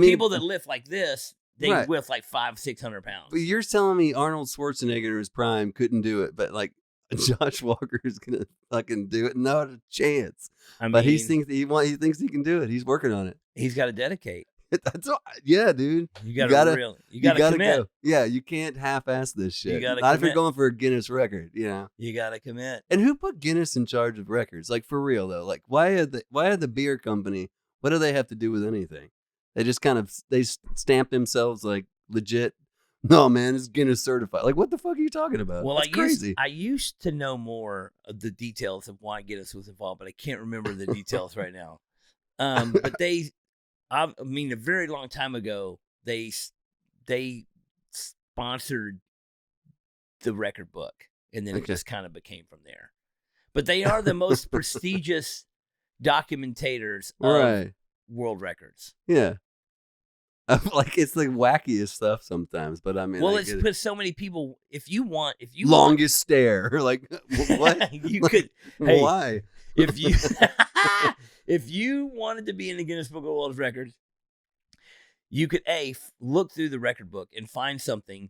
people that lift like this, they lift like 500-600 pounds. But you're telling me Arnold Schwarzenegger in his prime couldn't do it, but like Josh Walker is gonna fucking do it? Not a chance. But he thinks he can do it. He's working on it. He's got to dedicate. That's all, yeah, dude. You gotta commit. Go. Yeah, you can't half-ass this shit. Not if you're going for a Guinness record, You gotta commit. And who put Guinness in charge of records? Like, for real though. Like, why are the beer company? What do they have to do with anything? They just kind of stamp themselves like legit. No, man, it's Guinness certified. Like, what the fuck are you talking about? Well, That's crazy. I used to know more of the details of why Guinness was involved, but I can't remember the details right now. But I mean, a very long time ago, they sponsored the record book, and then it just kind of became from there. But they are the most prestigious documentators of world records. Yeah. Like, it's the wackiest stuff sometimes, but I mean, well, it's put so many people. If you longest stare, like what? You could. Hey, why? If you if you wanted to be in the Guinness Book of World Records, you could look through the record book and find something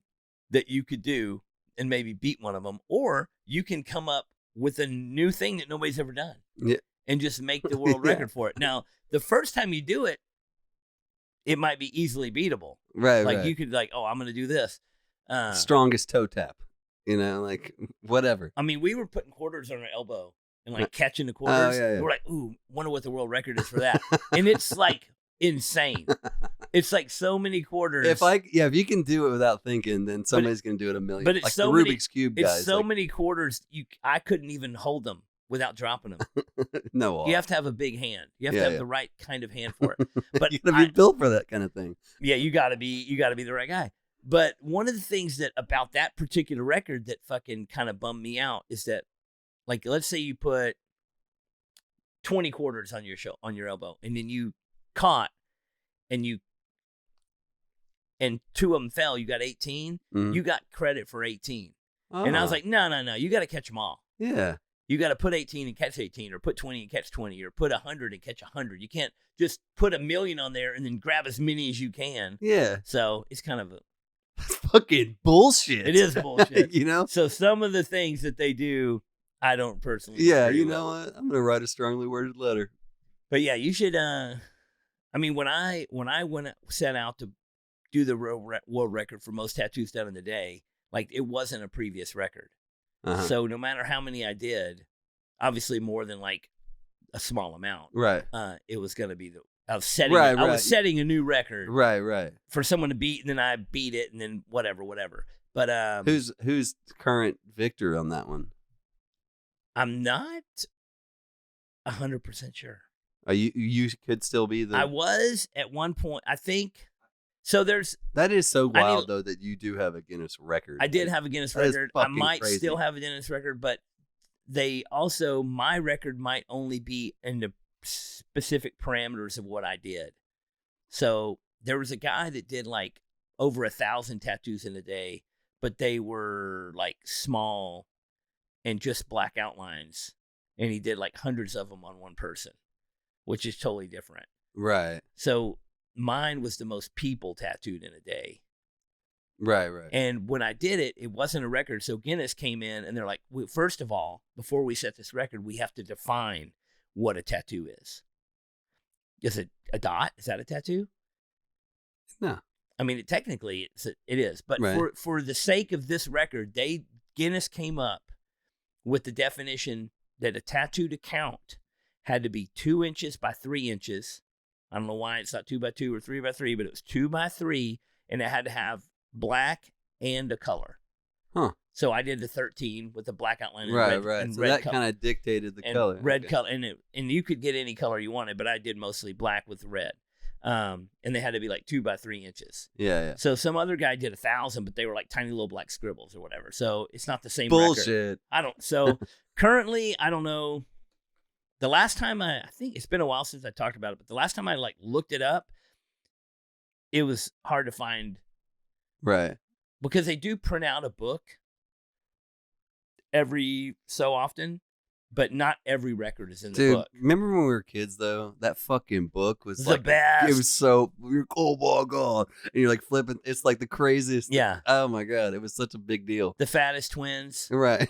that you could do and maybe beat one of them, or you can come up with a new thing that nobody's ever done, and just make the world record for it. Now, the first time you do it, it might be easily beatable. Right. Like you could I'm going to do this. Strongest toe tap, like whatever. I mean, we were putting quarters on our elbow and like catching the quarters. Yeah. We're like, ooh, wonder what the world record is for that. And it's like insane. It's like so many quarters. If you can do it without thinking, then somebody's going to do it a million. But it's like so the many, Rubik's Cube guys. It's so many quarters. I couldn't even hold them without dropping them. No, you have to have a big hand. You have to have the right kind of hand for it. But you got to be built for that kind of thing. Yeah, you got to be the right guy. But one of the things about that particular record that fucking kind of bummed me out is that, like, let's say you put 20 quarters on your elbow, and then you caught, and two of them fell. You got 18. Mm-hmm. You got credit for 18. Oh. And I was like, no, you got to catch them all. Yeah. You got to put 18 and catch 18, or put 20 and catch 20, or put 100 and catch 100. You can't just put 1,000,000 on there and then grab as many as you can. Yeah. So it's kind of fucking bullshit. It is bullshit. So some of the things that they do, I don't personally. Yeah, you know what? I'm gonna write a strongly worded letter. But yeah, you should. I mean, when I set out to do the world record for most tattoos done in the day, like, it wasn't a previous record. Uh-huh. So no matter how many I did, obviously more than like a small amount. Right. It was going to be I was setting a new record. Right. For someone to beat, and then I beat it, and then whatever. But who's current victor on that one? I'm not 100% sure. Are you could still be the. I was at one point. I think. So that is so wild though that you do have a Guinness record. I did have a Guinness record. I might still have a Guinness record, but my record might only be in the specific parameters of what I did. So there was a guy that did like over 1,000 tattoos in a day, but they were like small and just black outlines, and he did like hundreds of them on one person, which is totally different. Right. So mine was the most people tattooed in a day. Right. And when I did it, it wasn't a record. So Guinness came in, and they're like, first of all, before we set this record, we have to define what a tattoo is. Is it a dot? Is that a tattoo? No. I mean, technically it is. But for the sake of this record, Guinness came up with the definition that a tattoo to count had to be 2 inches by 3 inches. I don't know why it's not 2 by 2 or 3 by 3, but it was 2 by 3, and it had to have black and a color. Huh. So I did the 13 with the black outline and right. And so red that kind of dictated the and color. Red color, and you could get any color you wanted, but I did mostly black with red. And they had to be like 2 by 3 inches. Yeah. So some other guy did 1,000, but they were like tiny little black scribbles or whatever. So it's not the same bullshit. record. So currently, I don't know. The last time I think it's been a while since I talked about it, but the last time I like looked it up, it was hard to find. Right. Because they do print out a book every so often, but not every record is in the book. Remember when we were kids though? That fucking book was the best. It was so you're oh my god, and you're like flipping. It's like the craziest. Yeah. Oh my god, it was such a big deal. The fattest twins. Right.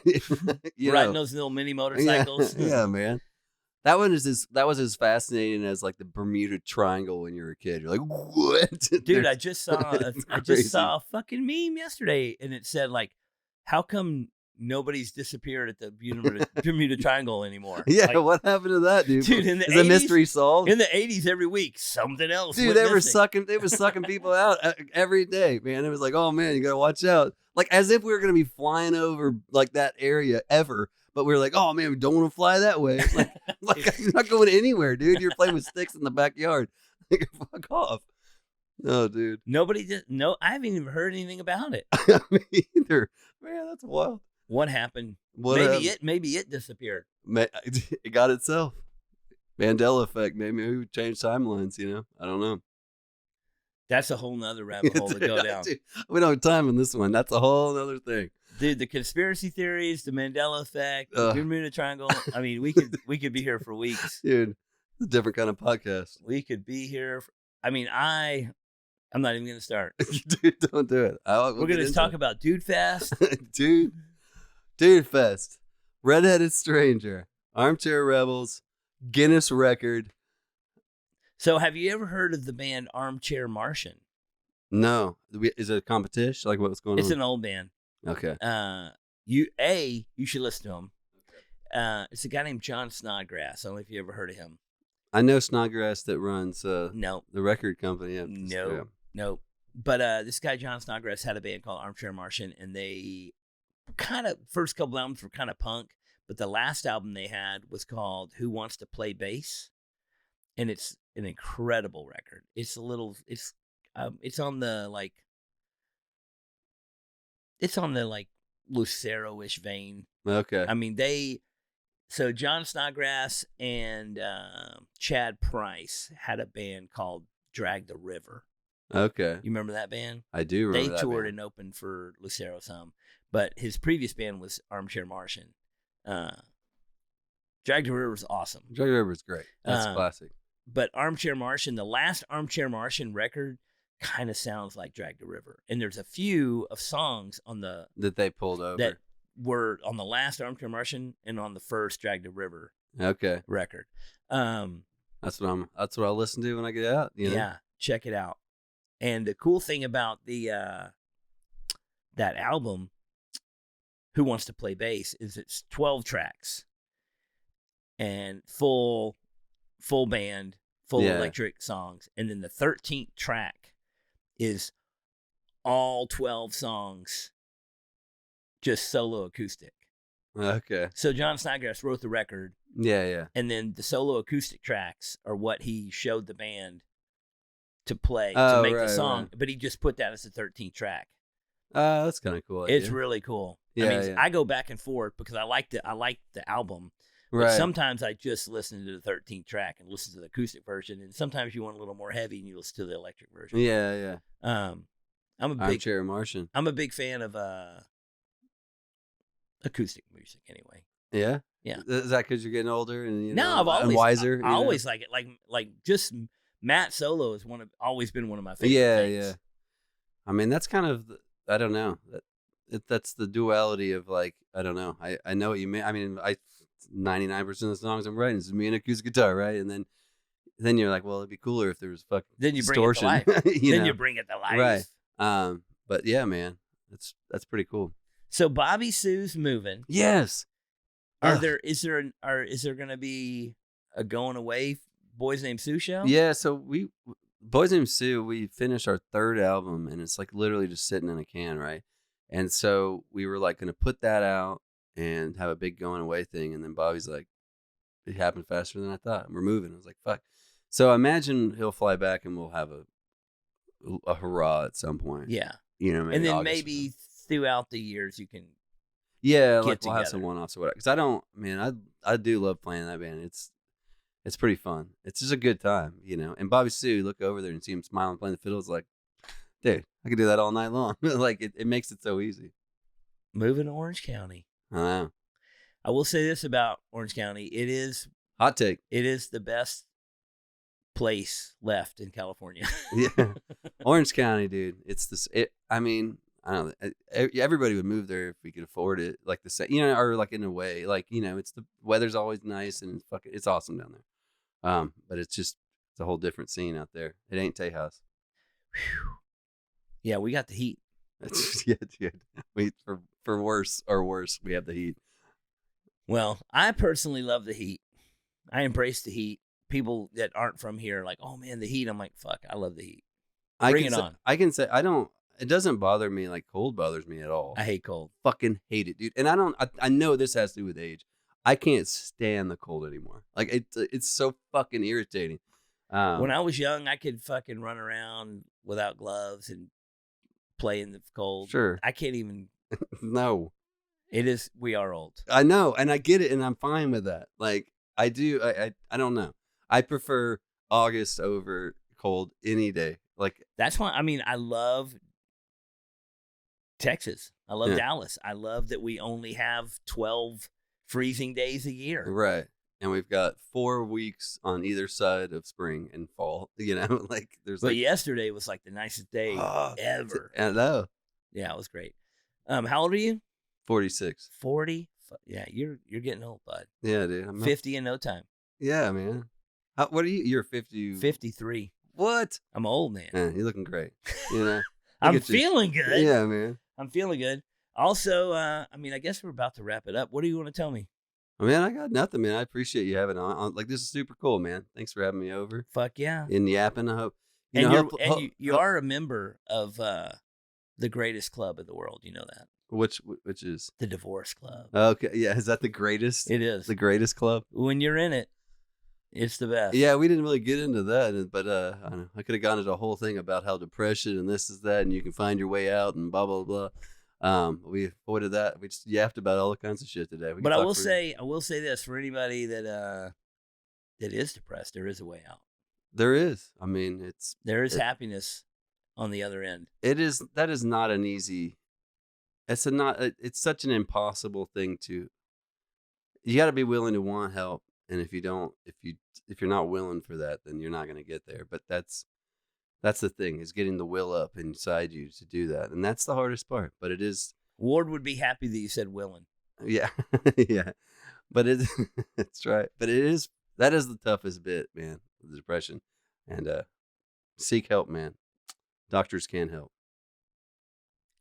Riding those little mini motorcycles. Yeah, man. That was as fascinating as like the Bermuda Triangle when you were a kid. You're like, what? Dude, I just saw a fucking meme yesterday, and it said like, how come nobody's disappeared at the Bermuda Triangle anymore? Yeah, like, what happened to that, dude? Dude, in the 80s, a mystery solved? In the 80s, every week, something else. Dude, they were sucking people out every day, man. It was like, oh man, you gotta watch out. Like as if we were gonna be flying over like that area ever. But we were like, oh man, we don't want to fly that way. Like, I'm not going anywhere, dude. You're playing with sticks in the backyard. Like, fuck off. No, dude. Nobody did. No, I haven't even heard anything about it. Me either. Man, that's wild. What happened? What Maybe it disappeared. It got itself. Mandela effect. Maybe we changed timelines, you know? I don't know. That's a whole nother rabbit hole to go down. Dude, we don't have time on this one. That's a whole other thing. Dude, the conspiracy theories, the Mandela effect, the Bermuda Triangle. I mean, we could be here for weeks. Dude, it's a different kind of podcast. We could be here. I'm not even going to start. Dude, don't do it. We're going to talk about Dude Fest. Dude Fest. Redheaded Stranger. Armchair Rebels. Guinness record. So have you ever heard of the band Armchair Martian? No. Is it a competition? Like what's going on? It's an old band. Okay. You should listen to him. It's a guy named John Snodgrass. I don't know if you ever heard of him. I know Snodgrass that runs no, the record company. Yeah. No. But this guy John Snodgrass had a band called Armchair Martian, and they kind of first couple albums were kind of punk, but the last album they had was called Who Wants to Play Bass, and it's an incredible record. It's on the Lucero-ish vein. Okay. I mean, so John Snodgrass and Chad Price had a band called Drag the River. Okay. You remember that band? I do remember that. They toured band. and opened for Lucero some, but his previous band was Armchair Martian. Drag the River was awesome. Drag the River is great. That's classic. But Armchair Martian, the last Armchair Martian record, kind of sounds like Drag the River. And there's a few of songs on the that they pulled over that were on the last Armchair Martian and on the first Drag the River record. That's what I'll listen to when I get out. You know? Yeah, check it out. And the cool thing about that album, Who Wants to Play Bass, is it's 12 tracks and full band, full electric songs. And then the 13th track is all 12 songs, just solo acoustic. Okay. So John Snodgrass wrote the record. Yeah. And then the solo acoustic tracks are what he showed the band to play to make the song. Right. But he just put that as the 13th track. That's kind of cool. It's really cool. Yeah, I go back and forth because I like the album. But sometimes I just listen to the 13th track and listen to the acoustic version, and sometimes you want a little more heavy and you listen to the electric version. Yeah. I'm a big Armchair Martian. I'm a big fan of acoustic music anyway. Yeah. Yeah. Is that because you're getting older and I've always wiser? I always like it. Like just Matt Solo is always been one of my favorite things. Yeah. I mean, that's kind of I don't know. That's the duality of like I don't know. I know what you mean. I mean, 99% of the songs I'm writing is me and acoustic guitar, right? And then you're like, well, it'd be cooler if there was fucking then you distortion. Bring it to life. You bring it to life, right? But yeah, man, that's pretty cool. So Bobby Sue's moving. Yes. Is there going to be a going away Boys Named Sue show? Yeah. So Boys Named Sue, we finished our third album, and it's like literally just sitting in a can, right? And so we were like going to put that out and have a big going away thing. And then Bobby's like, it happened faster than I thought. We're moving. I was like, fuck. So I imagine he'll fly back and we'll have a hurrah at some point. Yeah. Maybe and then August maybe throughout the years you can like we'll have some one-offs or whatever. Because I do love playing that band. It's pretty fun. It's just a good time, And Bobby Sue, you look over there and see him smiling playing the fiddle. It's like, dude, I could do that all night long. Like it makes it so easy. Moving to Orange County. I know. I will say this about Orange County. It is hot take. It is the best place left in California. Yeah. Orange County, dude. It's this. I mean, I don't know. Everybody would move there if we could afford it. Like the same, or like in a way, like, it's the weather's always nice and it's awesome down there. But it's a whole different scene out there. It ain't Tejas. Yeah, we got the heat. Yeah, dude. For worse or worse, we have the heat. Well, I personally love the heat. I embrace the heat. People that aren't from here are like, oh man, the heat. I'm like, fuck, I love the heat. Bring it on. I can say I don't. It doesn't bother me like cold bothers me at all. I hate cold. Fucking hate it, dude. And I know this has to do with age. I can't stand the cold anymore. Like it's so fucking irritating. When I was young, I could fucking run around without gloves and play in the cold. Sure. I can't even. No. It is. We are old. I know, and I get it, and I'm fine with that. Like I do. I don't know. I prefer August over cold any day. Like that's why. I mean, I love Texas. I love Dallas. I love that we only have 12 freezing days a year. Right. And we've got 4 weeks on either side of spring and fall. You know, like there's. But yesterday was like the nicest day ever. I know. Yeah, it was great. How old are you? 46. 40. Yeah, you're getting old, bud. Yeah, dude. I'm 50 in no time. Yeah, man. What are you? You're 50. 53. What? I'm old, man. Man, you're looking great. You know. I'm feeling good. Yeah, man. I'm feeling good. Also, I mean, I guess we're about to wrap it up. What do you want to tell me? Man, I got nothing, man. I appreciate you having on. Like, this is super cool, man. Thanks for having me over. Fuck yeah. In yapping, I hope. You are a member of the greatest club in the world. You know that. Which is? The Divorce Club. Okay. Yeah. Is that the greatest? It is. The greatest club? When you're in it, it's the best. Yeah, we didn't really get into that, but I don't know. I could have gone into a whole thing about how depression and this is that, and you can find your way out and blah, blah, blah. We avoided that. We just yapped about all kinds of shit today. But I will say this for anybody that is depressed, there is a way out. There is. I mean, there is happiness on the other end. It is. That is not an easy. It's such an impossible thing to. You got to be willing to want help, and if you're not willing for that, then you're not going to get there. But that's the thing, is getting the will up inside you to do that. And that's the hardest part, but it is. Ward would be happy that you said willing. Yeah. Yeah. But that's right. But that is the toughest bit, man, the depression. And seek help, man. Doctors can help.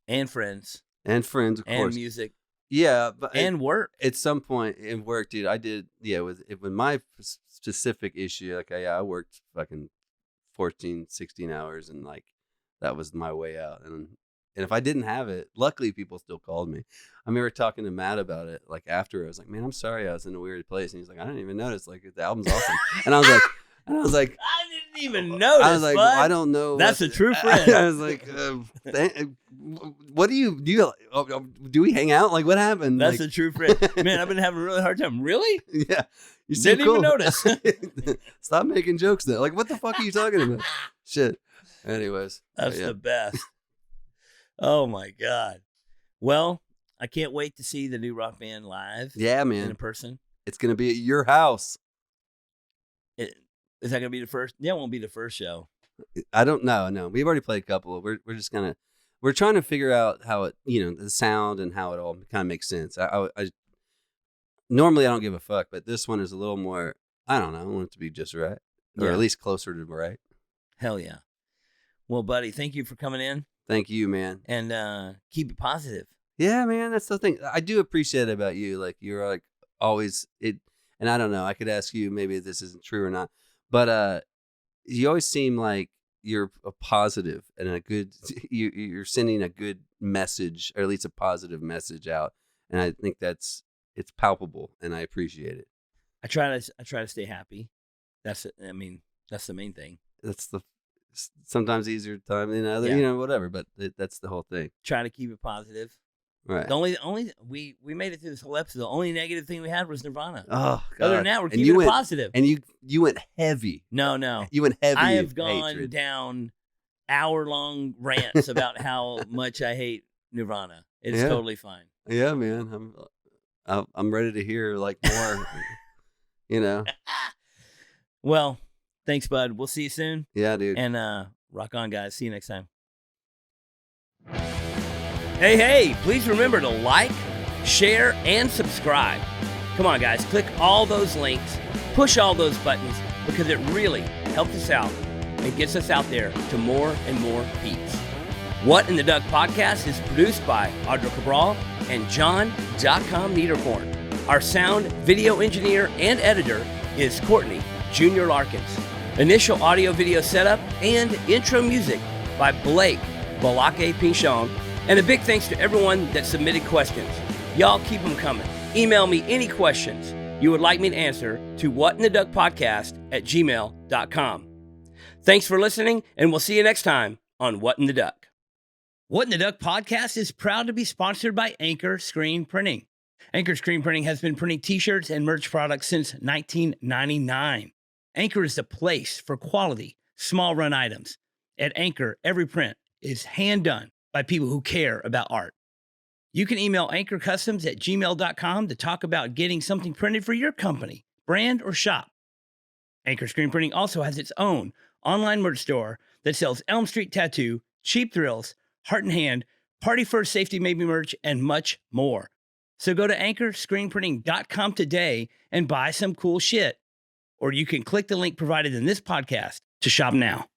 And friends. And friends, of course. And music. Yeah. And work. At some point in work, dude, I did, with my specific issue, like I worked fucking 14, 16 hours, and like that was my way out. And if I didn't have it, luckily people still called me. I remember talking to Matt about it, like after. I was like, man, I'm sorry I was in a weird place. And he's like, I didn't even notice, like the album's awesome. And I was like I didn't even notice. I was like, bud. I don't know. That's a true friend. I was like, what do you do? We hang out? Like, what happened? That's like, a true friend. Man, I've been having a really hard time. Really? Yeah. You didn't even notice. Stop making jokes then. Like, what the fuck are you talking about? Shit. Anyways. That's the best. Oh my God. Well, I can't wait to see the new rock band live. Yeah, man. In person. It's going to be at your house. Is that going to be the first? Yeah, it won't be the first show. I don't know. No, we've already played a couple. We're just going to, we're trying to figure out how it, the sound and how it all kind of makes sense. I normally I don't give a fuck, but this one is a little more, I don't know. I want it to be just right, or at least closer to right. Hell yeah. Well, buddy, thank you for coming in. Thank you, man. And keep it positive. Yeah, man. That's the thing. I do appreciate it about you. Like, you're like always it. And I don't know. I could ask you, maybe this isn't true or not, but you always seem like you're a positive and a good. You're sending a good message, or at least a positive message out. And I think it's palpable, and I appreciate it. I try to stay happy. That's it. I mean, that's the main thing. That's the sometimes easier time than other, whatever. But that's the whole thing. Try to keep it positive. Right. The only we made it through this whole episode. The only negative thing we had was Nirvana. Oh God. Other than that, we're keeping it positive. And you went heavy. No. You went heavy. I have gone hatred. down hour-long rants about how much I hate Nirvana. It's totally fine. Yeah, man. I'm ready to hear like more. Well, thanks, bud. We'll see you soon. Yeah, dude. And rock on, guys. See you next time. Hey, please remember to like, share, and subscribe. Come on, guys. Click all those links. Push all those buttons, because it really helps us out and gets us out there to more and more peeps. What in the Duck podcast is produced by Audra Cabral and John.com Niederkorn. Our sound, video engineer, and editor is Courtney, Jr. Larkins. Initial audio-video setup and intro music by Blake Balake Pinchon. And a big thanks to everyone that submitted questions. Y'all keep them coming. Email me any questions you would like me to answer to whatintheduckpodcast@gmail.com. Thanks for listening, and we'll see you next time on What in the Duck. What in the Duck podcast is proud to be sponsored by Anchor Screen Printing. Anchor Screen Printing has been printing t-shirts and merch products since 1999. Anchor is the place for quality, small run items. At Anchor, every print is hand done by people who care about art. You can email anchorcustoms@gmail.com to talk about getting something printed for your company, brand, or shop. Anchor Screen Printing also has its own online merch store that sells Elm Street Tattoo, Cheap Thrills, Heart and Hand, Party First Safety Maybe merch, and much more. So go to anchorscreenprinting.com today and buy some cool shit. Or you can click the link provided in this podcast to shop now.